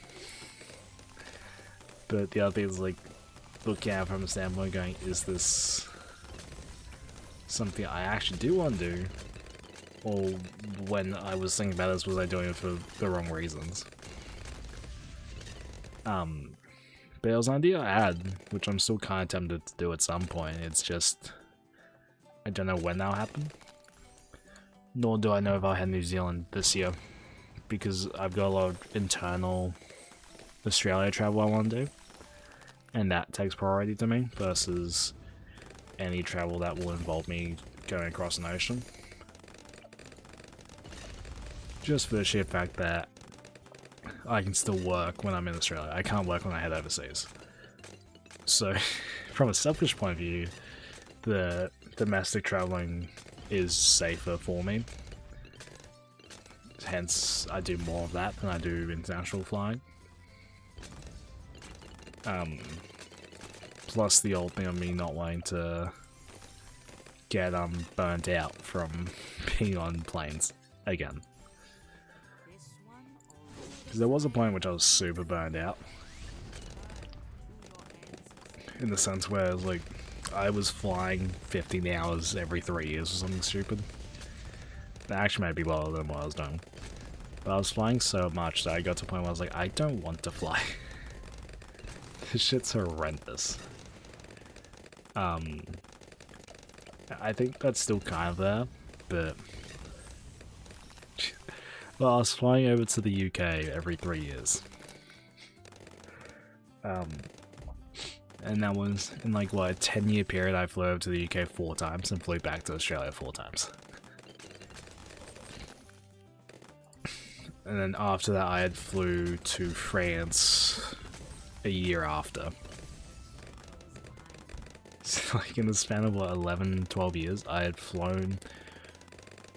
But the other thing is, like, looking at it from a standpoint going, is this something I actually do want to do? Or when I was thinking about this, was I doing it for the wrong reasons? But it was an idea I had, which I'm still kind of tempted to do at some point. It's just, I don't know when that'll happen. Nor do I know if I'll head to New Zealand this year, because I've got a lot of internal Australia travel I want to do, and that takes priority to me versus any travel that will involve me going across an ocean. Just for the sheer fact that I can still work when I'm in Australia. I can't work when I head overseas. So, from a selfish point of view, the domestic traveling is safer for me. Hence, I do more of that than I do international flying. Plus the old thing of me not wanting to get burnt out from being on planes again. Because there was a point in which I was super burned out. In the sense where it was like, I was flying 15 hours every 3 years or something stupid. That actually might be lower than what I was doing. But I was flying so much that I got to a point where I was like, I don't want to fly. This shit's horrendous. I think that's still kind of there, but... Well, I was flying over to the UK every 3 years. And that was, in like, what, a 10-year period, I flew over to the UK 4 times and flew back to Australia 4 times. And then after that, I had flew to France a year after. So, like, in the span of, what, 11, 12 years, I had flown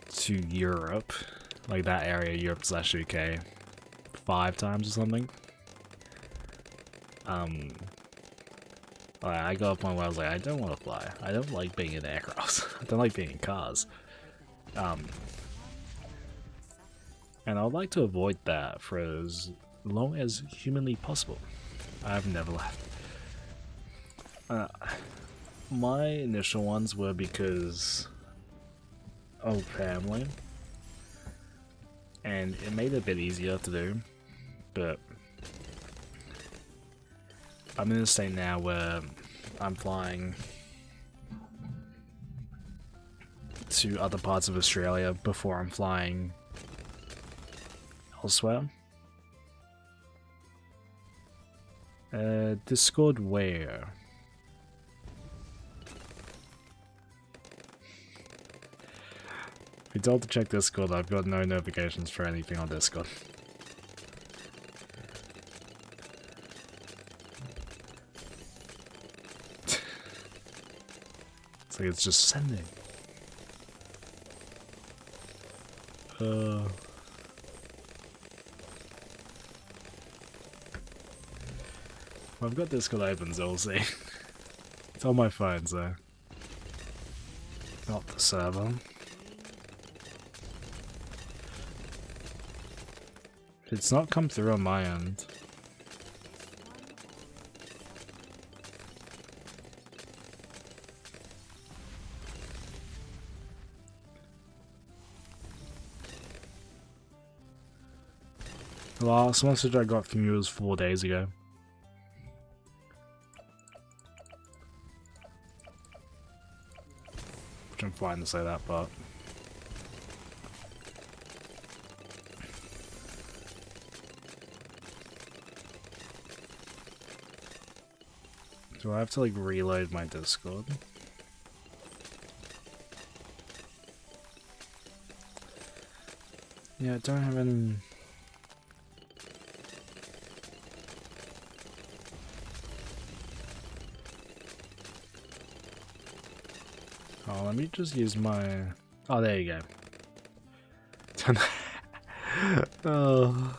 to Europe, like that area, Europe/UK, 5 times or something. I got a point where I was like, I don't want to fly. I don't like being in aircrafts. I don't like being in cars. And I would like to avoid that for as long as humanly possible. I've never left. My initial ones were because of family, and it made it a bit easier to do, but I'm in a state now where I'm flying to other parts of Australia before I'm flying elsewhere. Discord where? If you told to check Discord, I've got no notifications for anything on Discord. It's like it's just sending. I've got Discord open, so we'll see. It's on my phone, so not the server. It's not come through on my end. The last message I got from you was 4 days ago. Which I'm fine to say that, but... Do I have to, like, reload my Discord? Yeah, I don't have any... Oh, let me just use my... Oh, there you go. Oh.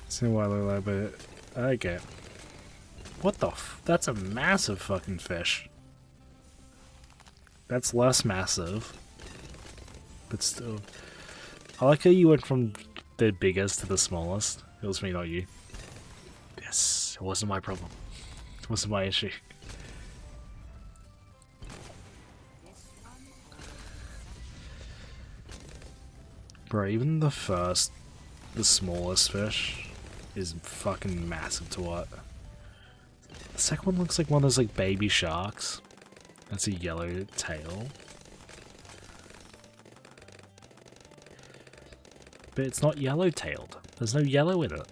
See why I look like, but... Okay. What the f... That's a massive fucking fish. That's less massive. But still... I like how you went from the biggest to the smallest. It was me, not you. Yes, it wasn't my problem. It wasn't my issue. Bro, even the smallest fish is fucking massive to what? The second one looks like one of those like baby sharks. That's a yellow tail. But it's not yellow-tailed. There's no yellow in it.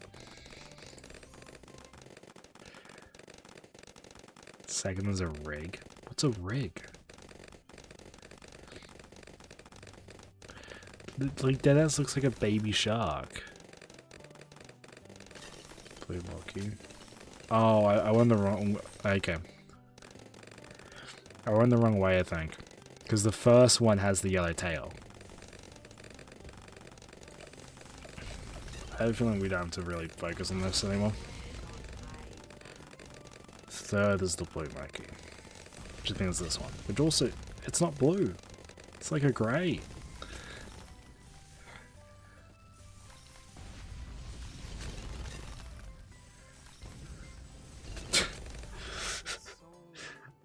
Second is a rig. What's a rig? Like, deadass looks like a baby shark. Blue monkey. Oh, I went the wrong... Okay. I went the wrong way, I think. Because the first one has the yellow tail. I have a feeling we don't have to really focus on this anymore. Third is the blue monkey. Which I think is this one. Which also, it's not blue. It's like a grey.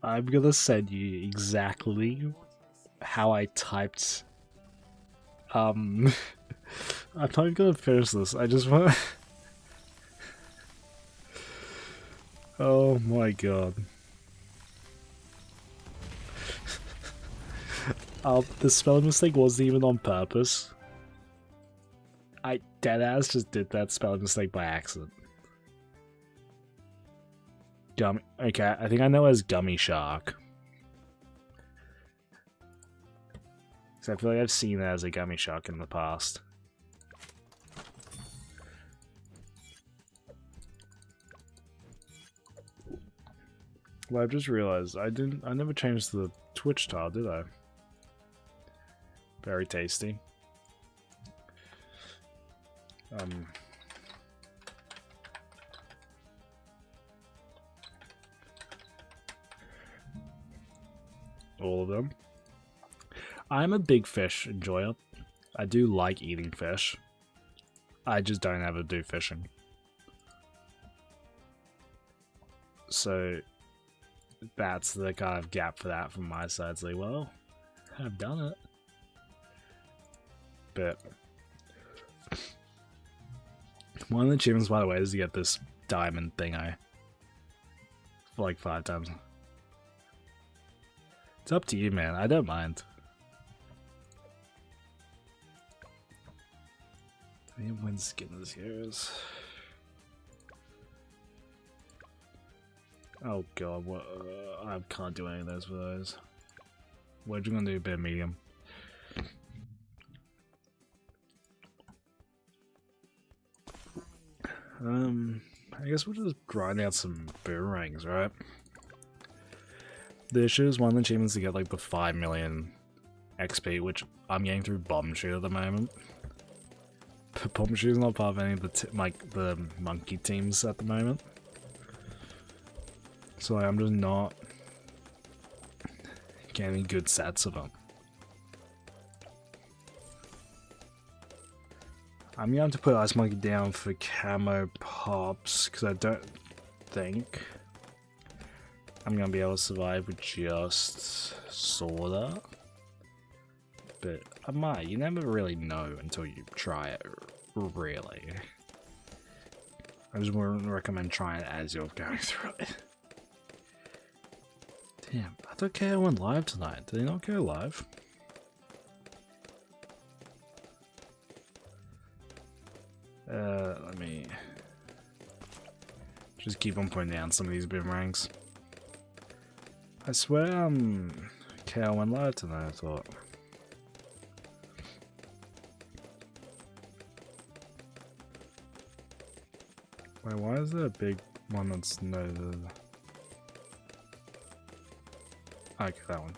I'm gonna send you exactly how I typed. I'm not even gonna finish this. I just want. Oh my god. The spelling mistake wasn't even on purpose. I deadass just did that spelling mistake by accident. Gummy. Okay, I think I know as Gummy Shark. So I feel like I've seen it as a Gummy Shark in the past. Well, I've just realized I never changed the Twitch tile, did I? Very tasty. All of them. I'm a big fish enjoyer. I do like eating fish. I just don't ever do fishing. So that's the kind of gap for that from my side. It's like, well, I've done it. But one of the achievements, by the way, is to get this diamond thing I like 5 times. It's up to you, man. I don't mind. I need win skin this heroes. Oh god, what? I can't do any of those for those. What are you gonna do? Bit medium. I guess we'll just grind out some boomerangs, right? The issue is one of the achievements to get like the 5 million XP, which I'm getting through Bomb Shoot at the moment. But Bomb Shoot is not part of any of the monkey teams at the moment. So I'm just not getting good sets of them. I'm going to put Ice Monkey down for camo pops, because I don't think I'm going to be able to survive with just Sorta. But I might. You never really know until you try it, really. I just wouldn't recommend trying it as you're going through it. Damn, I thought KO went live tonight. Did he not go live? Let me just keep on putting down some of these boomerangs. I swear, KO went live tonight, I thought. Wait, why is there a big one that's noted? Okay, that one.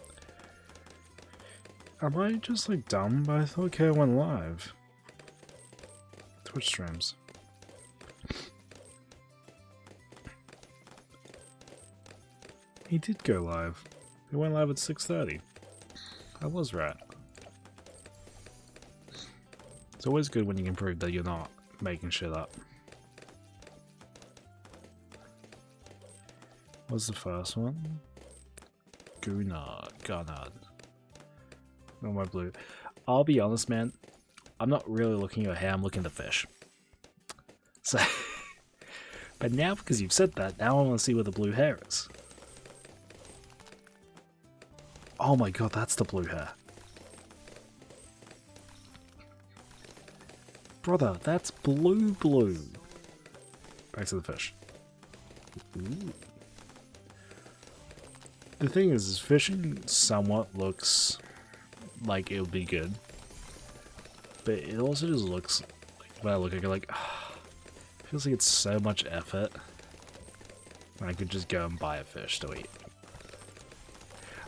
Am I just like dumb? But I thought KO went live. Twitch streams. He did go live. He went live at 6:30. I was right. It's always good when you can prove that you're not making shit up. What's the first one? Gunnar. Oh, my blue. I'll be honest, man. I'm not really looking at your hair, I'm looking at the fish. So, but now because you've said that, now I want to see where the blue hair is. Oh my god, that's the blue hair. Brother, that's blue. Back to the fish. Ooh. The thing is fishing somewhat looks like it would be good. But it also just looks like, when I look at it, like, it feels like it's so much effort. I could just go and buy a fish to eat.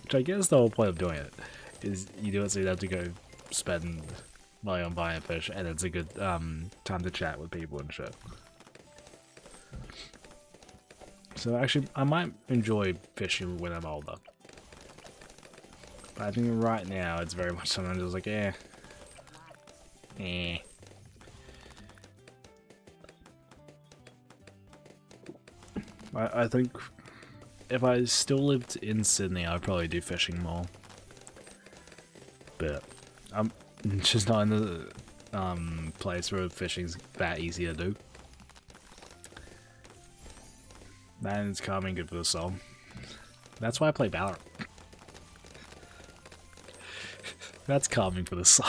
Which I guess the whole point of doing it is you do it so you don't have to go spend money on buying a fish, and it's a good time to chat with people and shit. So actually, I might enjoy fishing when I'm older. But I think right now, it's very much something I'm just like, eh. I think if I still lived in Sydney, I'd probably do fishing more. But I'm just not in the place where fishing's that easy to do. And it's calming, good for the soul. That's why I play Valorant. That's calming for the soul.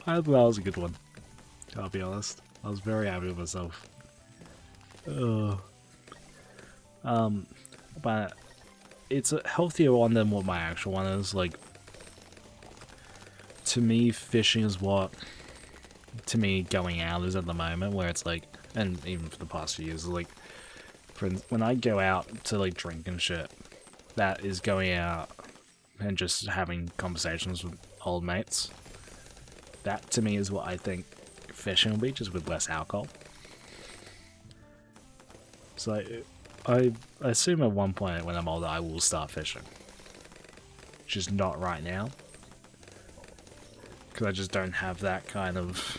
I thought that was a good one. I'll be honest. I was very happy with myself. But it's a healthier one than what my actual one is. Like, to me, fishing is what, to me, going out is at the moment, where it's like, and even for the past few years, like, when I go out to, like, drink and shit, that is going out and just having conversations with old mates. That, to me, is what I think fishing will be, just with less alcohol. So, I assume at one point when I'm older, I will start fishing. Just not right now. Because I just don't have that kind of...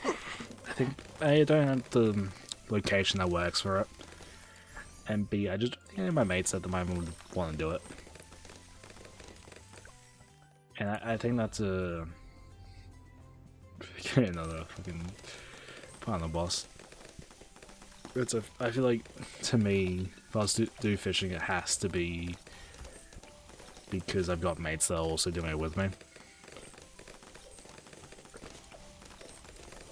I think A, I don't have the location that works for it. And B, I just... my mates at the moment would want to do it. And I think that's a another fucking final boss. I feel like, to me, if I was to do fishing, it has to be because I've got mates that are also doing it with me.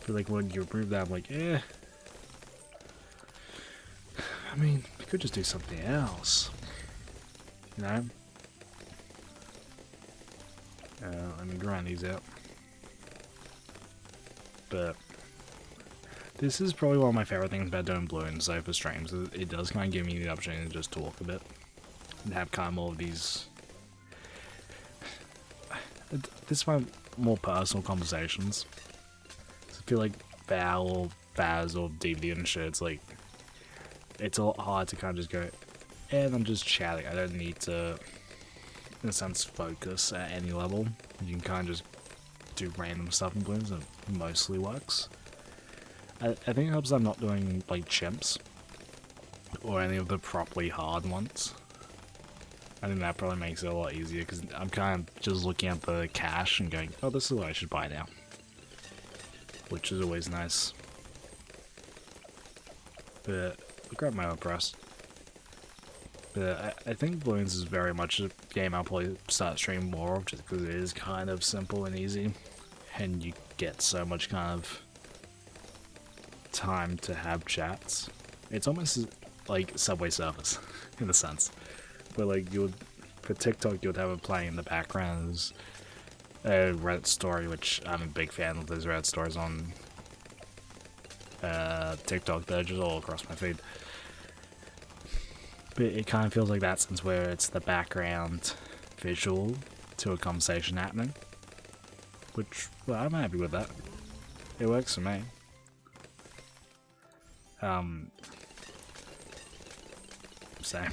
I feel like when you remove that, I'm like, eh. I mean, we could just do something else. You know? Let me grind these out. But this is probably one of my favorite things about doing balloons though for streams. It does kind of give me the opportunity to just talk a bit and have kind of more of these. This is my more personal conversations. So I feel like Val or Phas or DVD and shit, it's like it's a lot hard to kind of just go, and I'm just chatting. I don't need to, in a sense, focus at any level. You can kind of just do random stuff in balloons and it mostly works. I think it helps I'm not doing like chimps or any of the properly hard ones. I think that probably makes it a lot easier because I'm kind of just looking at the cash and going, oh, this is what I should buy now. Which is always nice. But I'll grab my own press. But I think balloons is very much a game I'll probably start streaming more of just because it is kind of simple and easy. And you get so much kind of time to have chats. It's almost like Subway Surfers in a sense. But like for TikTok you would have it playing in the background as a Reddit story, which I'm a big fan of those Reddit stories on TikTok. They're just all across my feed. But it kind of feels like that since where it's the background visual to a conversation happening. Which, well, I'm happy with that. It works for me. Same.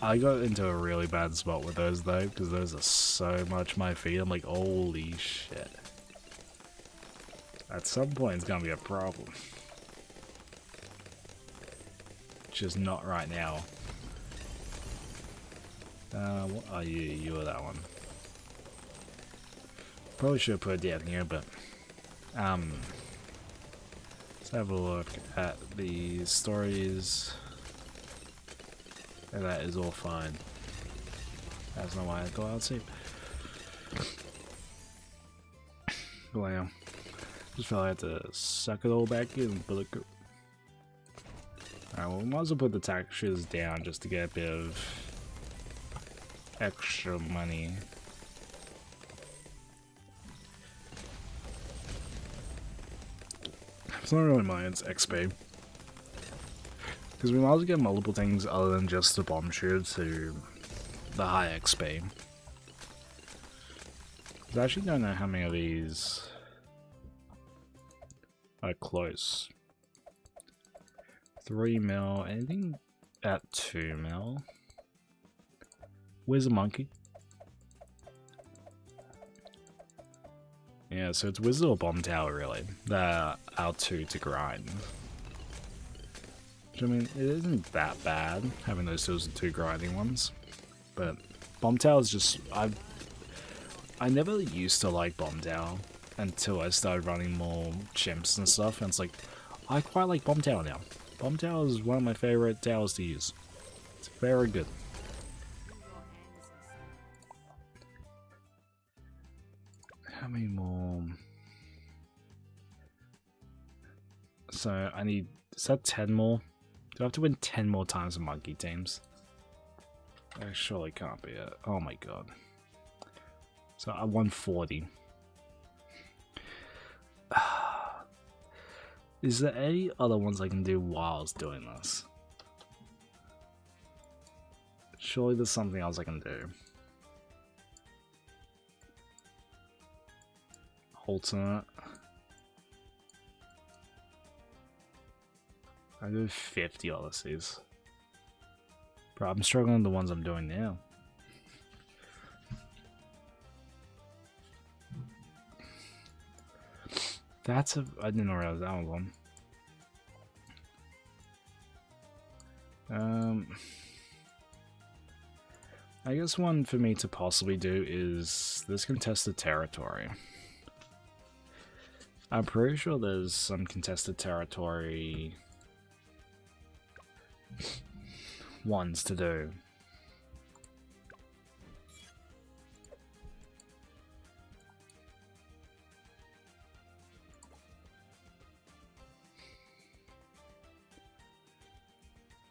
I got into a really bad spot with those though, because those are so much my feed. I'm like, holy shit. At some point it's gonna be a problem. Just not right now. What are you? You are that one. Probably should have put it down here, but let's have a look at the stories. And that is all fine. That's not why I thought I'd see. Well, just felt I had to suck it all back in, but look. Alright, well, we might as well put the taxes down just to get a bit of extra money. It's not really mine, it's XP. Because we might as well get multiple things other than just the bomb shoot to the high XP. I actually don't know how many of these are close. 3 mil, anything at 2 mil? Where's the monkey? Yeah, so it's Wizard or Bomb Tower really. They're our two to grind. Which, I mean, it isn't that bad having those two grinding ones. But Bomb Tower is just I never used to like Bomb Tower until I started running more chimps and stuff, and it's like I quite like Bomb Tower now. Bomb Tower is one of my favorite towers to use. It's very good. How many more? So I need, is that 10 more? Do I have to win 10 more times in monkey teams? That surely can't be it. Oh my god. So I won 40. Is there any other ones I can do while I was doing this? Surely there's something else I can do. Alternate. I do 50 Odysseys. Bro, I'm struggling with the ones I'm doing now. That's a... I didn't realize that was one. I guess one for me to possibly do is this contested territory. I'm pretty sure there's some contested territory ones to do.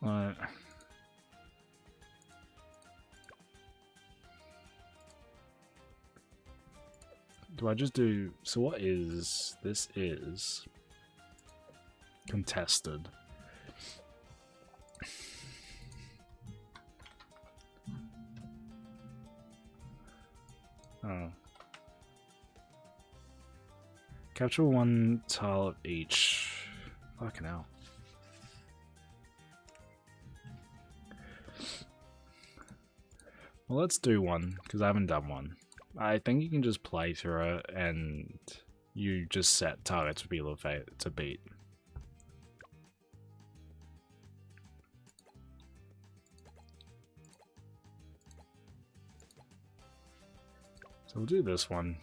Right. Do I just do... So what is... This is... contested. Oh. Capture one tile of each. Fucking hell. Well, let's do one, because I haven't done one. I think you can just play through it, and you just set targets for people to beat. So we'll do this one.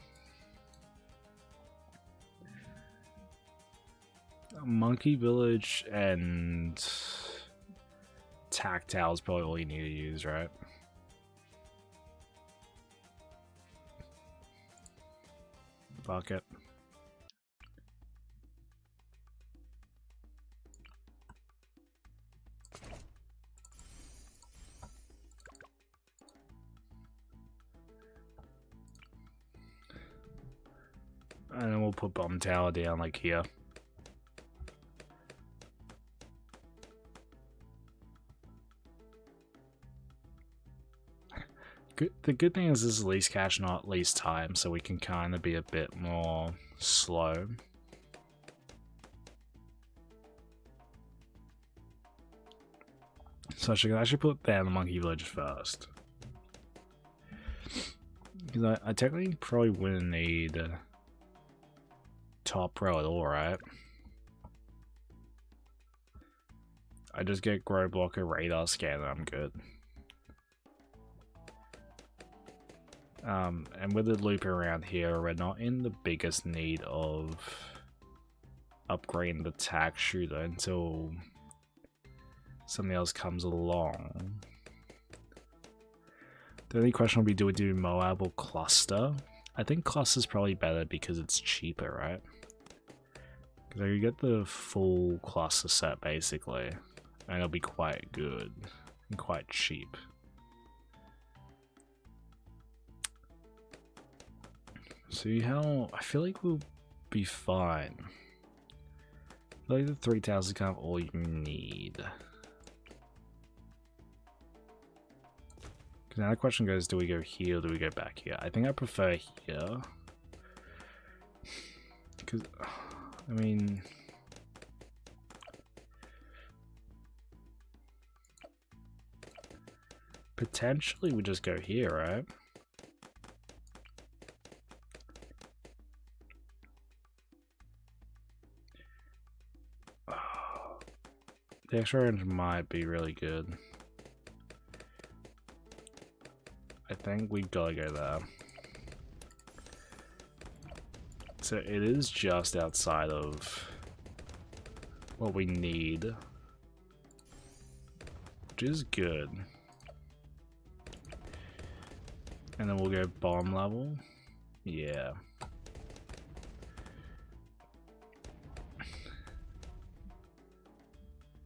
Monkey Village and Tactile is probably all you need to use, right? Fuck it. And then we'll put Bomb Tower down like here. The good thing is this is least cash, not least time, so we can kind of be a bit more slow. So I should put down the Monkey Village first. Because I technically probably wouldn't need top row at all, right? I just get Grow Blocker, Radar Scanner, I'm good. And with the loop around here, we're not in the biggest need of upgrading the tack shooter until something else comes along. The only question will be, do we do Moab or Cluster? I think Cluster is probably better because it's cheaper, right? Because you get the full Cluster set basically, and it'll be quite good and quite cheap. See how I feel like we'll be fine. I feel like the 3,000 is kind of all you need. Because now the question goes, do we go here or do we go back here? I think I prefer here. Because, I mean... potentially we just go here, right? The extra range might be really good. I think we gotta go there. So it is just outside of what we need, which is good. And then we'll go bomb level. Yeah.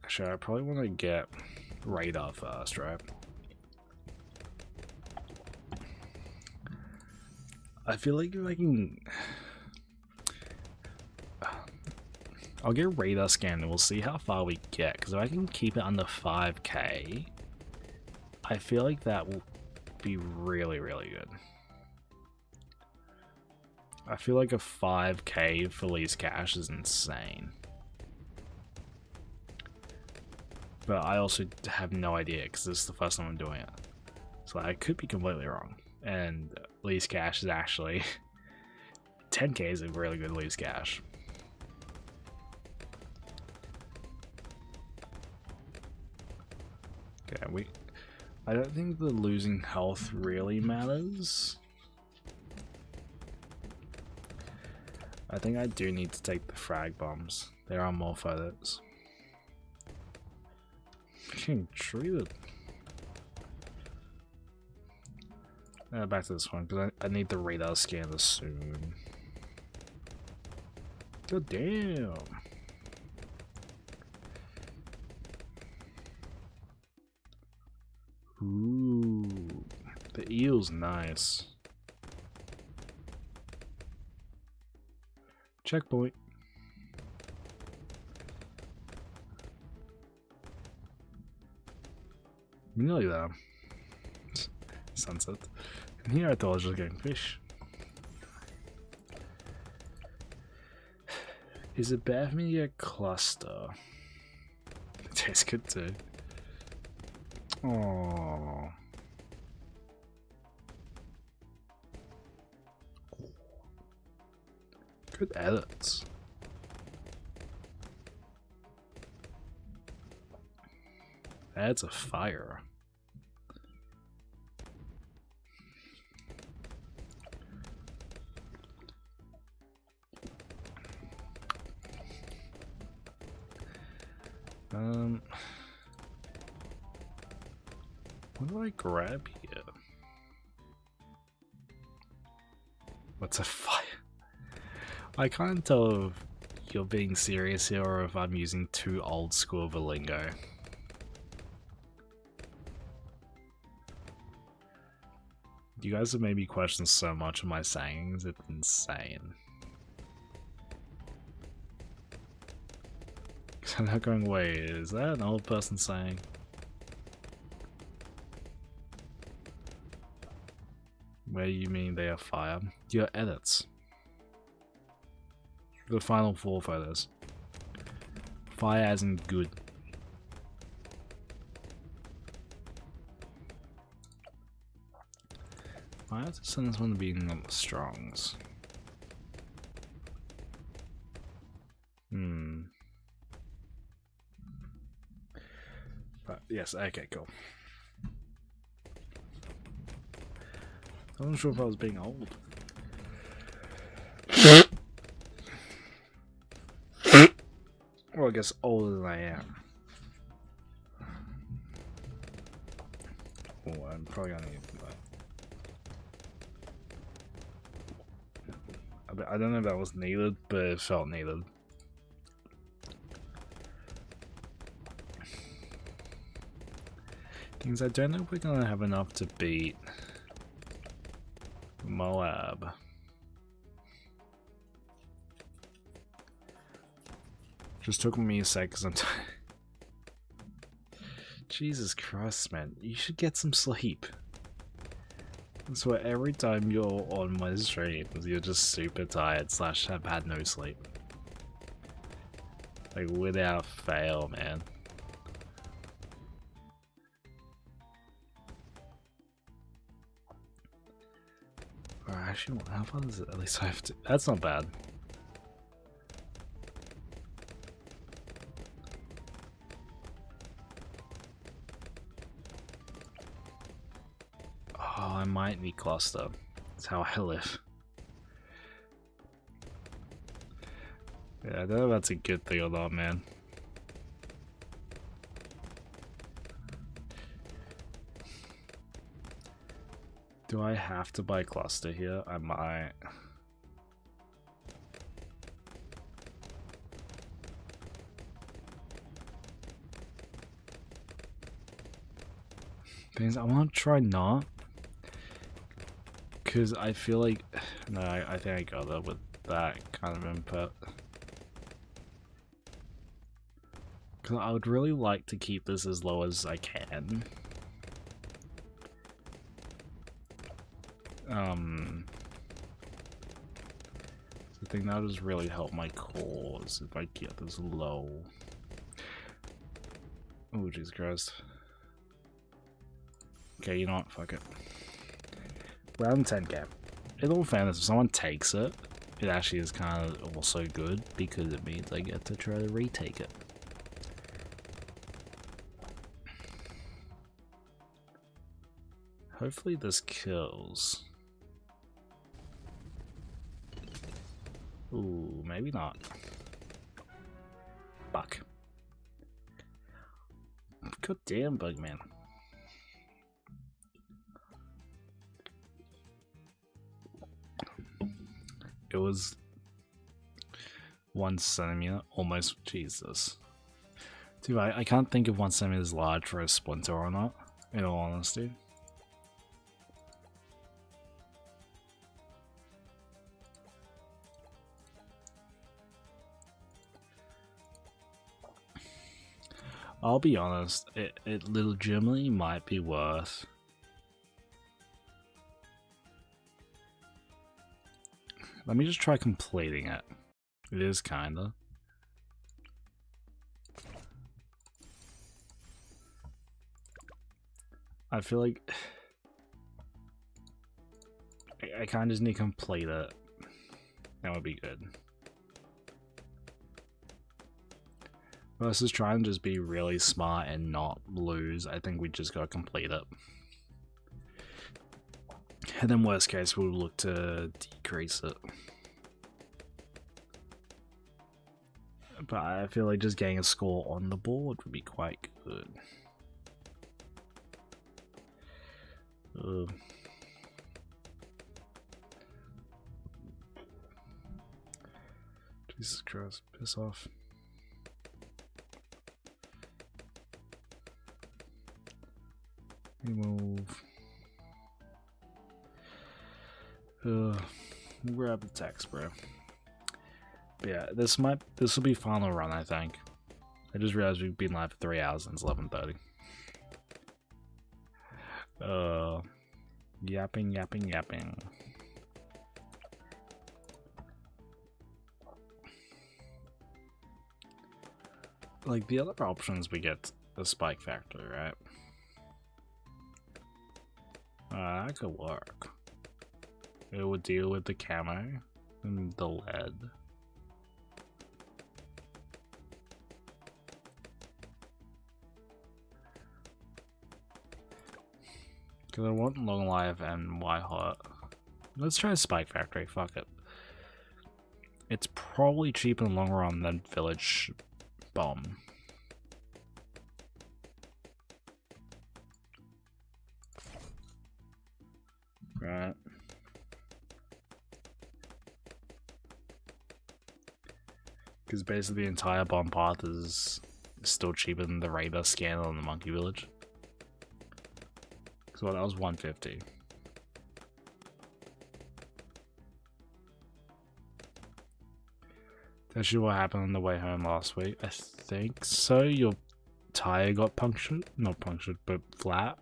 Actually, I probably want to get radar first, right? I feel like if I can... I'll get radar scan and we'll see how far we get, because if I can keep it under 5k, I feel like that will be really, really good. I feel like a 5k for least cash is insane. But I also have no idea because this is the first time I'm doing it. So I could be completely wrong. And least cash is actually 10k is a really good least cash. Okay, I don't think the losing health really matters. I think I do need to take the frag bombs. There are more photos. Fucking treated. Back to this one, because I need the radar scanner soon. God damn. Ooh, the eel's nice. Checkpoint. Nearly there. Sunset. And here I thought I was just getting fish. Is it bad for me to get cluster? It tastes good too. Oh. Good edits. That's a fire. What do I grab here? What's a fire? I can't tell if you're being serious here or if I'm using too old school of a lingo. You guys have made me question so much of my sayings, it's insane. Cause I'm not going, wait, is that an old person saying? Where do you mean they are fire? Your edits. The final 4 photos. Fire as in good. I have to send this one to be on the strongs. But yes, okay, cool. I wasn't sure if I was being old. Well, I guess older than I am. Oh, I'm probably gonna need that. I don't know if that was needed, but it felt needed. Things I don't know if we're gonna have enough to beat Moab. Just took me a sec because I'm tired. Jesus Christ, man. You should get some sleep. I swear every time you're on my streams, you're just super tired / have had no sleep. Like, without fail, man. Or actually, how far is it? At least I have to. That's not bad. Oh, I might need cluster. That's how I live. Yeah, I don't know if that's a good thing or not, man. Do I have to buy cluster here? I might. Things I want to try not. Because I feel like... No, I think I got that with that kind of input. Because I would really like to keep this as low as I can. I think that would just really help my cause if I get this low. Oh, Jesus Christ. Okay, you know what? Fuck it. Round 10 cap. In all fairness, if someone takes it, it actually is kind of also good because it means I get to try to retake it. Hopefully this kills. Ooh, maybe not. Fuck. God damn, Bugman. It was 1 centimeter, almost. Jesus. Dude, I can't think if 1 centimeter is large for a splinter or not, in all honesty. I'll be honest, it legitimately might be worth. Let me just try completing it. It is kinda. I feel like I kinda just need to complete it. That would be good. Versus trying to just be really smart and not lose, I think we just gotta complete it. And then worst case, we'll look to decrease it. But I feel like just getting a score on the board would be quite good. Jesus Christ, piss off. Remove. We'll grab the text, bro. But yeah, this will be final run, I think. I just realized we've been live for 3 hours since 11:30. Yapping. Like the other options, we get the spike factor, right? That could work. It would deal with the camo and the lead. Because I want long life and white hot. Let's try Spike Factory, fuck it. It's probably cheaper in the long run than Village Bomb. Right. Because basically the entire bomb path is still cheaper than the radar scanner on the Monkey Village. So that was 150. That's actually what happened on the way home last week. I think so. Your tire got punctured. Not punctured, but flat.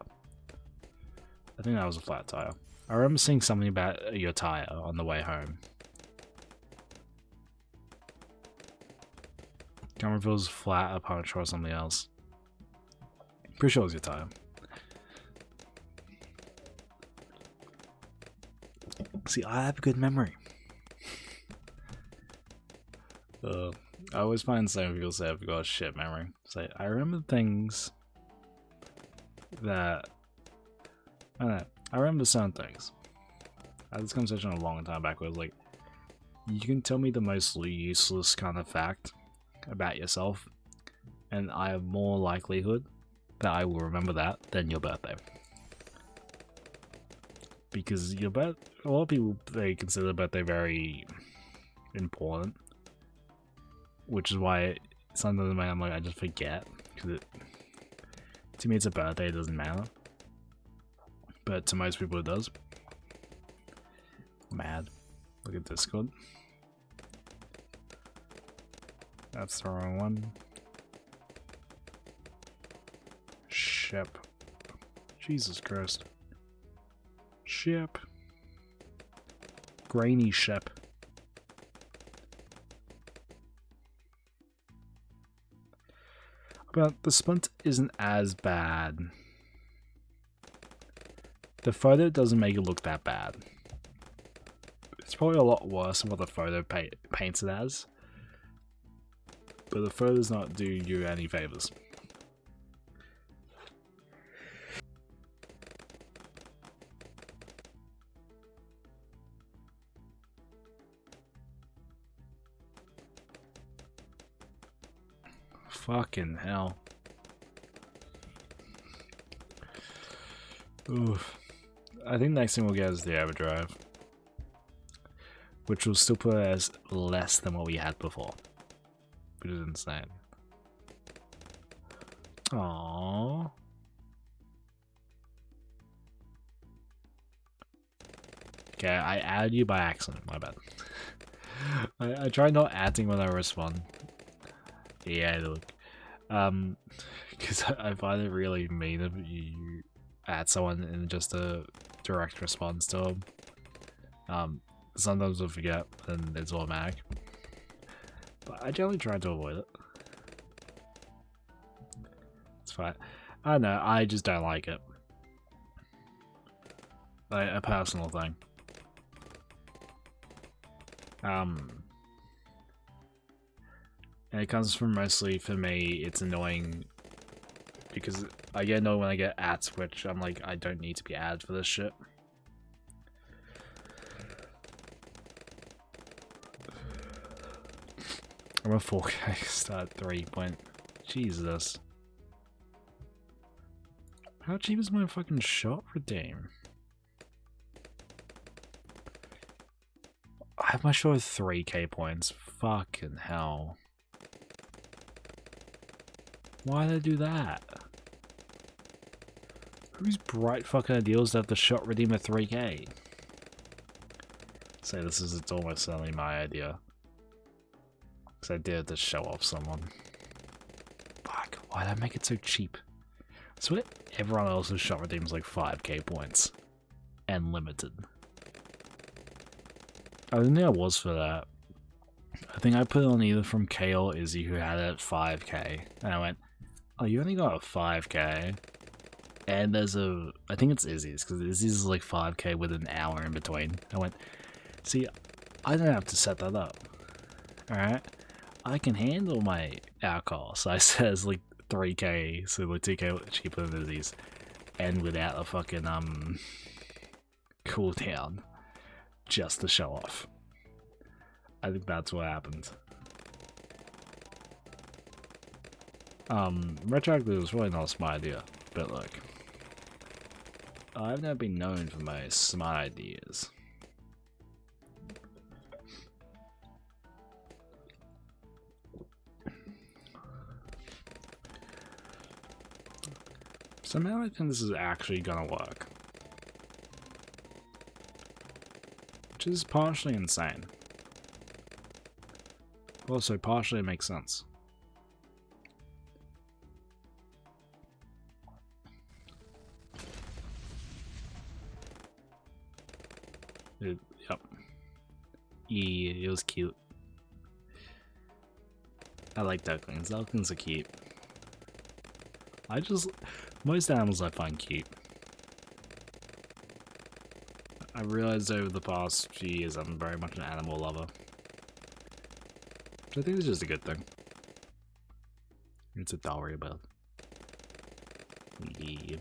I think that was a flat tire. I remember seeing something about your tire on the way home. Can't remember if it was flat, a puncture, or something else. Pretty sure it was your tire. See, I have a good memory. I always find some people say I've got a shit memory. So I remember things that I don't know. I remember certain things. I had this conversation a long time back where I was like, you can tell me the most useless kind of fact about yourself, and I have more likelihood that I will remember that than your birthday. Because your birthday, a lot of people, they consider birthday very important, which is why sometimes I'm like, I just forget, because to me it's a birthday, it doesn't matter, but to most people it does. Mad. Look at Discord. That's the wrong one. Ship. Jesus Christ. Ship. Grainy ship. But the splint isn't as bad. The photo doesn't make it look that bad. It's probably a lot worse than what the photo paints it as. But the photo does not do you any favors. Fucking hell. Oof. I think next thing we'll get is the overdrive, which will still put it as less than what we had before, which is insane. Aww. Okay, I added you by accident, my bad. I try not adding when I respond. Yeah, look. Because I find it really mean if you add someone in just a direct response to them. Sometimes I forget and it's automatic. But I generally try to avoid it. It's fine. I don't know, I just don't like it. Like, a personal thing. And it comes from mostly, for me, it's annoying because I get annoyed when I get ads, which I'm like, I don't need to be added for this shit. I'm a 4K start 3 point. Jesus. How cheap is my fucking shot redeem? I have my shot with 3K points. Fucking hell. Why did I do that? Whose bright fucking ideals have the shot redeem at 3K? Say this is, it's almost certainly my idea. Because I did to show off someone. Fuck, why did I make it so cheap? I swear everyone else's shot redeems like 5K points. And limited. I don't think I was for that. I think I put it on either from K or Izzy who had it at 5K. And I went, oh, you only got a 5K. And there's a, I think it's Izzy's, because Izzy's is like 5K with an hour in between. I went, see, I don't have to set that up. Alright? I can handle my alcohol. So I says like 3K, so like 2K cheaper than Izzy's. And without a fucking, cooldown. Just to show off. I think that's what happened. Retroactive was really not a smart idea, but look. I've never been known for my smart ideas. Somehow I think this is actually gonna work. Which is partially insane. Also, partially makes sense. Yep. Yeah, it was cute. I like ducklings. Ducklings are cute. Most animals I find cute. I realized over the past few years I'm very much an animal lover. Which I think is just a good thing. It's a worry about. Yeah.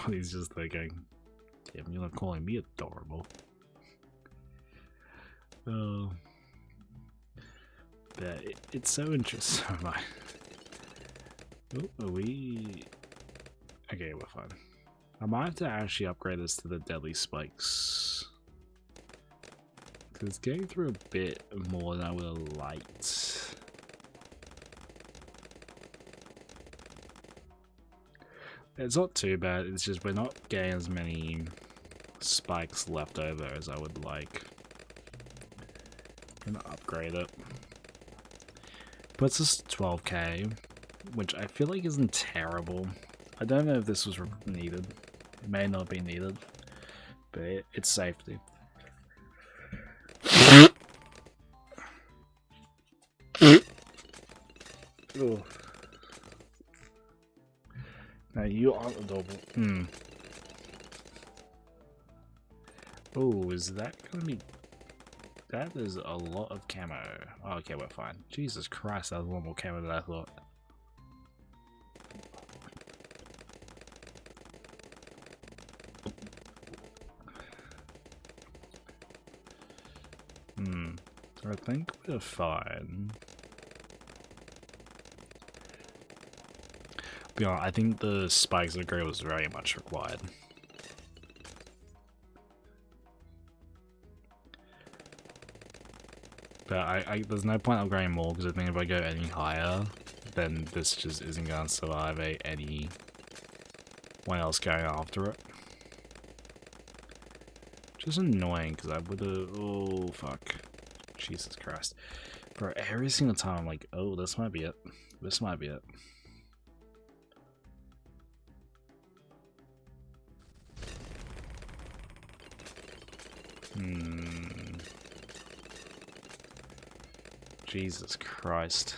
He's just thinking, damn, you're not calling me adorable. Oh. But it's so interesting. Oh, are we... Okay, we're fine. I might have to actually upgrade this to the deadly spikes. Because it's getting through a bit more than I would have liked. It's not too bad, it's just we're not getting as many spikes left over as I would like. I'm gonna upgrade it. Puts us 12k, which I feel like isn't terrible. I don't know if this was needed. It may not be needed, but it's safety. Oh. Now you aren't adorable. Oh, is that gonna be... That is a lot of camo. Oh, okay, we're fine. Jesus Christ, that was a lot more camo than I thought. I think we're fine. be honest, I think the spikes upgrade was very much required. But there's no point upgrading more, because I think if I go any higher, then this just isn't going to survive anyone else going after it. Just annoying, because I would have... Oh, fuck. Jesus Christ. Bro, every single time I'm like, oh, this might be it. This might be it. Jesus Christ.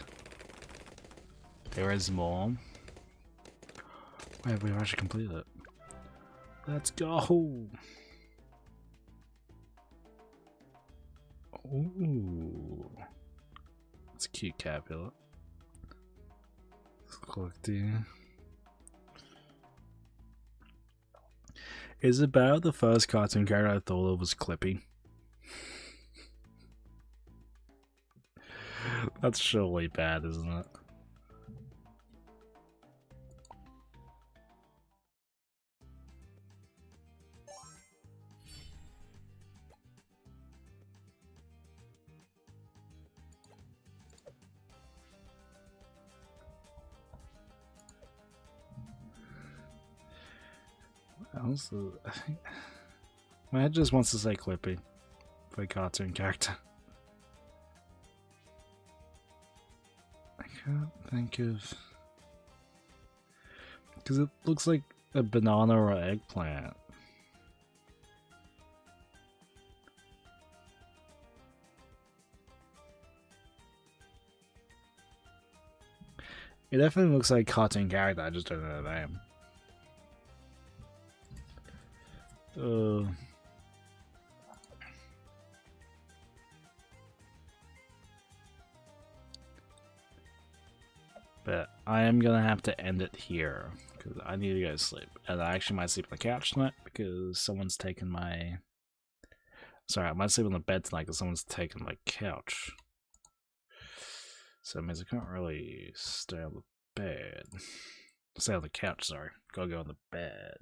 There is more. Wait, we've actually completed it. Let's go! Ooh. That's a cute caterpillar. Collecting. Is about the first cartoon character I thought of was Clippy? That's surely bad, isn't it? Also, I think my head just wants to say Clippy for a cartoon character. I can't think of, because it looks like a banana or an eggplant. It definitely looks like a cartoon character, I just don't know the name. But I am gonna have to end it here because I need to go to sleep, and I actually might sleep on the couch tonight because someone's taken my. Sorry, I might sleep on the bed tonight because someone's taken my couch. So it means I can't really stay on the bed. Stay on the couch. Sorry, gotta go on the bed.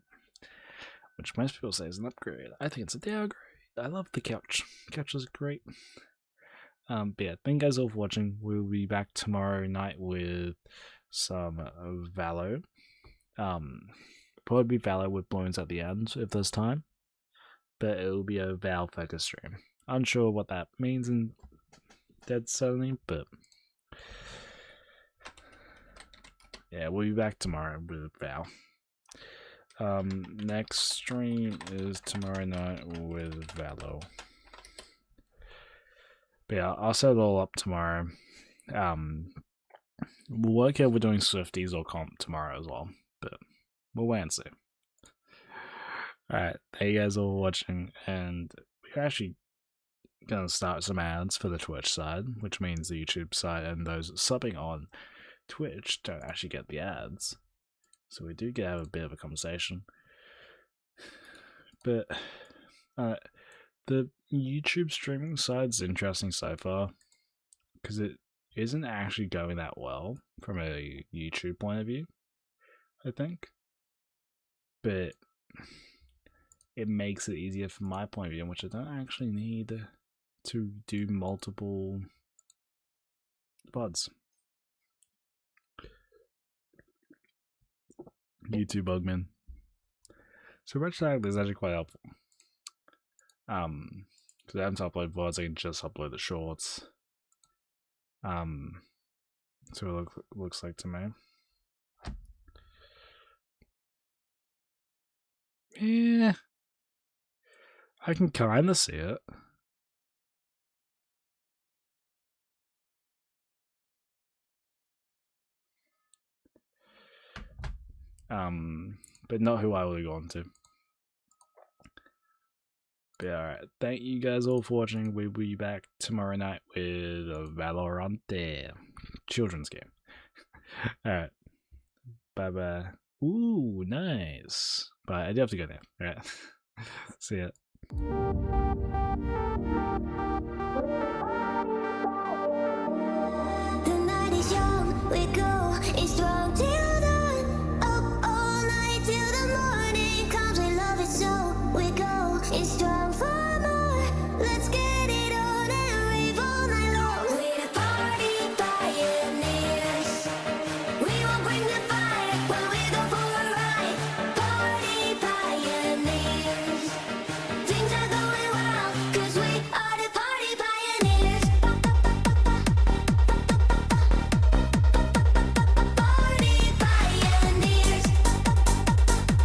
Which most people say is an upgrade. I think it's a downgrade. I love the couch. Couch is great. But yeah, thank you guys all for watching. We'll be back tomorrow night with some Valo. Probably be Valo with balloons at the end if there's time. But it'll be a Val focus stream. Unsure what that means in dead suddenly, but yeah, we'll be back tomorrow with Val. Next stream is tomorrow night with Valo. But yeah, I'll set it all up tomorrow. We'll work out we're doing Swifties or comp tomorrow as well, but we'll wait and see. Alright, thank you guys all for watching, and we're actually gonna start some ads for the Twitch side, which means the YouTube side and those subbing on Twitch don't actually get the ads. So we do get to have a bit of a conversation. But the YouTube streaming side's interesting so far, because it isn't actually going that well from a YouTube point of view, I think. But it makes it easier from my point of view, in which I don't actually need to do multiple pods. YouTube Bugman. So retroactive is actually quite helpful. Because I haven't to upload VODs, I can just upload the shorts. So it looks like to me. Yeah, I can kind of see it. But not who I would have gone to. But alright, thank you guys all for watching. We'll be back tomorrow night with a Valorant children's game. Alright, bye bye. Ooh, nice. But I do have to go now. Alright, see ya.